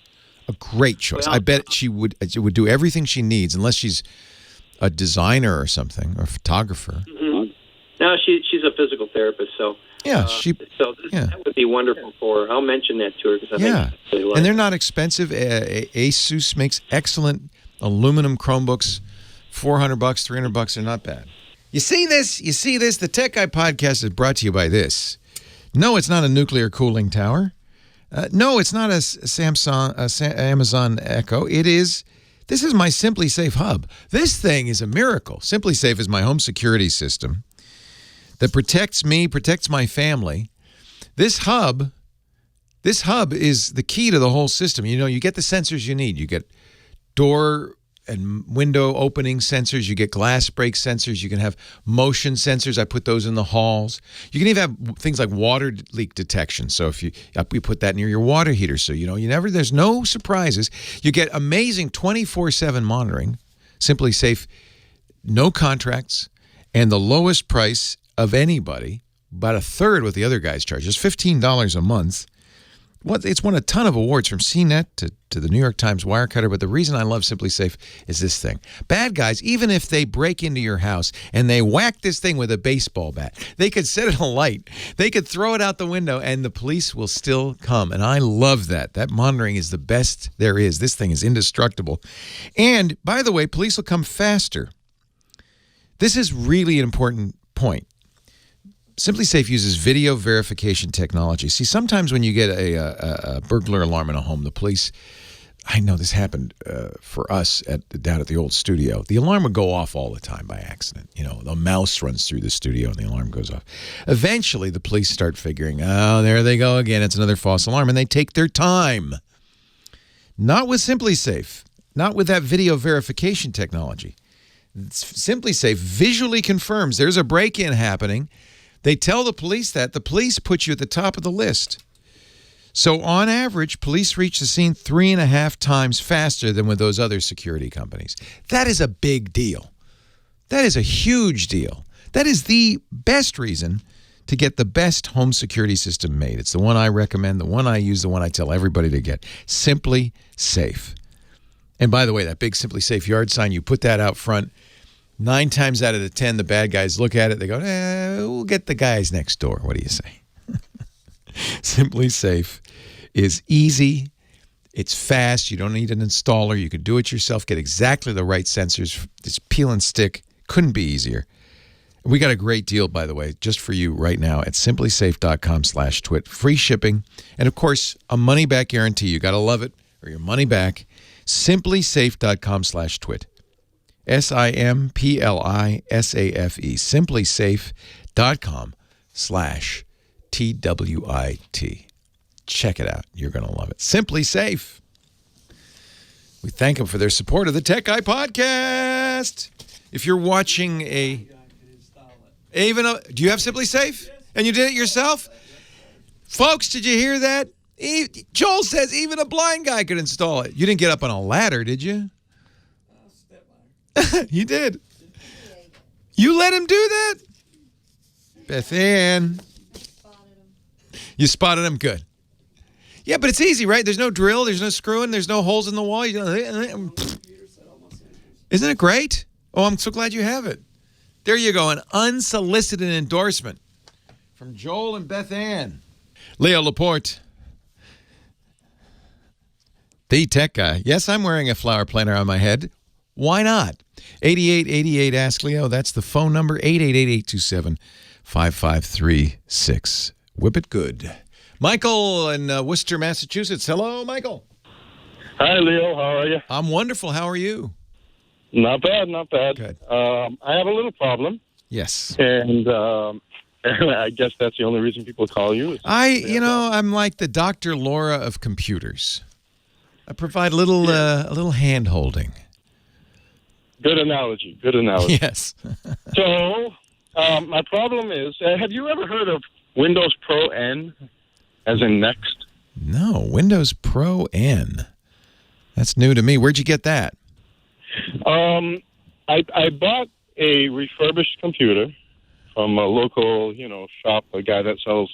A great choice. Well, I bet it would do everything she needs, unless she's a designer or something or a photographer. Mm-hmm. No, she's a physical therapist, so yeah, that would be wonderful for her. I'll mention that to her because I think she'd really like and they're not expensive. Asus makes excellent aluminum Chromebooks. $400, $300, they're not bad. You see this? The Tech Guy podcast is brought to you by this. No, it's not a nuclear cooling tower. No, it's not a Amazon Echo. This is my Simply Safe hub. This thing is a miracle. Simply Safe is my home security system that protects me, protects my family. This hub is the key to the whole system. You get the sensors you need. You get door and window opening sensors. You get glass break sensors. You can have motion sensors. I put those in the halls. You can even have things like water leak detection. So if you put that near your water heater, so there's no surprises. You get amazing 24/7 monitoring. Simply Safe, no contracts, and the lowest price of anybody, about a third what the other guys charge. It's $15 a month. It's won a ton of awards from CNET to the New York Times Wirecutter, but the reason I love Simply Safe is this thing. Bad guys, even if they break into your house and they whack this thing with a baseball bat, they could set it alight, they could throw it out the window, and the police will still come. And I love that. That monitoring is the best there is. This thing is indestructible. And, by the way, police will come faster. This is really an important point. Simply Safe uses video verification technology. See, sometimes when you get a burglar alarm in a home, the police, I know this happened for us down at the old studio. The alarm would go off all the time by accident. The mouse runs through the studio and the alarm goes off. Eventually, the police start figuring, oh, there they go again. It's another false alarm. And they take their time. Not with Simply Safe. Not with that video verification technology. Simply Safe visually confirms there's a break-in happening. They tell the police that. The police put you at the top of the list. So on average, police reach the scene 3.5 times faster than with those other security companies. That is a big deal. That is a huge deal. That is the best reason to get the best home security system made. It's the one I recommend, the one I use, the one I tell everybody to get. Simply Safe. And by the way, that big Simply Safe yard sign, you put that out front, 9 times out of the 10, the bad guys look at it. They go, we'll get the guys next door. What do you say? Simply Safe is easy. It's fast. You don't need an installer. You can do it yourself. Get exactly the right sensors. Just peel and stick. Couldn't be easier. We got a great deal, by the way, just for you right now at simplysafe.com/twit. Free shipping. And, of course, a money-back guarantee. You got to love it or your money back. Simplysafe.com/twit. SIMPLISAFE. Simplysafe.com/TWIT. Check it out. You're going to love it. Simply Safe. We thank them for their support of the Tech Guy podcast. If you're watching do you have Simply Safe? And you did it yourself? Folks, did you hear that? Joel says even a blind guy could install it. You didn't get up on a ladder, did you? You did. You let him do that? Beth Ann. You spotted him? Good. Yeah, but it's easy, right? There's no drill. There's no screwing. There's no holes in the wall. Isn't it great? Oh, I'm so glad you have it. There you go, an unsolicited endorsement from Joel and Beth Ann. Leo Laporte, the tech guy. Yes, I'm wearing a flower planter on my head. Why not? 8888 Ask Leo. That's the phone number, 888-827-5536. Whip it good. Michael in Worcester, Massachusetts. Hello, Michael. Hi, Leo. How are you? I'm wonderful. How are you? Not bad, not bad. Good. I have a little problem. Yes. And I guess that's the only reason people call you. I'm like the Dr. Laura of computers. I provide a little hand-holding. Good analogy. Good analogy. Yes. So, my problem is, have you ever heard of Windows Pro N, as in Next? No, Windows Pro N. That's new to me. Where'd you get that? I bought a refurbished computer from a local, shop, a guy that sells,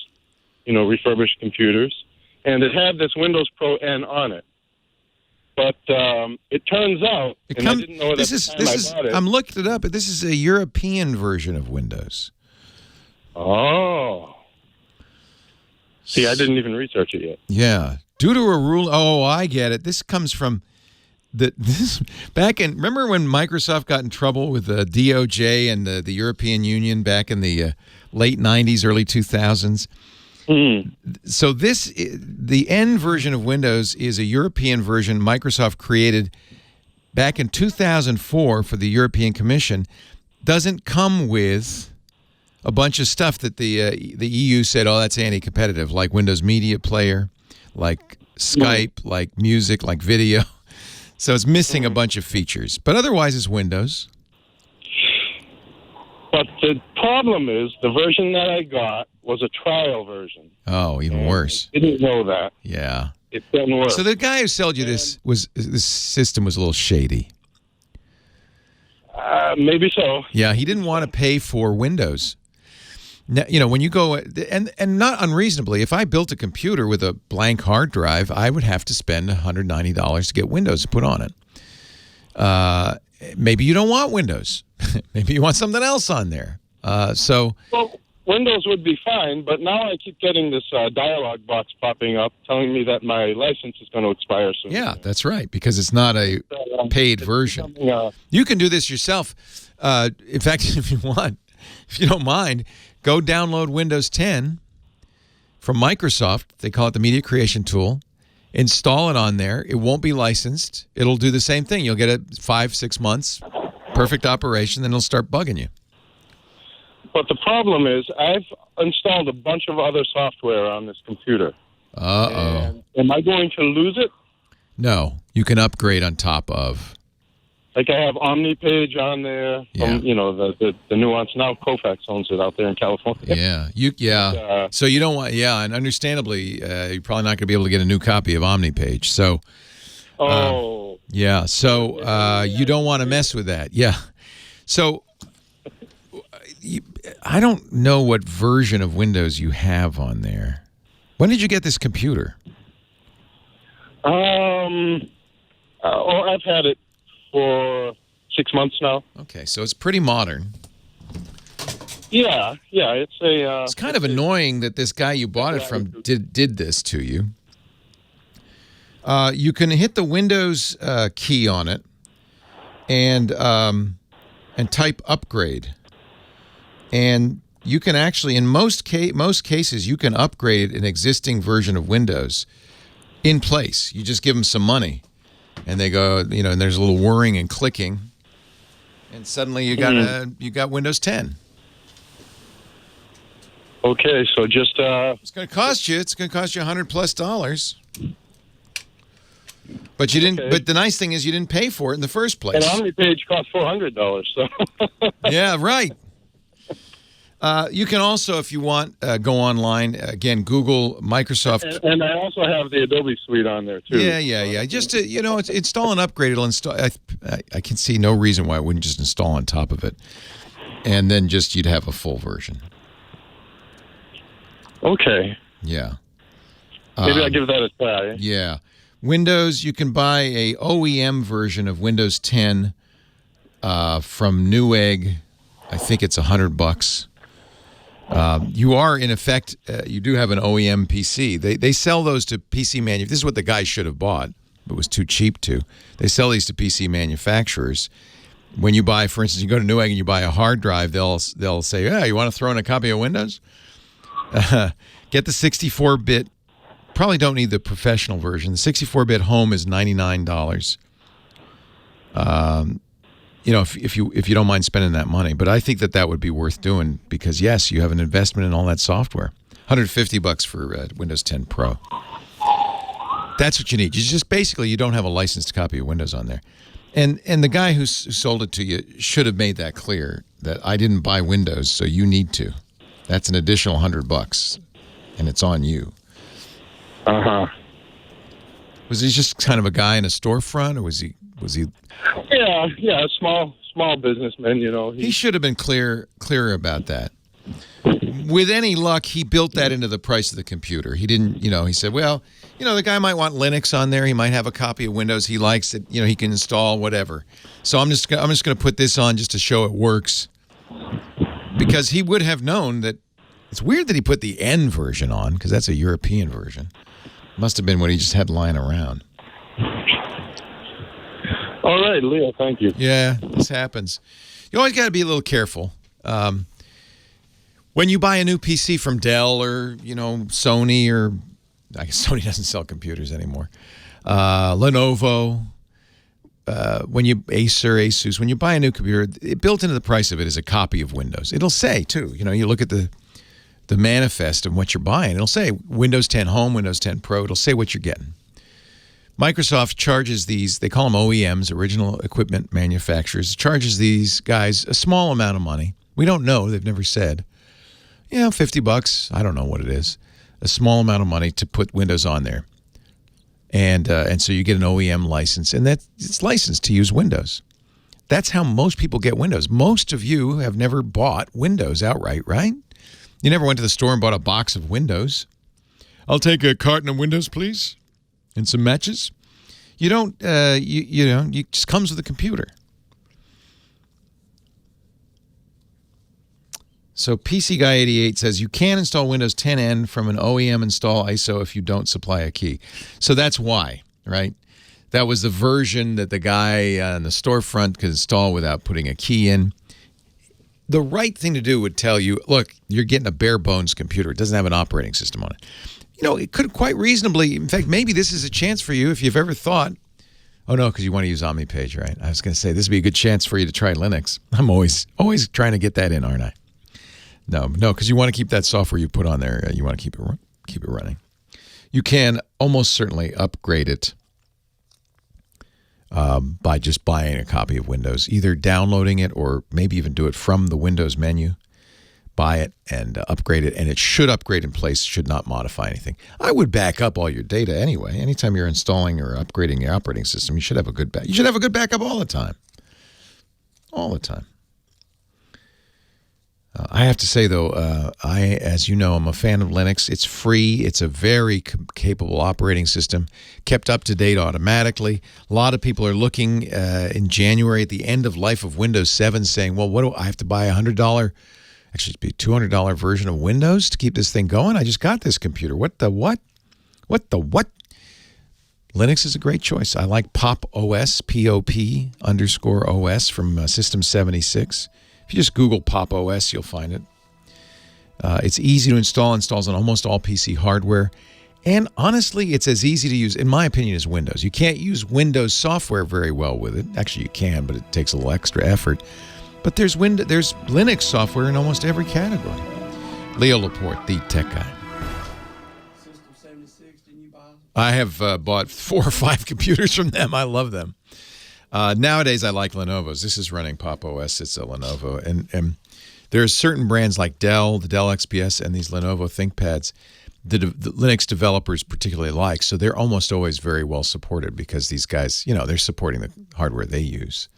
refurbished computers, and it had this Windows Pro N on it. But it turns out, I didn't know it at the time I bought it. I'm looking it up. This is a European version of Windows. Oh. See, I didn't even research it yet. Yeah. Due to a rule. Oh, I get it. This comes from remember when Microsoft got in trouble with the DOJ and the European Union back in the late 90s, early 2000s? So the N version of Windows is a European version Microsoft created back in 2004 for the European Commission. Doesn't come with a bunch of stuff that the EU said, oh, that's anti-competitive, like Windows Media Player, like Skype, like music, like video. So it's missing a bunch of features. But otherwise, it's Windows. But the problem is the version that I got was a trial version. Oh, even worse. I didn't know that. Yeah. It didn't work. So the guy who sold you this system was a little shady. Maybe so. Yeah, he didn't want to pay for Windows. Now, when you go, and not unreasonably, if I built a computer with a blank hard drive, I would have to spend $190 to get Windows put on it. Maybe you don't want Windows. Maybe you want something else on there. Well, Windows would be fine, but now I keep getting this dialog box popping up telling me that my license is going to expire soon. Yeah, that's right, because it's not a paid version. You can do this yourself. In fact, if you don't mind, go download Windows 10 from Microsoft. They call it the Media Creation Tool. Install it on there. It won't be licensed. It'll do the same thing. You'll get it 5-6 months, perfect operation, then it'll start bugging you. But the problem is I've installed a bunch of other software on this computer. Uh-oh. Am I going to lose it? No. You can upgrade on top of. Like I have OmniPage on there. Yeah. The Nuance. Now Kofax owns it out there in California. Yeah. So you don't want, and understandably, you're probably not going to be able to get a new copy of OmniPage. So, you don't want to mess with that. Yeah. So, I don't know what version of Windows you have on there. When did you get this computer? I've had it for 6 months now. Okay, so it's pretty modern. Yeah, it's kind of annoying that this guy you bought it from did this to you. You can hit the Windows key on it and type upgrade. And you can actually, in most cases, you can upgrade an existing version of Windows in place. You just give them some money, and they go, and there's a little whirring and clicking, and suddenly you got Windows 10. Okay, so just it's going to cost you. It's going to cost you $100+. But you didn't. Okay. But the nice thing is you didn't pay for it in the first place. And OmniPage cost $400. So. Yeah, right. You can also, if you want, go online. Again, Google Microsoft. And I also have the Adobe Suite on there, too. Yeah. Just to, it's install and upgrade. It'll install. I can see no reason why it wouldn't just install on top of it. And then you'd have a full version. Okay. Yeah. Maybe I'll give that a try. Yeah. Windows, you can buy a OEM version of Windows 10 from Newegg. I think it's $100. You are, in effect, you do have an OEM PC. They sell those to PC manufacturers. This is what the guy should have bought, but was too cheap to. They sell these to PC manufacturers. When you buy, for instance, you go to Newegg and you buy a hard drive, they'll say, "Yeah, you want to throw in a copy of Windows? Get the 64-bit." Probably don't need the professional version. The 64-bit home is $99. If you don't mind spending that money, but I think that would be worth doing because yes, you have an investment in all that software. $150 for Windows 10 Pro. That's what you need. You don't have a licensed copy of Windows on there, and the guy who sold it to you should have made that clear that I didn't buy Windows, so you need to. That's an additional $100, and it's on you. Was he just kind of a guy in a storefront, or was he? Yeah, small businessman. He should have been clearer about that. With any luck, he built that into the price of the computer. He didn't. He said, well, the guy might want Linux on there. He might have a copy of Windows. He likes it. He can install whatever. So I'm just going to put this on just to show it works, because he would have known that. It's weird that he put the N version on because that's a European version. Must have been what he just had lying around. All right, Leo, thank you. Yeah, this happens. You always got to be a little careful. When you buy a new PC from Dell or, Sony, or I guess Sony doesn't sell computers anymore. Lenovo, Asus, when you buy a new computer, built into the price of it is a copy of Windows. It'll say, too, you look at the manifest of what you're buying. It'll say Windows 10 Home, Windows 10 Pro. It'll say what you're getting. Microsoft charges these, they call them OEMs, original equipment manufacturers, charges these guys a small amount of money. We don't know. They've never said. $50. I don't know what it is. A small amount of money to put Windows on there. And so you get an OEM license, and it's licensed to use Windows. That's how most people get Windows. Most of you have never bought Windows outright, right? You never went to the store and bought a box of Windows. I'll take a carton of Windows, please, and some matches. You don't. It just comes with a computer. So PC Guy 88 says you can install Windows 10N from an OEM install ISO if you don't supply a key. So that's why, right? That was the version that the guy on the storefront could install without putting a key in. The right thing to do would tell you, look, you're getting a bare bones computer. It doesn't have an operating system on it. It could quite reasonably, in fact, maybe this is a chance for you if you've ever thought, oh no, because you want to use OmniPage, right? I was going to say this would be a good chance for you to try Linux. I'm always trying to get that in, aren't I? No, because you want to keep that software you put on there. You want to keep it running. You can almost certainly upgrade it by just buying a copy of Windows, either downloading it or maybe even do it from the Windows menu. Buy it and upgrade it, and it should upgrade in place, should not modify anything. I would back up all your data anyway. Anytime you're installing or upgrading your operating system, you should have a good backup all the time. All the time. I have to say, though, as you know, I'm a fan of Linux. It's free. It's a very capable operating system, kept up to date automatically. A lot of people are looking in January at the end of life of Windows 7 saying, well, what do I have to buy $100? Actually, it'd be a $200 version of Windows to keep this thing going. I just got this computer. What the what? What the what? Linux is a great choice. I like Pop OS, POP_OS from System 76. If you just Google Pop OS, you'll find it. It's easy to install, installs on almost all PC hardware. And honestly, it's as easy to use, in my opinion, as Windows. You can't use Windows software very well with it. Actually, you can, but it takes a little extra effort. But there's Linux software in almost every category. Leo Laporte, the tech guy. System 76, didn't you buy? I have bought 4 or 5 computers from them. I love them. Nowadays, I like Lenovo's. This is running Pop OS. It's a Lenovo. And There are certain brands like Dell, the Dell XPS, and these Lenovo ThinkPads the Linux developers particularly like. So they're almost always very well supported because these guys, they're supporting the hardware they use.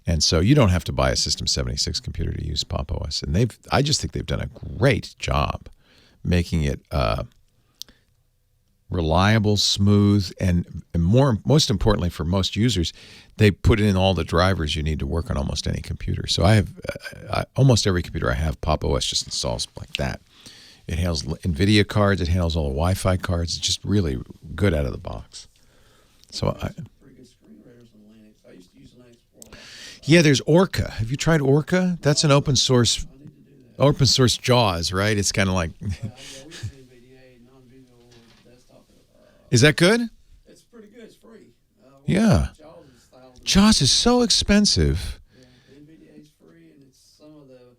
And so you don't have to buy a System 76 computer to use Pop! OS. And I just think they've done a great job making it reliable, smooth, and most importantly for most users, they put in all the drivers you need to work on almost any computer. So I have almost every computer I have, Pop! OS just installs like that. It handles NVIDIA cards. It handles all the Wi-Fi cards. It's just really good out of the box. So yeah, there's Orca. Have you tried Orca? That's an open source JAWS, right? It's kind of like. Is that good? It's pretty good. It's free. Yeah. JAWS is so expensive. Yeah, NVIDIA is free, and it's some of the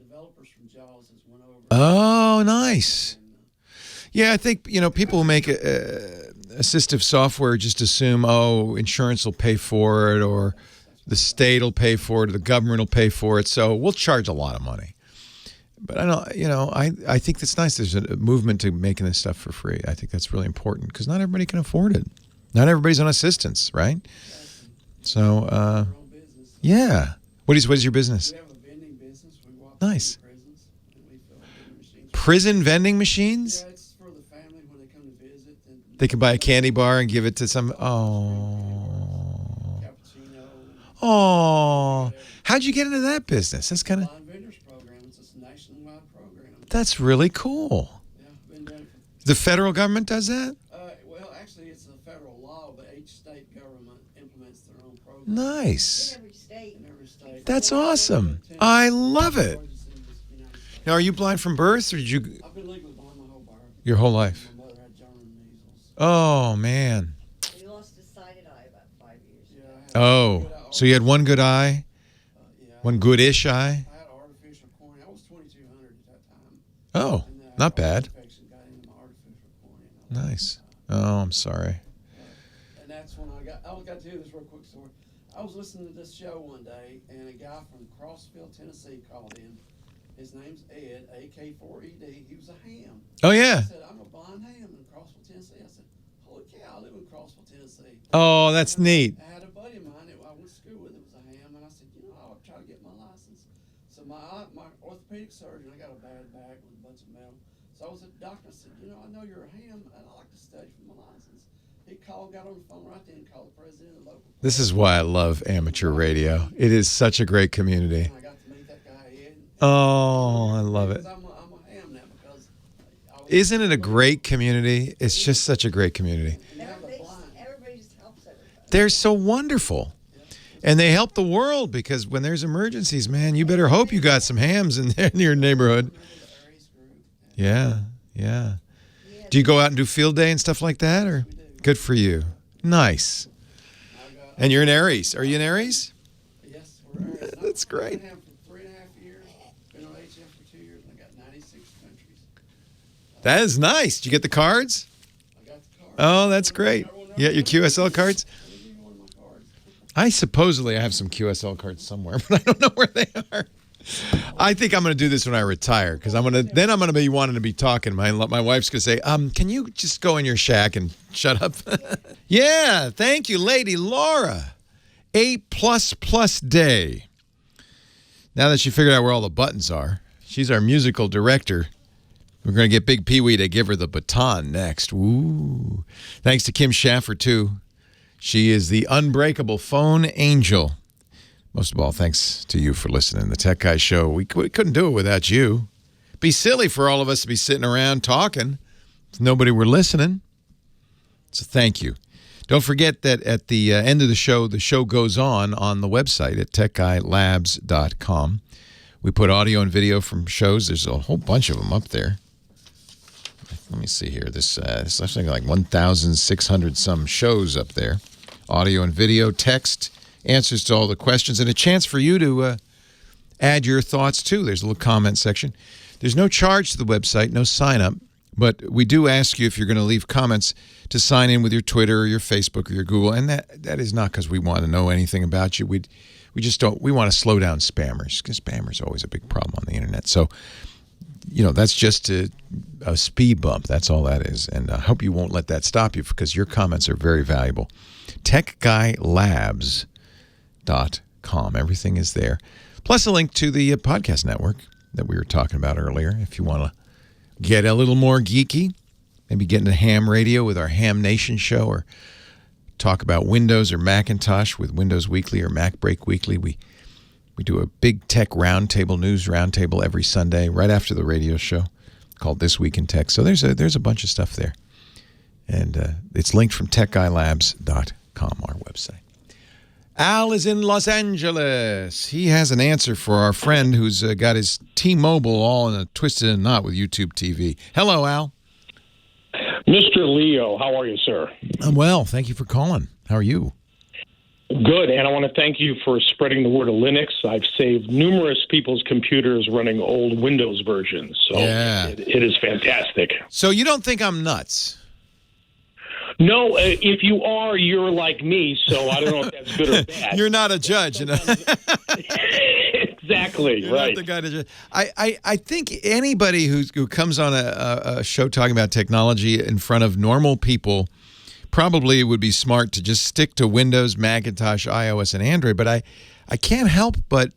developers from JAWS has went over. Oh, nice. Yeah, I think people who make assistive software just assume, insurance will pay for it, or the state will pay for it, or the government will pay for it. So we'll charge a lot of money. But I think that's nice. There's a movement to making this stuff for free. I think that's really important because not everybody can afford it. Not everybody's on assistance, right? So, yeah. What is your business? We have a vending business. We walk nice. Prisons, and we fill vending machines. Prison vending machines? Yeah, it's for the family when they come to visit. They can buy a candy bar and give it to some. Oh. Cappuccino. Oh. How'd you get into that business? That's kind of. That's really cool. Yeah, been done for, the federal government does that? Well, actually, it's a federal law, but each state government implements their own program. Nice. In every state. That's awesome. I love it. Now, are you blind from birth, or did you? I've been legally blind my whole life. Your whole life. My mother had German measles. Oh man. He lost his sighted eye about 5 years ago. Oh, so you had one good eye, one goodish eye. Oh, not bad. Nice. Oh, I'm sorry. And that's when I got to hear this real quick story. I was listening to this show one day, and a guy from Crossville, Tennessee called in. His name's Ed, AK4ED. He was a ham. Oh, yeah. He said, I'm a blind ham in Crossville, Tennessee. I said, holy cow, I live in Crossville, Tennessee. Oh, that's neat. I had a buddy of mine that I went to school with that was a ham, and I said, I'll try to get my license. So my orthopedic surgeon, I got a bad back with a bunch of metal. So I was at the doctor. I said, I know you're a ham, and I like to study for my license. He got on the phone right then, and called the president of the local. This is why I love amateur radio. It is such a great community. I got to meet that guy, Ed. Oh, I love it. I'm a ham now because. Isn't it a great community? It's just such a great community. Everybody just helps everybody. They're so wonderful. And they help the world because when there's emergencies, man, you better hope you got some hams in your neighborhood. Yeah. Do you go out and do field day and stuff like that? Or good for you. Nice. And you're an Aries. Are you an Aries? Yes, we're Aries. That's great. I've been for 3.5 years. Been on HF for 2 years, and I got 96 countries. That is nice. Did you get the cards? I got the cards. Oh, that's great. You got your QSL cards? I supposedly have some QSL cards somewhere, but I don't know where they are. I think I'm going to do this when I retire because I'm going to be wanting to be talking. My wife's going to say, can you just go in your shack and shut up? Yeah, thank you, Lady Laura. A++ day. Now that she figured out where all the buttons are, she's our musical director. We're going to get Big Pee-wee to give her the baton next. Ooh. Thanks to Kim Schaffer, too. She is the unbreakable phone angel. Most of all, thanks to you for listening. The Tech Guy Show, we couldn't do it without you. It'd be silly for all of us to be sitting around talking if nobody were listening. So thank you. Don't forget that at the end of the show goes on the website at techguylabs.com. We put audio and video from shows. There's a whole bunch of them up there. Let me see here. This actually like 1,600 some shows up there. Audio and video, text, answers to all the questions, and a chance for you to add your thoughts too. There's a little comment section. There's no charge to the website, no sign up, but we do ask you if you're going to leave comments to sign in with your Twitter or your Facebook or your Google, and that is not because we want to know anything about you. We we want to slow down spammers, because spammers are always a big problem on the internet. So, that's just a speed bump. That's all that is. And I hope you won't let that stop you, because your comments are very valuable. TechGuyLabs.com. Everything is there. Plus a link to the podcast network that we were talking about earlier. If you want to get a little more geeky, maybe get into ham radio with our Ham Nation show, or talk about Windows or Macintosh with Windows Weekly or Mac Break Weekly. We do a big tech roundtable, news roundtable every Sunday right after the radio show called This Week in Tech. So there's a bunch of stuff there. And it's linked from techguylabs.com, our website. Al is in Los Angeles. He has an answer for our friend who's got his T-Mobile all in a twisted in a knot with YouTube TV. Hello, Al. Mr. Leo, how are you, sir? I'm well. Thank you for calling. How are you? Good, and I want to thank you for spreading the word of Linux. I've saved numerous people's computers running old Windows versions, so it is fantastic. So you don't think I'm nuts? No, if you are, you're like me, so I don't know if that's good or bad. You're not a judge. Exactly, You're right. Not the guy to judge. I think anybody who comes on a show talking about technology in front of normal people probably would be smart to just stick to Windows, Macintosh, iOS, and Android. But I can't help but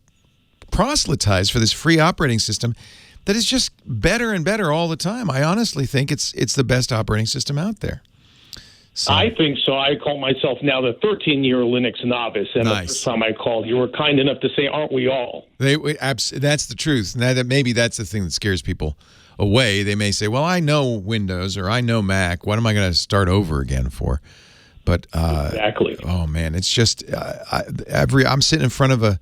proselytize for this free operating system that is just better and better all the time. I honestly think it's the best operating system out there. So. I think so. I call myself now the 13-year Linux novice, and the first time I called, you were kind enough to say, "Aren't we all?" That's the truth. Now maybe that's the thing that scares people away. They may say, "Well, I know Windows or I know Mac. What am I going to start over again for?" But exactly. Oh man, it's just I'm sitting in front of a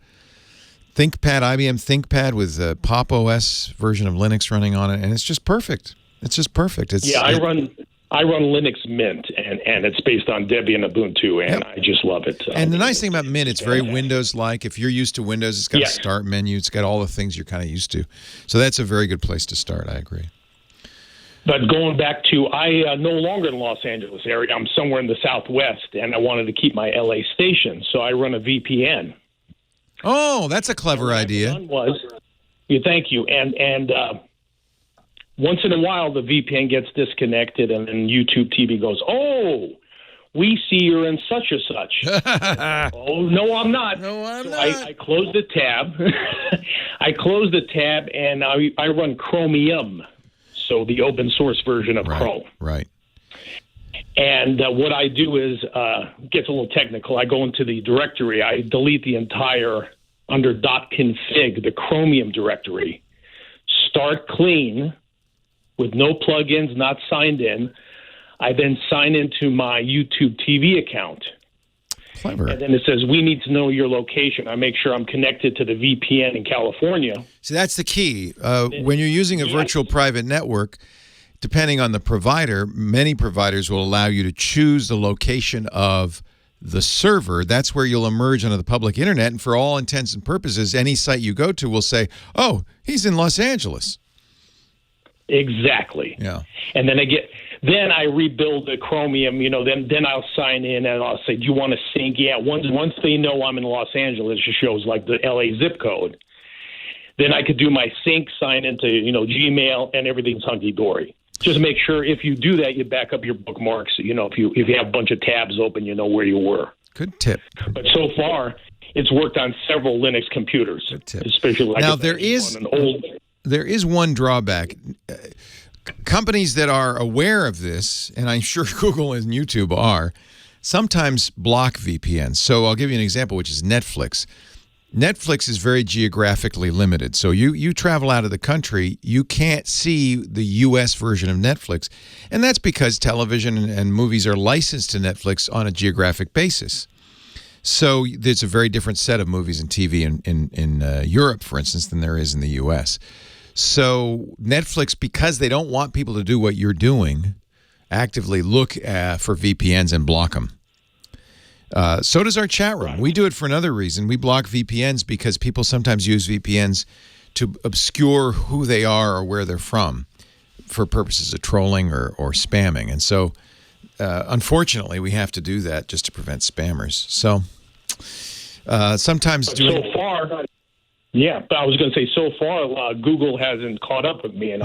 ThinkPad, IBM ThinkPad with a Pop OS version of Linux running on it, and it's just perfect. It's just perfect. I run Linux Mint, and it's based on Debian Ubuntu, and I just love it. And the nice thing about Mint, it's very Windows-like. If you're used to Windows, it's got a start menu. It's got all the things you're kind of used to. So that's a very good place to start. I agree. But going back to, I'm no longer in the Los Angeles area. I'm somewhere in the Southwest, and I wanted to keep my LA station, so I run a VPN. Oh, that's a clever idea. Thank you. And once in a while, the VPN gets disconnected, and then YouTube TV goes, "Oh, we see you're in such and such." Oh, no, I'm not. No, I'm not. I close the tab. And I run Chromium, so the open source version of Chrome. Right. And what I do is, gets a little technical. I go into the directory. I delete the entire, under .config, the Chromium directory. Start clean, with no plugins, not signed in. I then sign into my YouTube TV account. Clever. And then it says, "We need to know your location." I make sure I'm connected to the VPN in California. See, that's the key. When you're using a virtual private network, depending on the provider, many providers will allow you to choose the location of the server. That's where you'll emerge onto the public internet. And for all intents and purposes, any site you go to will say, "Oh, he's in Los Angeles." Exactly. Yeah. And then I rebuild the Chromium, then I'll sign in and I'll say, "Do you want to sync?" Yeah, once they know I'm in Los Angeles, it shows like the LA zip code. Then I could do my sync, sign into, Gmail, and everything's hunky-dory. Just make sure if you do that, you back up your bookmarks. If you have a bunch of tabs open, you know where you were. Good tip. But so far, it's worked on several Linux computers. Good tip. Especially like now, there is one drawback. Companies that are aware of this, and I'm sure Google and YouTube are, sometimes block VPNs. So I'll give you an example, which is Netflix. Netflix is very geographically limited. So you travel out of the country, you can't see the U.S. version of Netflix. And that's because television and movies are licensed to Netflix on a geographic basis. So there's a very different set of movies and TV in Europe, for instance, than there is in the U.S. So Netflix, because they don't want people to do what you're doing, actively look for VPNs and block them. So does our chat room. We do it for another reason. We block VPNs because people sometimes use VPNs to obscure who they are or where they're from for purposes of trolling or spamming. And so, unfortunately, we have to do that just to prevent spammers. So sometimes But doing. so far, yeah, but I was going to say, so far, Google hasn't caught up with me, and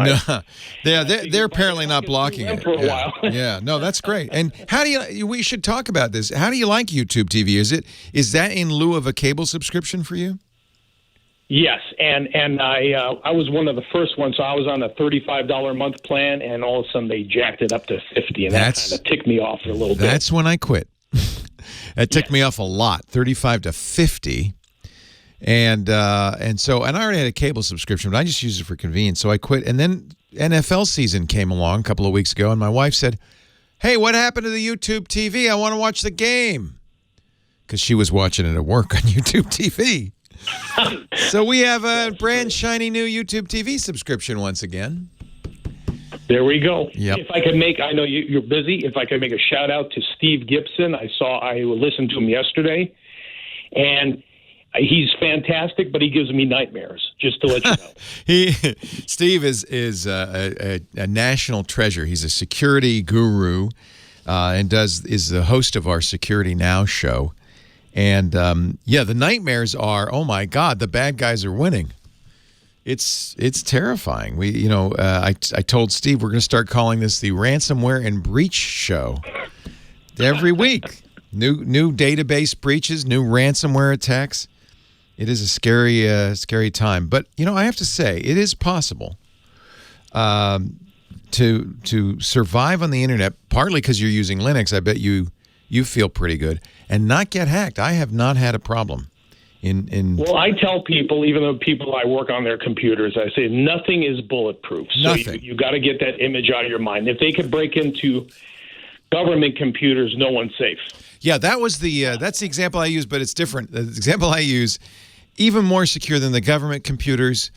they're apparently not blocking it for a while. Yeah, no, that's great. And how do you? We should talk about this. How do you like YouTube TV? Is that in lieu of a cable subscription for you? Yes, and I was one of the first ones. So I was on a $35 a month plan, and all of a sudden they jacked it up to $50, and that kind of ticked me off a little bit. That's when I quit. It ticked me off a lot, $35 to $50. And so I already had a cable subscription, but I just used it for convenience. So I quit. And then NFL season came along a couple of weeks ago, and my wife said, "Hey, what happened to the YouTube TV? I want to watch the game." Because she was watching it at work on YouTube TV. So we have a brand shiny new YouTube TV subscription once again. There we go. Yep. If I could I know you're busy. If I could make a shout out to Steve Gibson. I listened to him yesterday, and he's fantastic, but he gives me nightmares, just to let you know. Steve is a national treasure. He's a security guru and is the host of our Security Now show. And, the nightmares are, oh, my God, the bad guys are winning. It's terrifying. I told Steve we're going to start calling this the Ransomware and Breach Show. Every week, new database breaches, new ransomware attacks. It is a scary time. But, I have to say, it is possible to survive on the internet, partly because you're using Linux. I bet you feel pretty good, and not get hacked. I have not had a problem. Well, I tell people, even though people I work on their computers, I say nothing is bulletproof. So you got to get that image out of your mind. If they could break into government computers, no one's safe. Yeah, that's the example I use, but it's different. The example I use, even more secure than the government computers,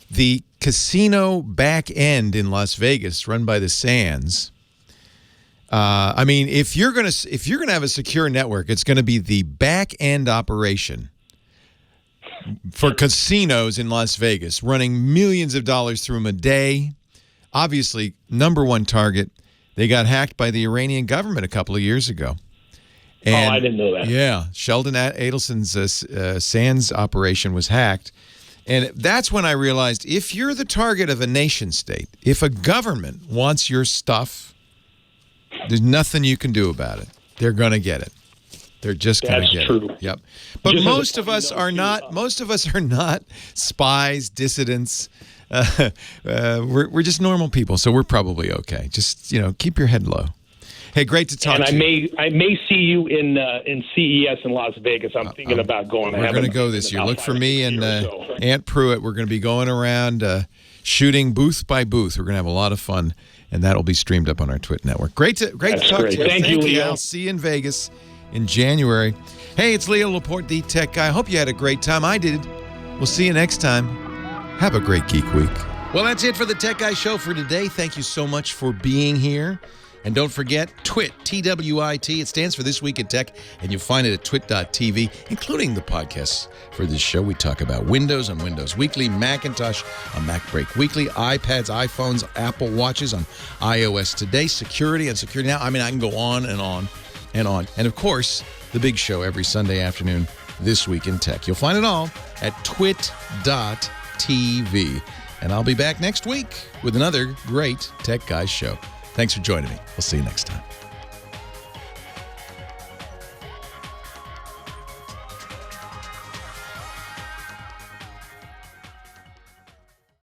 the casino back end in Las Vegas, run by the Sands. If you're gonna have a secure network, it's going to be the back end operation for casinos in Las Vegas, running millions of dollars through them a day. Obviously, number one target. They got hacked by the Iranian government a couple of years ago. And, I didn't know that. Yeah, Sheldon Adelson's Sands operation was hacked. And that's when I realized if you're the target of a nation state, if a government wants your stuff, there's nothing you can do about it. They're going to get it. They're just going to get true. it. Yep. But most of us are not. Most of us are not spies, dissidents. We're just normal people, so we're probably okay. Just keep your head low. Hey, great to talk to you. I may see you in CES in Las Vegas. I'm thinking about going. We're going to go this year. Look for me and Aunt Pruitt. We're going to be going around shooting booth by booth. We're going to have a lot of fun, and that'll be streamed up on our Twit network. Great to talk to you. Thank you, Leo. I'll see you in Vegas in January. Hey, it's Leo Laporte, the Tech Guy. I hope you had a great time. I did. We'll see you next time. Have a great Geek Week. Well, that's it for the Tech Guy Show for today. Thank you so much for being here. And don't forget, TWIT, T-W-I-T. It stands for This Week in Tech, and you'll find it at twit.tv, including the podcasts for this show. We talk about Windows on Windows Weekly, Macintosh on Mac Break Weekly, iPads, iPhones, Apple Watches on iOS Today, security on Security Now. I can go on and on and on. And, of course, the big show every Sunday afternoon, This Week in Tech. You'll find it all at twit.tv. And I'll be back next week with another great Tech Guys show. Thanks for joining me. We'll see you next time.